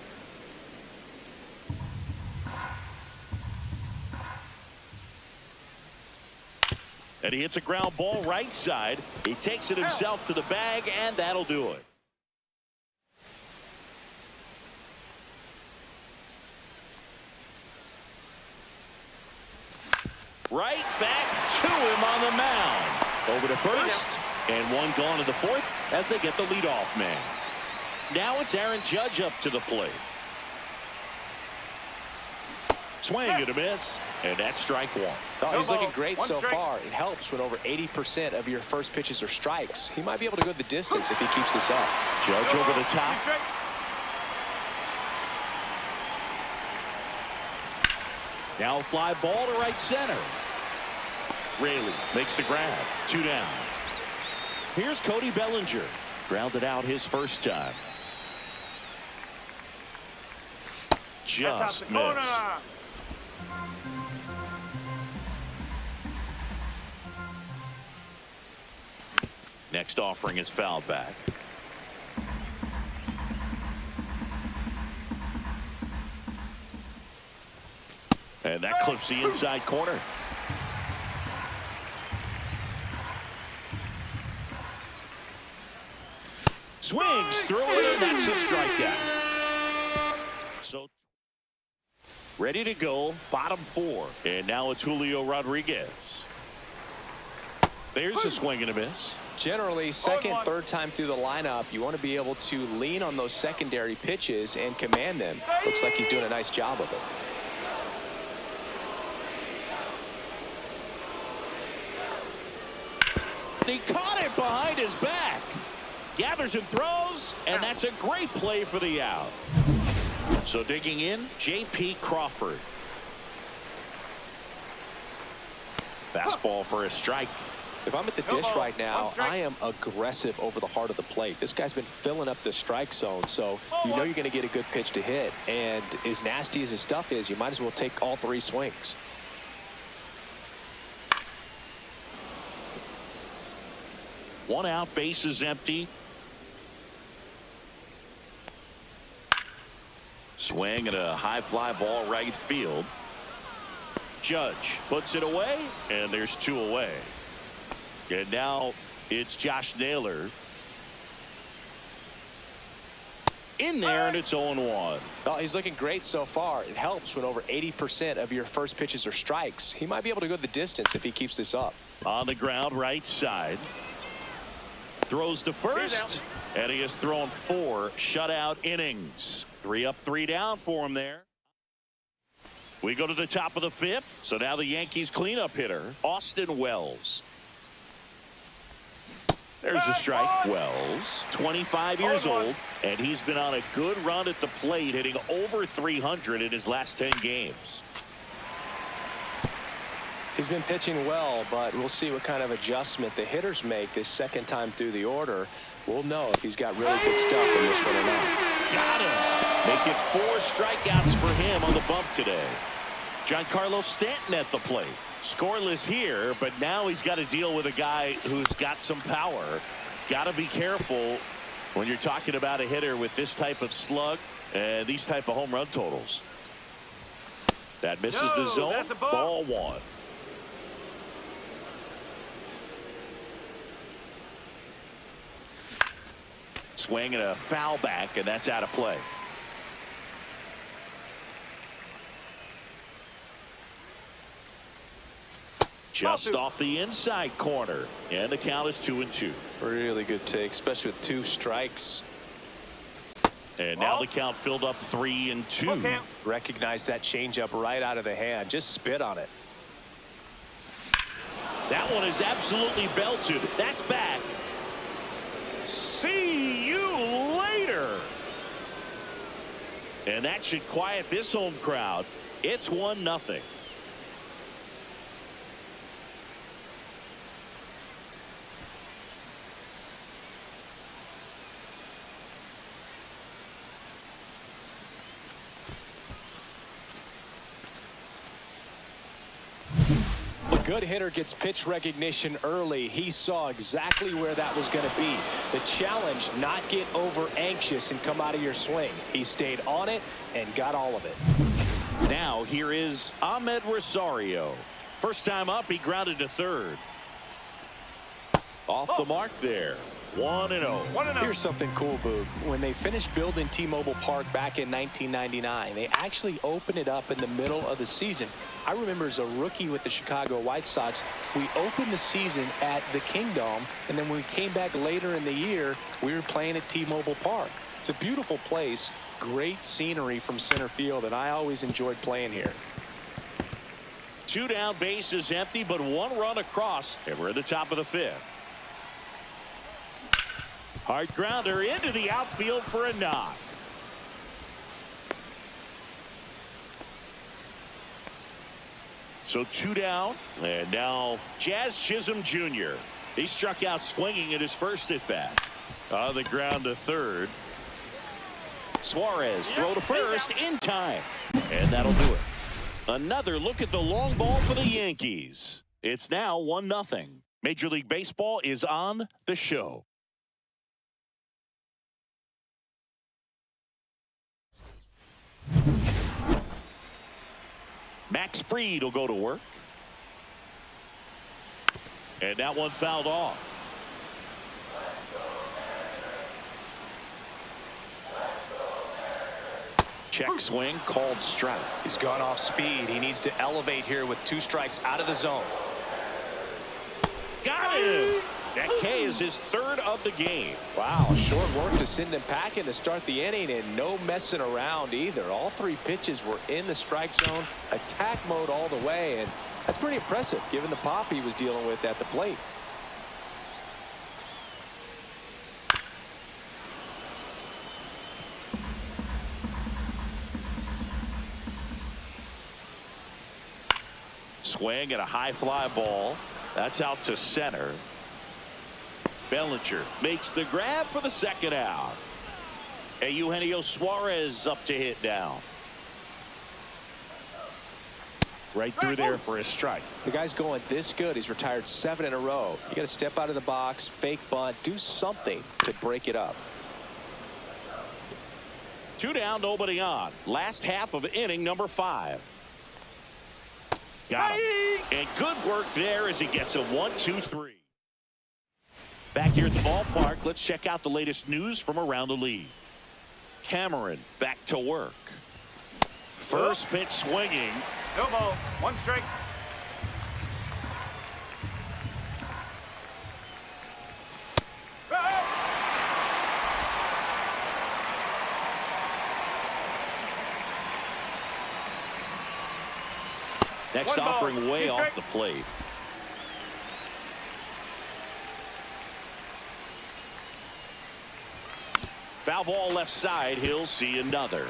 And he hits a ground ball right side. He takes it himself to the bag, and that'll do it. Right back to him on the mound. Over to first, and one gone to the fourth as they get the leadoff man. Now it's Aaron Judge up to the plate. Swing and a miss, and that's strike one. Oh, he's looking great One so strike. far. It helps when over 80% of your first pitches are strikes. He might be able to go the distance if he keeps this up. Judge over the top. Now a fly ball to right center. Raley makes the grab. 2 down. Here's Cody Bellinger. Grounded out his first time. Just missed. Next offering is fouled back. And that clips the inside corner. Swings through it, and that's a strikeout. So ready to go, bottom 4. And now it's Julio Rodriguez. There's a swing and a miss. Generally, second, third time through the lineup, you want to be able to lean on those secondary pitches and command them. Looks like he's doing a nice job of it. He caught it behind his back. Gathers and throws, and that's a great play for the out. So digging in, J.P. Crawford. Fastball for a strike. If I'm at the dish right now, I am aggressive over the heart of the plate. This guy's been filling up the strike zone, so you know you're going to get a good pitch to hit. And as nasty as his stuff is, you might as well take all 3 swings. One out, base is empty. Swing and a high fly ball right field. Judge puts it away, and there's 2 away. And now it's Josh Naylor in there, and it's 0-1. Oh, he's looking great so far. It helps when over 80% of your first pitches are strikes. He might be able to go the distance if he keeps this up. On the ground, right side. Throws to first, and he has thrown 4 shutout innings. 3 up, 3 down for him there. We go to the top of the 5th. So now the Yankees cleanup hitter, Austin Wells. There's a strike. Wells, 25 years old, and he's been on a good run at the plate, hitting over 300 in his last 10 games. He's been pitching well, but we'll see what kind of adjustment the hitters make this second time through the order. We'll know if he's got really good stuff in this one or not. Got him. Make it 4 strikeouts for him on the bump today. Giancarlo Stanton at the plate. Scoreless here, but now he's got to deal with a guy who's got some power. Got to be careful when you're talking about a hitter with this type of slug and these type of home run totals. That misses the zone. Ball 1. Swing and a foul back, and that's out of play. Just off the inside corner, and the count is 2-2. Really good take, especially with 2 strikes. And now the count filled up 3-2. Recognize that changeup right out of the hand. Just spit on it. That one is absolutely belted. That's back. See you later. And that should quiet this home crowd. It's 1-0. Good hitter gets pitch recognition early. He saw exactly where that was going to be. The challenge, not get over anxious and come out of your swing. He stayed on it and got all of it. Now here is Ahmed Rosario. First time up, he grounded to third. Off the mark there. 1-0. Here's something cool, Boog. When they finished building T-Mobile Park back in 1999, they actually opened it up in the middle of the season. I remember as a rookie with the Chicago White Sox, we opened the season at the Kingdome, and then when we came back later in the year, we were playing at T-Mobile Park. It's a beautiful place. Great scenery from center field, and I always enjoyed playing here. 2 down, bases empty, but 1 run across, and we're at the top of the 5th. Hard grounder into the outfield for a knock. So 2 down, and now Chisholm Jr. He struck out swinging at his first at bat. On the ground to third. Suarez throw to first in time, and that'll do it. Another look at the long ball for the Yankees. It's now 1-0. Major League Baseball is on the show. Max Fried will go to work. And that one fouled off. Check swing, called strike. He's gone off speed. He needs to elevate here with 2 strikes out of the zone. Got him. That K is his 3rd of the game. Wow, short work to send him packing to start the inning, and no messing around either. All 3 pitches were in the strike zone, attack mode all the way, and that's pretty impressive given the pop he was dealing with at the plate. Swing at a high fly ball. That's out to center. Bellinger makes the grab for the 2nd out. And Eugenio Suarez up to hit down. Right through there for a strike. The guy's going this good. He's retired 7 in a row. You got to step out of the box, fake bunt, do something to break it up. 2 down, nobody on. Last half of inning number 5. Got him. And good work there as he gets a 1-2-3. Back here at the ballpark, let's check out the latest news from around the league. Cameron back to work. First pitch swinging. No ball. 1 strike. Next 1 ball. offering way 2 off strike. the plate. Foul ball left side. He'll see another.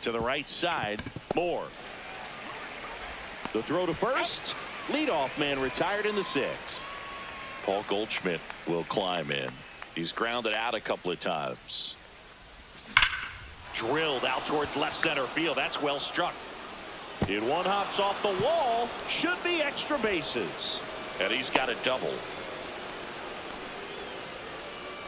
To the right side. Moore. The throw to first. Leadoff man retired in the 6th. Paul Goldschmidt will climb in. He's grounded out a couple of times. Drilled out towards left center field. That's well struck. And one hops off the wall. Should be extra bases. And he's got a double.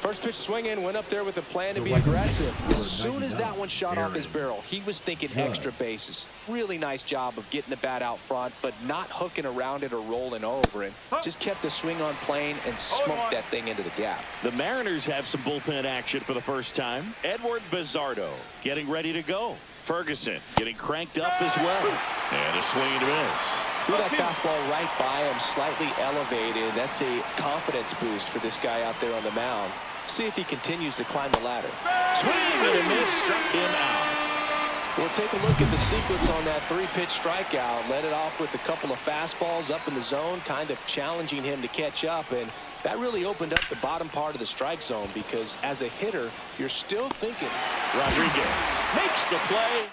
First pitch swinging, went up there with a plan to be aggressive. As soon as that one shot off his barrel, he was thinking extra bases. Really nice job of getting the bat out front, but not hooking around it or rolling over it. Just kept the swing on plane and smoked that thing into the gap. The Mariners have some bullpen action for the first time. Edward Bizzardo getting ready to go. Ferguson getting cranked up as well. And a swing and a miss. Threw that fastball right by him, slightly elevated. That's a confidence boost for this guy out there on the mound. See if he continues to climb the ladder. Swing and a miss, struck him out. We'll take a look at the sequence on that 3-pitch strikeout. Led it off with a couple of fastballs up in the zone, kind of challenging him to catch up, and that really opened up the bottom part of the strike zone because as a hitter, you're still thinking. Rodriguez makes the play.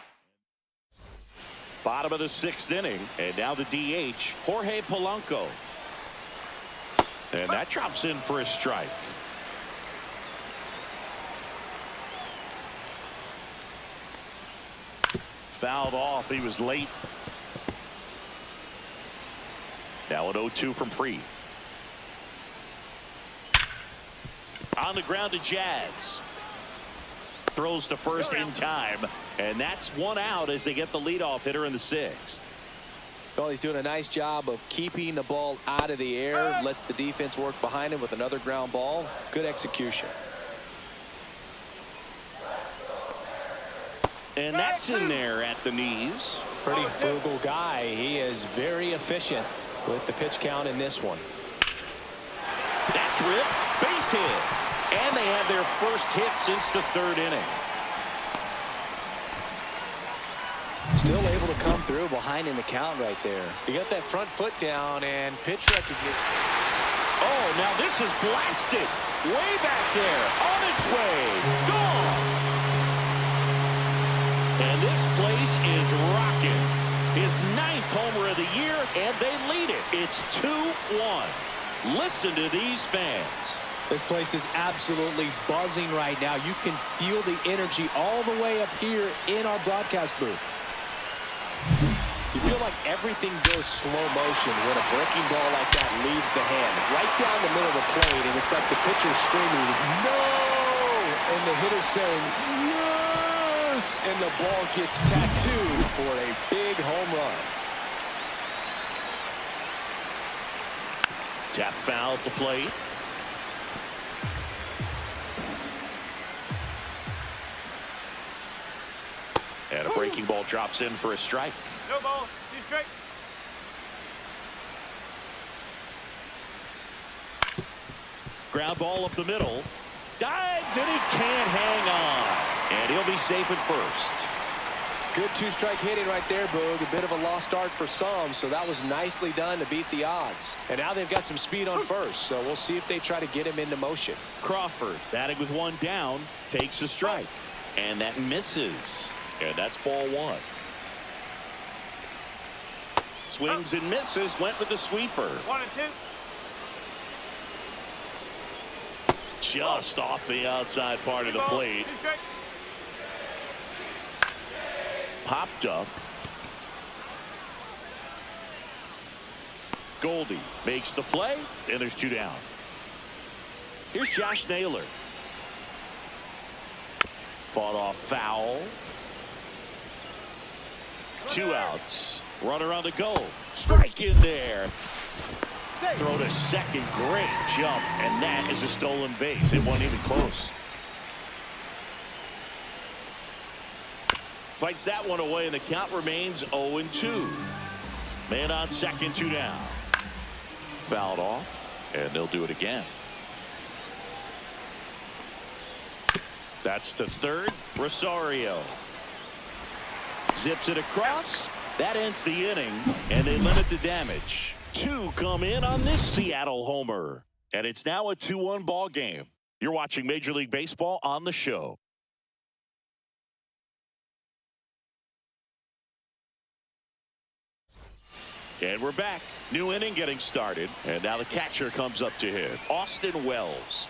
Bottom of the 6th inning, and now the DH, Jorge Polanco. And that drops in for a strike. Fouled off. He was late. Now an 0-2 from Fried. On the ground to Jazz. Throws to first in time. And that's 1 out as they get the leadoff hitter in the 6th. Well, he's doing a nice job of keeping the ball out of the air. Lets the defense work behind him with another ground ball. Good execution. And that's in there at the knees. Pretty frugal guy. He is very efficient. with the pitch count in this one. That's ripped. Base hit. And they have their first hit since the third inning. Still able to come through behind in the count right there. You got that front foot down and pitch recognition. Oh, now this is blasted. Way back there. On its way. Gone. And this place is rocking. His 9th homer of the year, and they lead it. It's 2-1. Listen to these fans. This place is absolutely buzzing right now. You can feel the energy all the way up here in our broadcast booth. You feel like everything goes slow motion when a breaking ball like that leaves the hand right down the middle of the plate, and it's like the pitcher screaming, "No!" and the hitter saying, "Yes!" and the ball gets tattooed for a big home run. Tap foul at the plate. And a breaking ball drops in for a strike. No ball. 2 straight. Ground ball up the middle. Dives, and he can't hang on. And he'll be safe at first. Good 2-strike hitting right there, Boog. A bit of a lost start for some, so that was nicely done to beat the odds. And now they've got some speed on first, so we'll see if they try to get him into motion. Crawford, batting with 1 down, takes a strike. And that misses. And that's ball 1. Swings and misses, went with the sweeper. 1 and 2. Just off the outside part of the plate. 2 straight. Popped up. Goldie makes the play, and there's 2 down. Here's Josh Naylor. Fought off foul. 2 outs. Runner on the go. Strike in there. Throw to second. Great jump. And that is a stolen base. It wasn't even close. Fights that one away, and the count remains 0-2. Man on second, 2 down. Fouled off, and they'll do it again. That's to third. Rosario zips it across. That ends the inning, and they limit the damage. 2 come in on this Seattle homer, and it's now a 2-1 ball game. You're watching Major League Baseball on the show. And we're back. New inning getting started, and now the catcher comes up to hit. Austin Wells.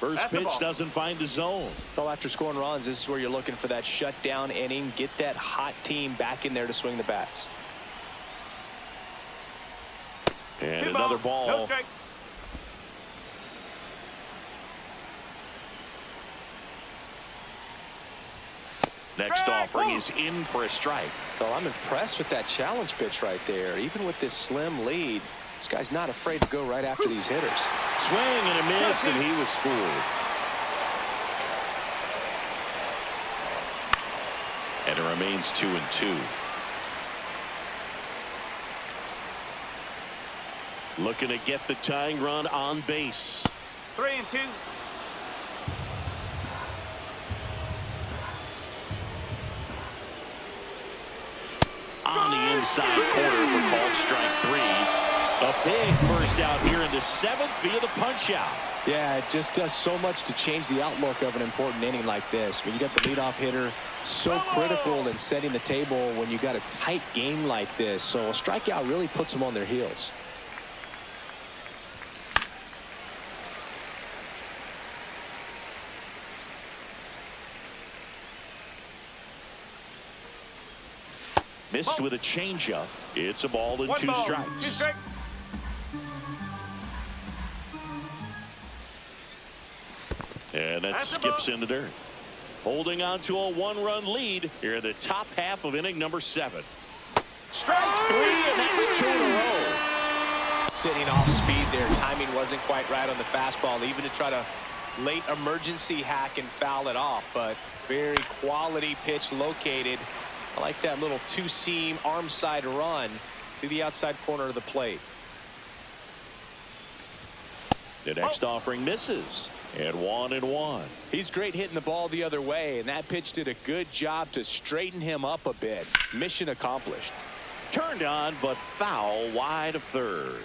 First pitch doesn't find the zone. Well, after scoring runs, this is where you're looking for that shutdown inning. Get that hot team back in there to swing the bats. And another ball. No strike. Next offering is in for a strike. Well, I'm impressed with that challenge pitch right there. Even with this slim lead, this guy's not afraid to go right after these hitters. Swing and a miss, and he was fooled. And it remains 2-2. Looking to get the tying run on base. 3 and 2. On the inside corner for called strike 3. A big first out here in the 7th via the punch out. Yeah, it just does so much to change the outlook of an important inning like this. When you got the leadoff hitter, so critical in setting the table when you got a tight game like this. So a strikeout really puts them on their heels. Missed with a changeup. It's a ball and 2 strikes. 2 strikes. And that skips in the dirt. Holding on to a 1-run lead here in the top half of inning number 7. Strike 3, and that's 2 in a row. Sitting off speed there. Timing wasn't quite right on the fastball, even to try to late emergency hack and foul it off. But very quality pitch located. I like that little 2-seam arm side run to the outside corner of the plate. The next offering misses, and 1-1. He's great hitting the ball the other way, and that pitch did a good job to straighten him up a bit. Mission accomplished. Turned on, but foul wide of third.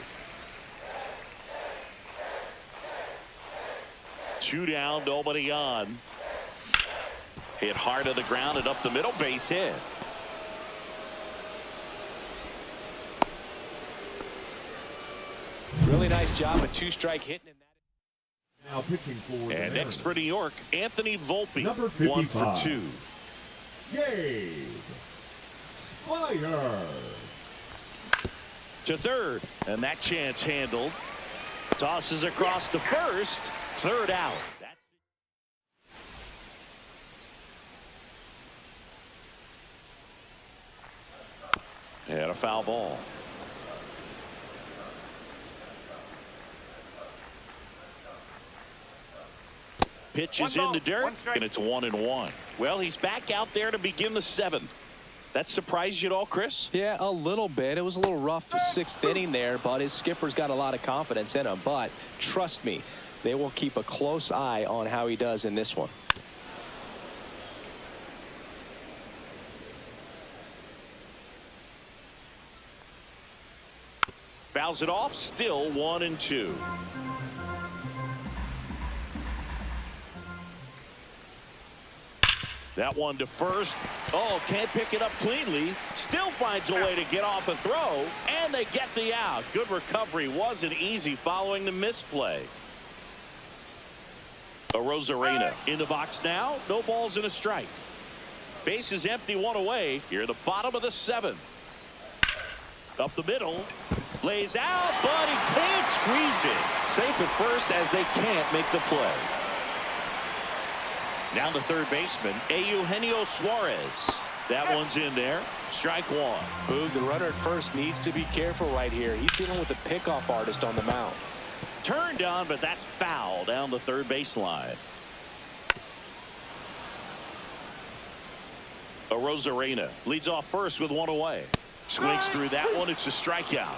2 down, nobody on. Hit hard to the ground and up the middle, base hit. Really nice job, a 2-strike hitting in that. Now pitching for And next for New York, Anthony Volpe. Number 1 for 2. Gabe Spire. To third, and that chance handled. Tosses across to first. Third out. That's it. And a foul ball. Pitch is in the dirt, and it's 1-1. Well, he's back out there to begin the 7th. That surprised you at all, Chris? Yeah, a little bit. It was a little rough 6th inning there, but his skipper's got a lot of confidence in him. But trust me, they will keep a close eye on how he does in this one. Fouls it off, still 1-2. That one to first. Oh, can't pick it up cleanly. Still finds a way to get off a throw, and they get the out. Good recovery. Wasn't easy following the misplay. Rosarena in the box now. No balls and a strike. Base is empty, 1 away. Here at the bottom of the 7th. Up the middle. Lays out, but he can't squeeze it. Safe at first as they can't make the play. Down to third baseman, Eugenio Suarez. That one's in there. Strike 1. Boog, the runner at first needs to be careful right here. He's dealing with a pickoff artist on the mound. Turned on, but that's foul down the third baseline. Rosarena leads off first with 1 away. Swings through that one. It's a strikeout.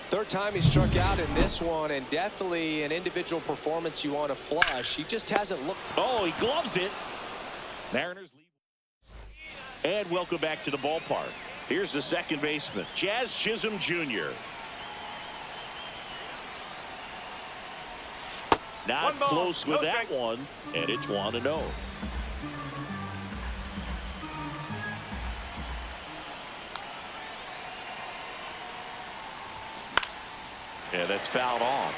Third time he struck out in this one, and definitely an individual performance you want to flush. He just hasn't looked. Oh, he gloves it. Mariners lead. And welcome back to the ballpark. Here's the second baseman, Jazz Chisholm Jr. Not close with that one, and it's 1-0. Yeah, that's fouled off.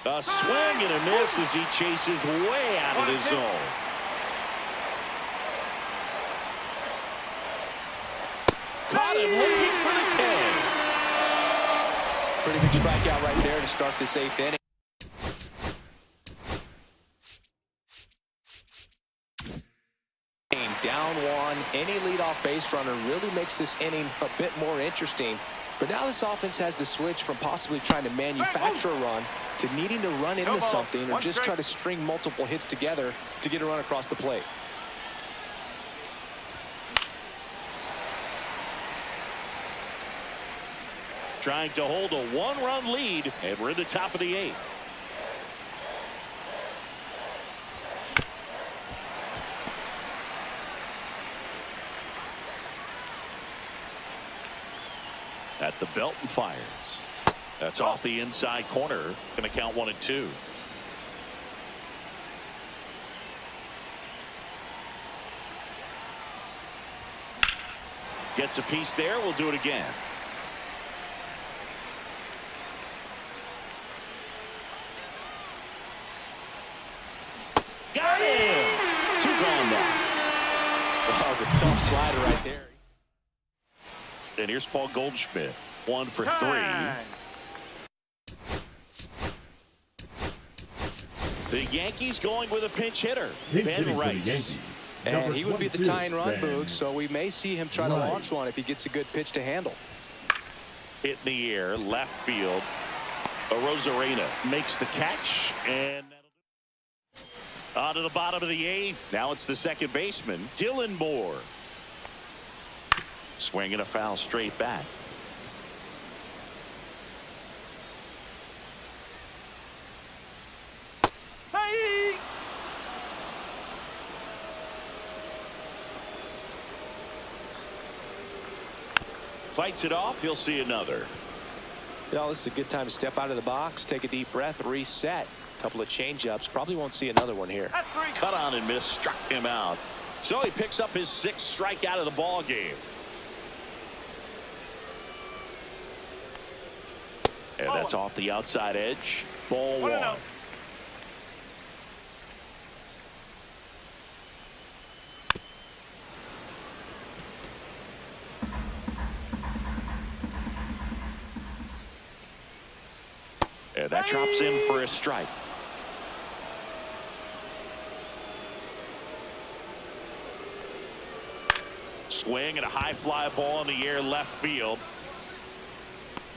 A swing and a miss as he chases way out of his zone. Caught him looking for the K. Pretty big strikeout right there to start this 8th inning. Down 1, any leadoff base runner really makes this inning a bit more interesting. But now this offense has to switch from possibly trying to manufacture a run to needing to run into something or just try to string multiple hits together to get a run across the plate. Trying to hold a 1-run lead, and we're in the top of the 8th. At the belt and fires. That's off the inside corner. Going to count 1-2. Gets a piece there. We'll do it again. Got him. 2 gone now. That was a tough slider right there. And here's Paul Goldschmidt, 1 for 3. The Yankees going with a pinch hitter, Ben Rice. And he would be the tying run, Boog, so we may see him try to launch one if he gets a good pitch to handle. Hit in the air, left field. Arozarena makes the catch, and on to the bottom of the 8th. Now it's the second baseman, Dylan Moore. Swinging a foul straight back. Hey! Fights it off. He'll see another. You know, this is a good time to step out of the box, take a deep breath, reset. A couple of changeups. Probably won't see another one here. That's 3. Cut on and miss, struck him out. So he picks up his 6th strikeout of the ball game. And that's off the outside edge. Ball 1. And that drops in for a strike. Swing and a high fly ball in the air left field.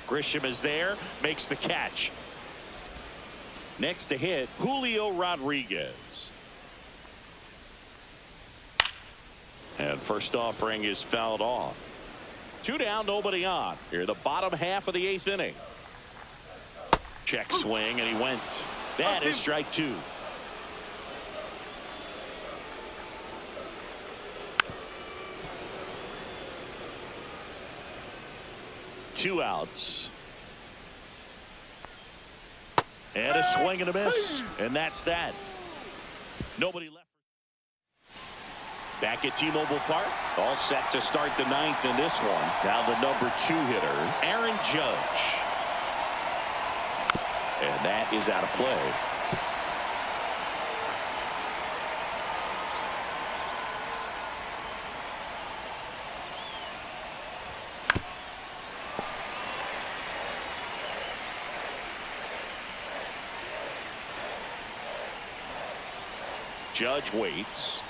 Grisham is there, makes the catch. Next to hit, Julio Rodriguez. And first offering is fouled off. 2 down, nobody on. Here the bottom half of the 8th inning. Check swing, and he went. That is strike 2. Two outs. And a swing and a miss. And that's that. Nobody left. Back at T-Mobile Park. All set to start the 9th in this one. Now the number 2 hitter, Aaron Judge. And that is out of play. Judge waits.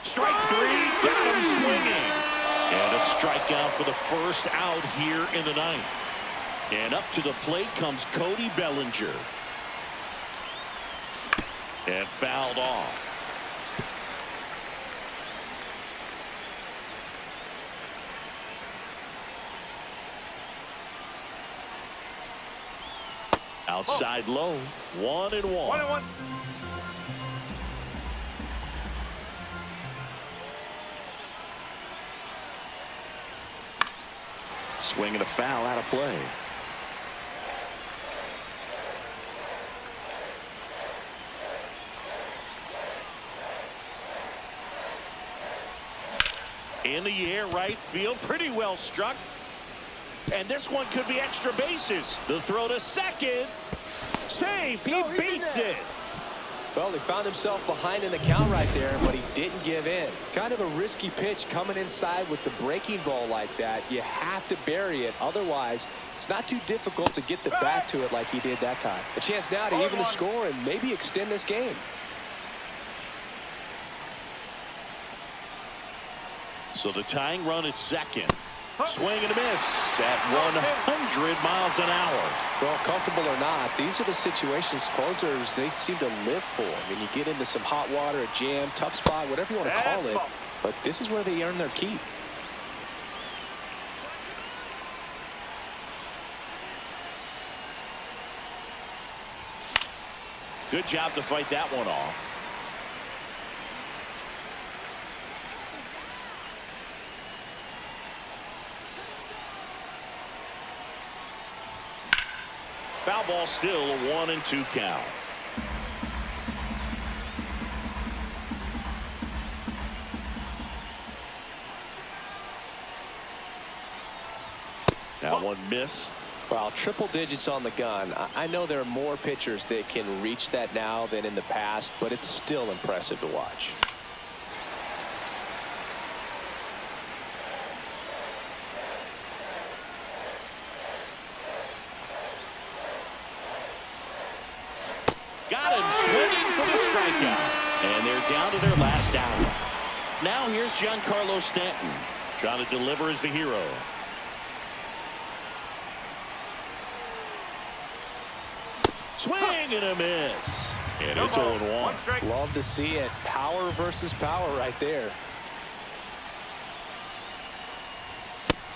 Strike 3, got him swinging. And a strikeout for the first out here in the 9th. And up to the plate comes Cody Bellinger. And fouled off. Outside low, 1-1. 1-1. Swinging a foul out of play. In the air, right field, pretty well struck. And this one could be extra bases. The throw to second. Safe. He beats it. Well, he found himself behind in the count right there, but he didn't give in. Kind of a risky pitch coming inside with the breaking ball like that. You have to bury it. Otherwise, it's not too difficult to get the bat to it like he did that time. A chance now to even the score and maybe extend this game. So the tying run at second. Swing and a miss at 100 miles an hour. Well, comfortable or not, these are the situations closers they seem to live for. I mean, you get into some hot water, a jam, tough spot, whatever you want to call it. But this is where they earn their keep. Good job to fight that one off. Foul ball, still a 1-2 count. That one missed. Well, triple digits on the gun. I know there are more pitchers that can reach that now than in the past, but it's still impressive to watch. Got him swinging for the strikeout. And they're down to their last out. Now here's Giancarlo Stanton trying to deliver as the hero. Swing and a miss. And it's 0-1. Love to see it. Power versus power right there.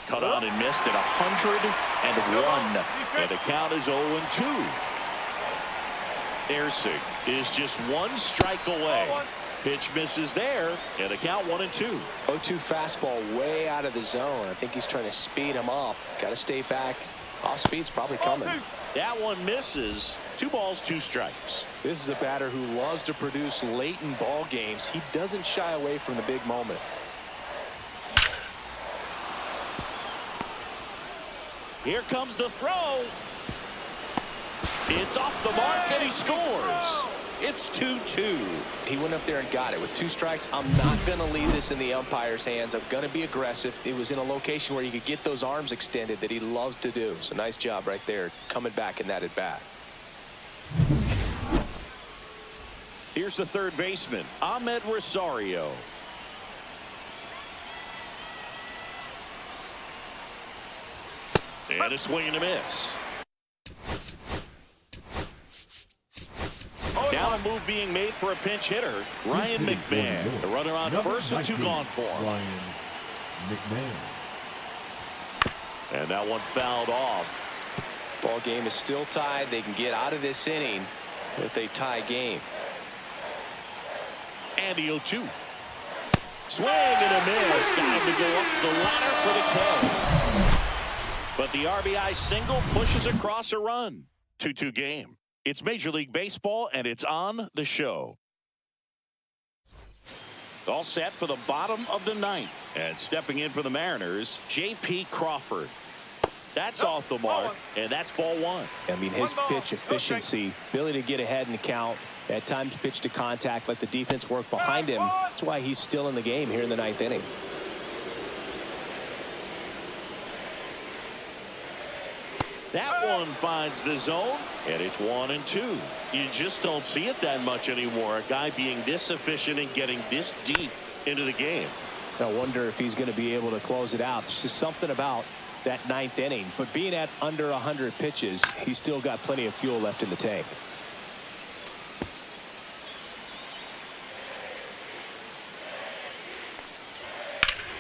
Cut on and missed at 101. And the count is 0-2. Ersig is just one strike away. Pitch misses there, and the count 1-2. 0-2 fastball way out of the zone. I think he's trying to speed him up. Got to stay back. Off speed's probably coming. That one misses. 2 balls, 2 strikes. This is a batter who loves to produce late in ball games. He doesn't shy away from the big moment. Here comes the throw. It's off the mark, and he scores. It's 2-2. He went up there and got it. With 2 strikes, I'm not going to leave this in the umpire's hands. I'm going to be aggressive. It was in a location where he could get those arms extended that he loves to do. So nice job right there, coming back in that at bat. Here's the third baseman, Ahmed Rosario. And a swing and a miss. Now a move being made for a pinch hitter, Ryan McMahon. The runner on first with 2 gone for him. Ryan McMahon. And that one fouled off. Ball game is still tied. They can get out of this inning with a tie game. And the 0-2. Swing and a miss. Got him to go up the ladder for the kill. But the RBI single pushes across a run. 2-2 game. It's Major League Baseball, and it's on the show. All set for the bottom of the 9th. And stepping in for the Mariners, J.P. Crawford. That's off the mark, and that's ball 1. I mean, his pitch efficiency, ability to get ahead in the count, at times pitch to contact, let the defense work behind him. That's why he's still in the game here in the 9th inning. That one finds the zone, and it's 1-2. You just don't see it that much anymore. A guy being this efficient and getting this deep into the game. I wonder if he's going to be able to close it out. There's just something about that 9th inning. But being at under 100 pitches, he's still got plenty of fuel left in the tank.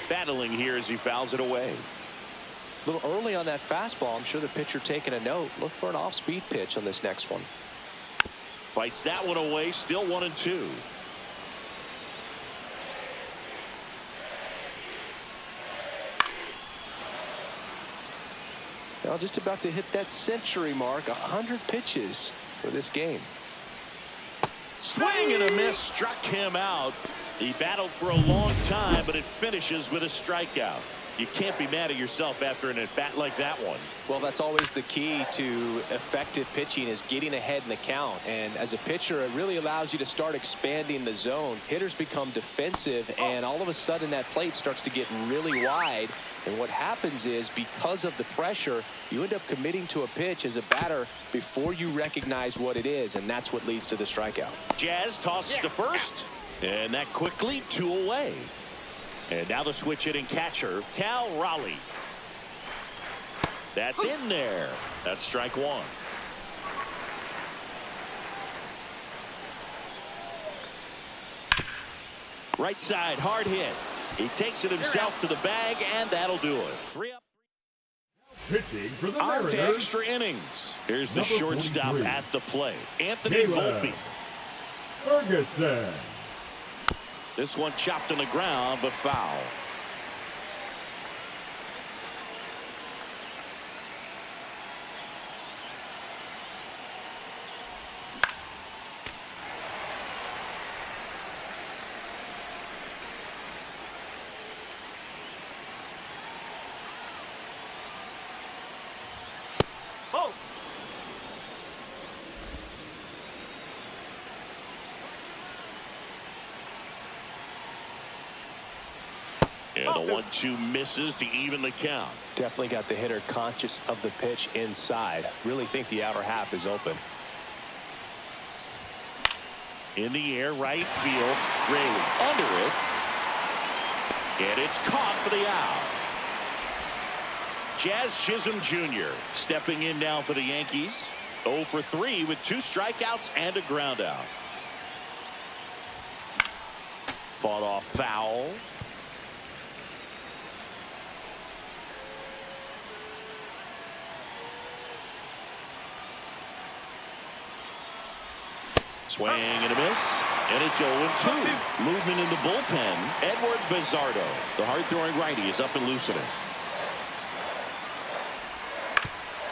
Battling here as he fouls it away. A little early on that fastball. I'm sure the pitcher taking a note. Look for an off-speed pitch on this next one. Fights that one away. Still 1-2. Now just about to hit that century mark. 100 pitches for this game. Swing and a miss. Struck him out. He battled for a long time, but it finishes with a strikeout. You can't be mad at yourself after an at-bat like that one. Well, that's always the key to effective pitching, is getting ahead in the count. And as a pitcher, it really allows you to start expanding the zone. Hitters become defensive, and all of a sudden that plate starts to get really wide. And what happens is, because of the pressure, you end up committing to a pitch as a batter before you recognize what it is, and that's what leads to the strikeout. Jazz tosses to first, and that quickly 2 away. And now the switch hitting catcher, Cal Raleigh. That's in there. That's strike 1. Right side, hard hit. He takes it himself to the bag, and that'll do it. 3 up. Pitching for the On to Mariners. extra innings. Here's the Number shortstop 43. at the plate, Anthony Volpe. Ferguson. This one chopped on the ground, but foul. Oh! And the 1-2 misses to even the count. Definitely got the hitter conscious of the pitch inside. Really think the outer half is open. In the air, right field. Raley under it. And it's caught for the out. Jazz Chisholm Jr. stepping in now for the Yankees. 0 for 3 with 2 strikeouts and a ground out. Fought off foul. Swing and a miss, and it's 0-2. Movement in the bullpen. Edward Bizzardo, the hard-throwing righty, is up and loosening.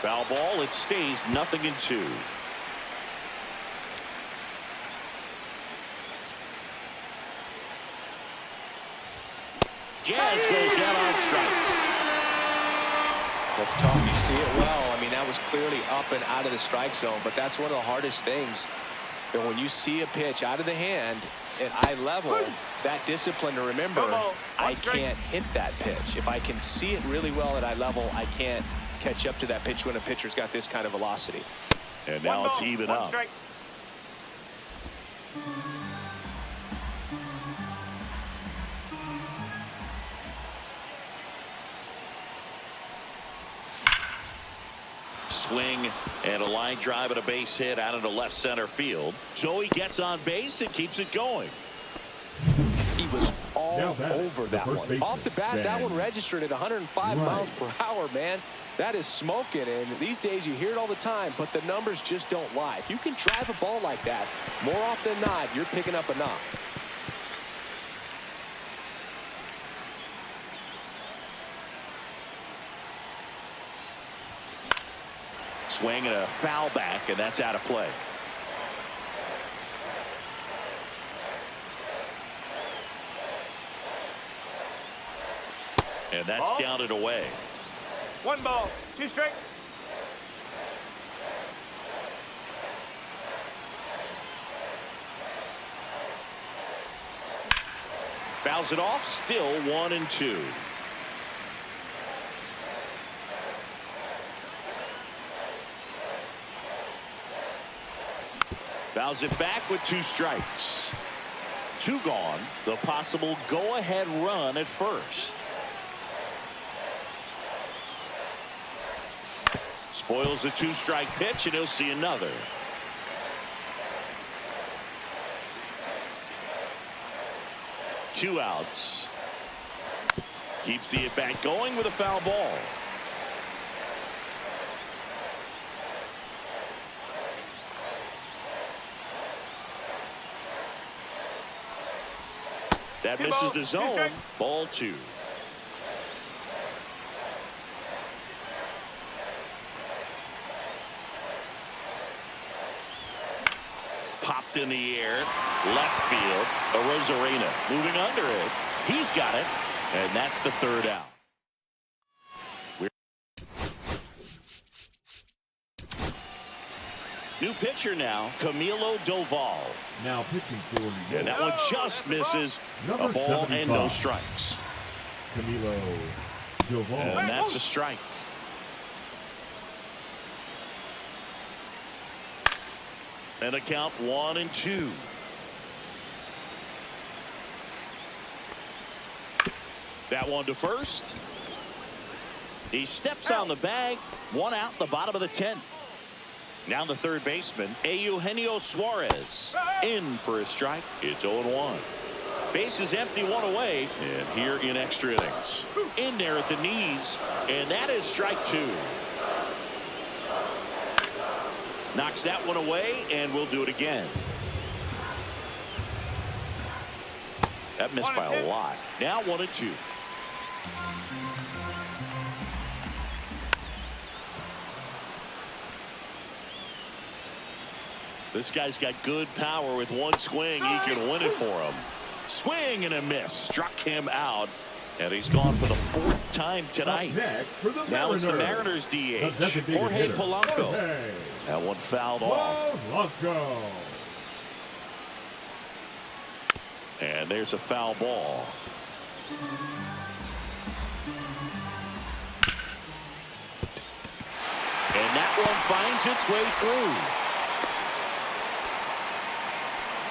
Foul ball. It stays 0-2. Jazz goes down on strikes. That's tough. You see it well. I mean, that was clearly up and out of the strike zone, but that's one of the hardest things. And when you see a pitch out of the hand at eye level, that discipline to remember, I can't hit that pitch. If I can see it really well at eye level, I can't catch up to that pitch when a pitcher's got this kind of velocity. And now it's even up. Strike. Swing and a line drive and a base hit out into left center field. So he gets on base and keeps it going. He was all over that one. baseman, Off the bat, that one registered at 105 miles per hour, man. That is smoking, and these days you hear it all the time, but the numbers just don't lie. If you can drive a ball like that, more often than not, you're picking up a knock. Swing and a foul back, and that's out of play. And that's down and away. 1 ball, 2 strikes. Fouls it off, still 1-2. Fouls it back with 2 strikes. 2 gone. The possible go-ahead run at first. Spoils the 2-strike pitch, and he'll see another. Two outs. Keeps the at-bat going with a foul ball. That misses the zone. Ball 2. Popped in the air. Left field. Arozarena moving under it. He's got it. And that's the 3rd out. New pitcher now, Camilo Doval. Now pitching for you. And that one just misses. Number A ball 75. and no strikes. Camilo Doval. And that's a strike. And a count 1-2. That one to first. He steps on the bag. 1 out, the bottom of the 10th. Now the third baseman, Eugenio Suarez, in for a strike. It's 0-1. Base is empty, 1 away. And here in extra innings. In there at the knees. And that is strike 2. Knocks that one away, and we'll do it again. That missed by a lot. Now 1-2. This guy's got good power. With 1 swing, he can win it for him. Swing and a miss. Struck him out. And he's gone for the 4th time tonight. Next for the Now it's the Mariners. Mariners DH, designated Jorge hitter, Polanco. Jorge That one fouled off. Polanco. And there's a foul ball. And that one finds its way through.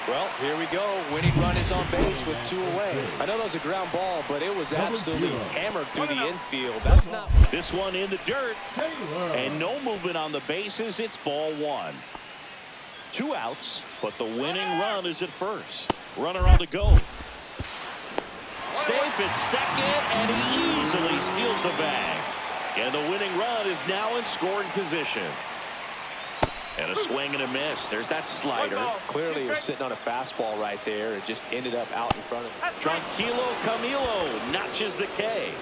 Well, here we go. Winning run is on base with 2 away. I know that was a ground ball, but it was absolutely hammered through the infield. That's not. This one in the dirt. And no movement on the bases. It's ball 1. 2 outs, but the winning run is at first. Runner on the go. Safe at second, and he easily steals the bag. And the winning run is now in scoring position. And a swing and a miss. There's that slider. Clearly, he was sitting on a fastball right there. It just ended up out in front of him. Tranquilo Camilo notches the K.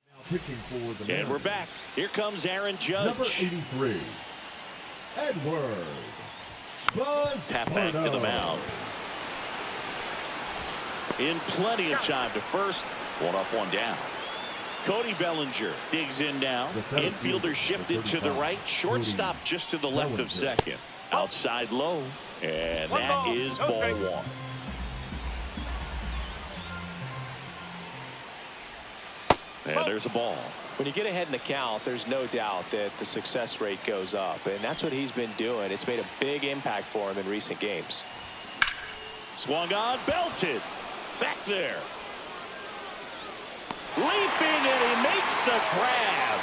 Now pitching for the And we're back. Here comes Aaron Judge. Number 83, Edward. Tap back to the mound. In plenty of time to first. 1 up, 1 down. Cody Bellinger digs in now. Infielder shifted to the right. Shortstop just to the left of second. Outside low. And that is ball 1. And there's a ball. When you get ahead in the count, there's no doubt that the success rate goes up. And that's what he's been doing. It's made a big impact for him in recent games. Swung on, belted. Back there. Leaping, and he makes the grab.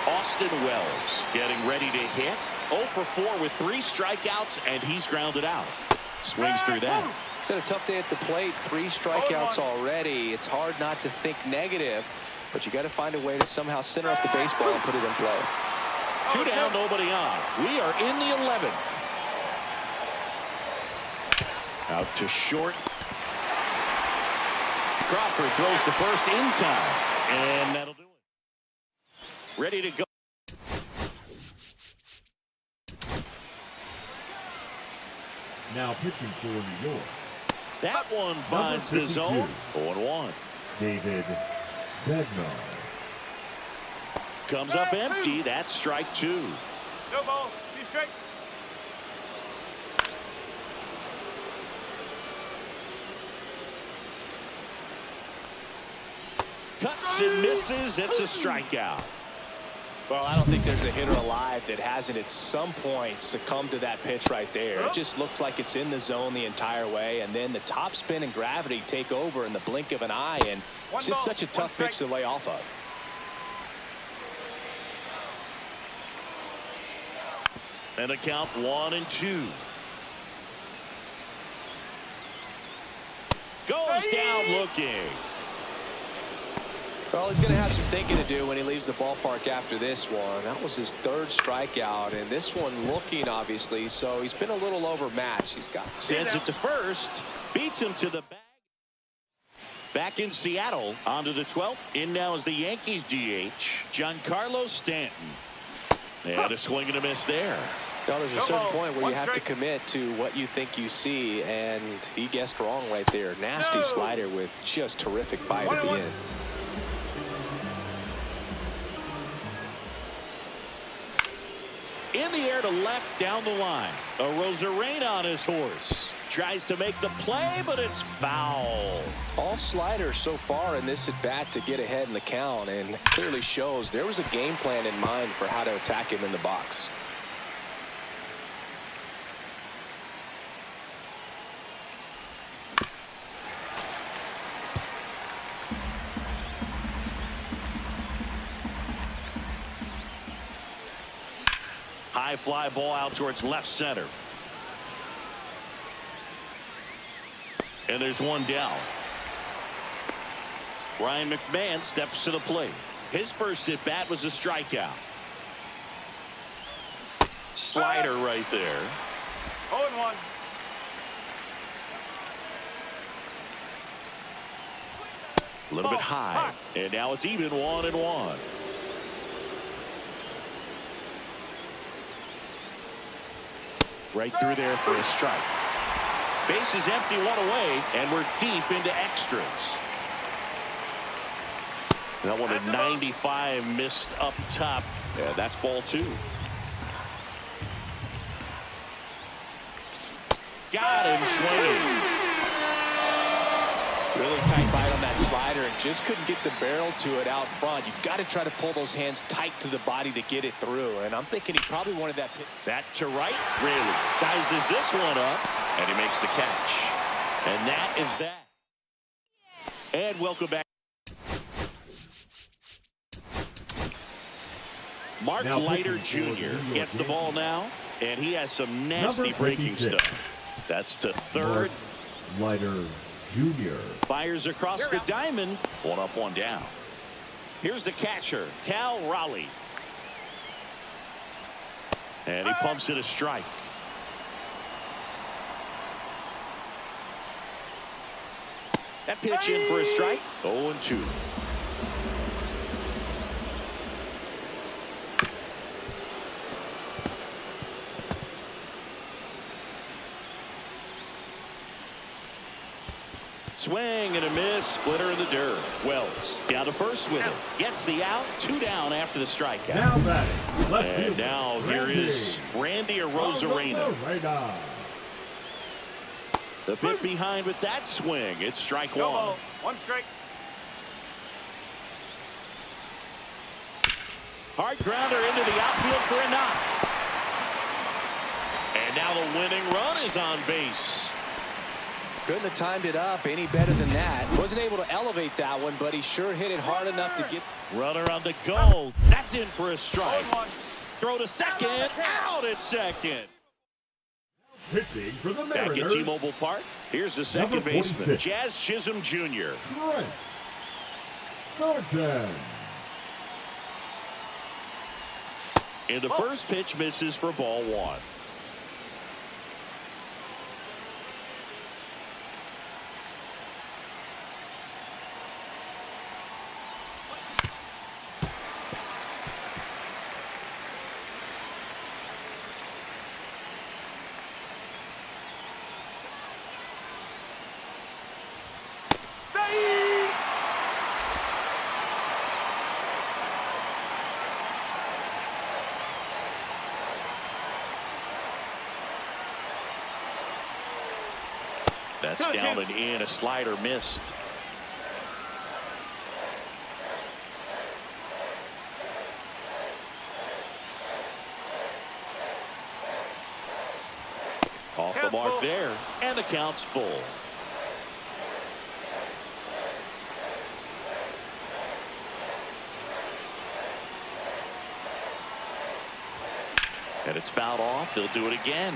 Austin Wells getting ready to hit. 0 for 4 with 3 strikeouts, and he's grounded out. Swings through that. He's had a tough day at the plate. 3 strikeouts already. It's hard not to think negative, but you got to find a way to somehow center up the baseball and put it in play. 2 down, nobody on. We are in the 11th. Out to short. Crawford throws to first in time, and that'll do it. Ready to go. Now pitching for New York, That one finds the zone. 0-1. David Bednar. Comes up empty. That's strike 2. No ball. 2 straight. Cuts and misses. It's a strikeout. Well, I don't think there's a hitter alive that hasn't at some point succumbed to that pitch right there. It just looks like it's in the zone the entire way, and then the top spin and gravity take over in the blink of an eye, and it's just such a tough pitch to lay off of. And a count 1-2. Goes down looking. Well, he's going to have some thinking to do when he leaves the ballpark after this one. That was his 3rd strikeout, and this one looking, obviously, so he's been a little overmatched. He's got Sends it to first. Beats him to the bag. Back in Seattle, on to the 12th. In now is the Yankees DH, Giancarlo Stanton. And a swing and a miss there. Well, there's a certain point where you have to commit to what you think you see, and he guessed wrong right there. Nasty slider with just terrific bite at the end. In the air to left down the line. A Rosarena on his horse. Tries to make the play, but it's foul. All sliders so far in this at bat to get ahead in the count, and clearly shows there was a game plan in mind for how to attack him in the box. High fly ball out towards left center. And there's one down. Ryan McMahon steps to the plate. His first at bat was a strikeout. Slider right there. 0-1. A little bit high. And now it's even 1-1. Right through there for a strike. Base is empty, 1 away, and we're deep into extras. That one at 95 missed up top. Yeah, that's ball 2. Got him swinging. Really tight bite on that slider and just couldn't get the barrel to it out front. You've got to try to pull those hands tight to the body to get it through. And I'm thinking he probably wanted that pitch. That to right. Raley sizes this one up, and he makes the catch. And that is that. And welcome back. Mark Now Leiter pitching for Jr. the New York gets the ball Yankees. now, and he has some nasty Number breaking 56. stuff. That's to third. Mark Leiter Jr. Fires across the diamond. One up, one down. Here's the catcher, Cal Raleigh. And he pumps it a strike. That pitch in for a strike. 0-2. Swing and a miss. Splitter in the dirt. Wells down to first with it. Gets the out. 2 down after the strikeout. Now batting, left And fielder, now here is Randy Arozarena. Arozarena. The bit behind with that swing. It's strike No one. ball. 1 strike. Hard grounder into the outfield for a knock. And now the winning run is on base. Couldn't have timed it up any better than that. Wasn't able to elevate that one, but he sure hit it hard enough to get. Runner on the go. That's in for a strike. 1. Throw to second. Out at second. Pitching for the Back at Mariners. T-Mobile Park. Here's the second Number baseman, 46. Jazz Chisholm Jr. Trent Grisham. And the first pitch misses for ball 1. That's down and in. A slider missed. Off the mark there, and the count's full. And it's fouled off. They'll do it again.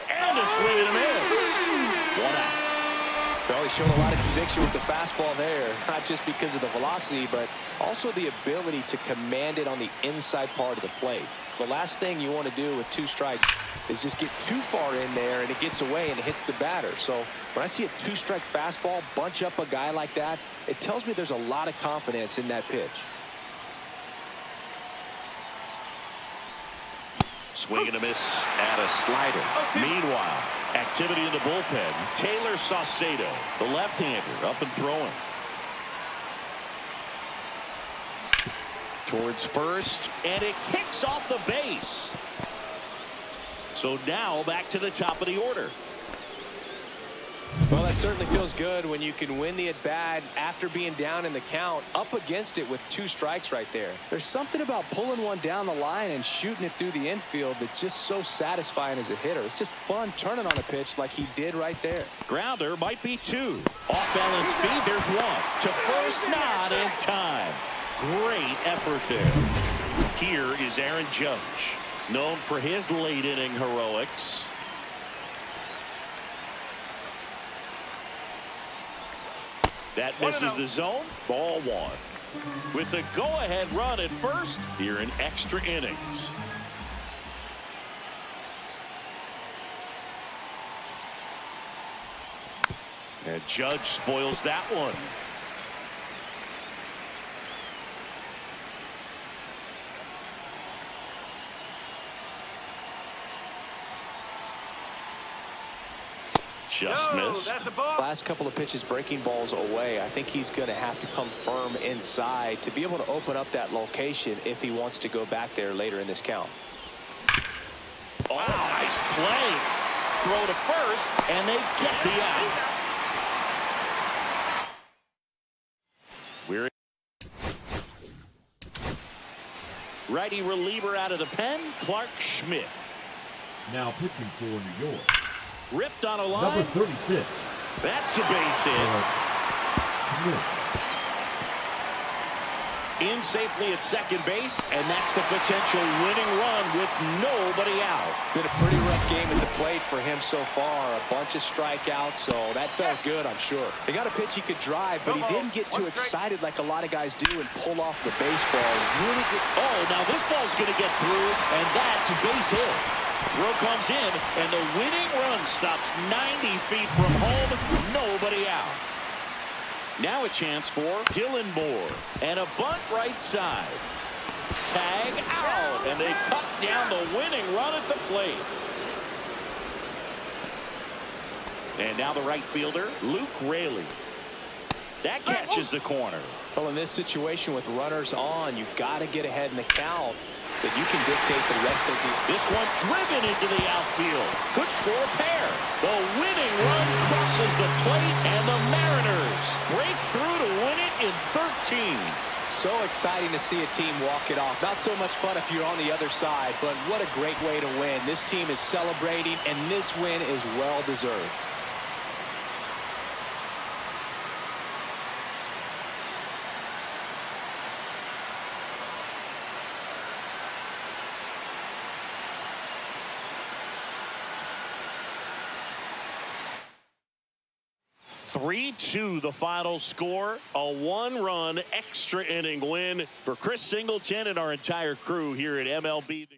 And a swing and a miss. 1 out. Well, he showed a lot of conviction with the fastball there, not just because of the velocity, but also the ability to command it on the inside part of the plate. The last thing you want to do with 2 strikes is just get too far in there and it gets away and it hits the batter. So when I see a 2-strike fastball bunch up a guy like that, it tells me there's a lot of confidence in that pitch. Swing and a miss at a slider. Meanwhile, activity in the bullpen. Taylor Saucedo, the left-hander, up and throwing. Towards first, and it kicks off the base. So now back to the top of the order. Well, that certainly feels good when you can win the at-bat after being down in the count, up against it with 2 strikes right there. There's something about pulling one down the line and shooting it through the infield that's just so satisfying as a hitter. It's just fun turning on a pitch like he did right there. Grounder might be 2. Off-balance feed, there's 1. To first, not in time. Great effort there. Here is Aaron Judge, known for his late-inning heroics. That misses the zone. Ball 1. With the go-ahead run at first here in extra innings. And Judge spoils that one. Just missed. That's a ball. Last couple of pitches breaking balls away. I think he's going to have to come firm inside to be able to open up that location if he wants to go back there later in this count. Oh, nice play. Throw to first, and they get the out. We're righty reliever out of the pen, Clark Schmidt. Now pitching for New York. Ripped on a line. Number 36. That's a base hit. Schmidt. In safely at second base, and that's the potential winning run with nobody out. Been a pretty rough game at the plate for him so far. A bunch of strikeouts, so that felt good, I'm sure. He got a pitch he could drive, but he didn't get too excited like a lot of guys do and pull off the baseball. Really good. Oh, now this ball's going to get through, and that's a base hit. Throw comes in, and the winning run stops 90 feet from home. Nobody out. Now a chance for Dylan Moore. And a bunt right side. Tag out, and they cut down the winning run at the plate. And now the right fielder, Luke Raley. That catches the corner. Well, in this situation with runners on, you've got to get ahead in the count that you can dictate the rest of the... This one driven into the outfield. Could score a pair. The winning run crosses the plate, and the Mariners break through to win it in 13. So exciting to see a team walk it off. Not so much fun if you're on the other side, but what a great way to win. This team is celebrating, and this win is well-deserved. (3-2) the final score. A one-run extra inning win for Chris Singleton and our entire crew here at MLB.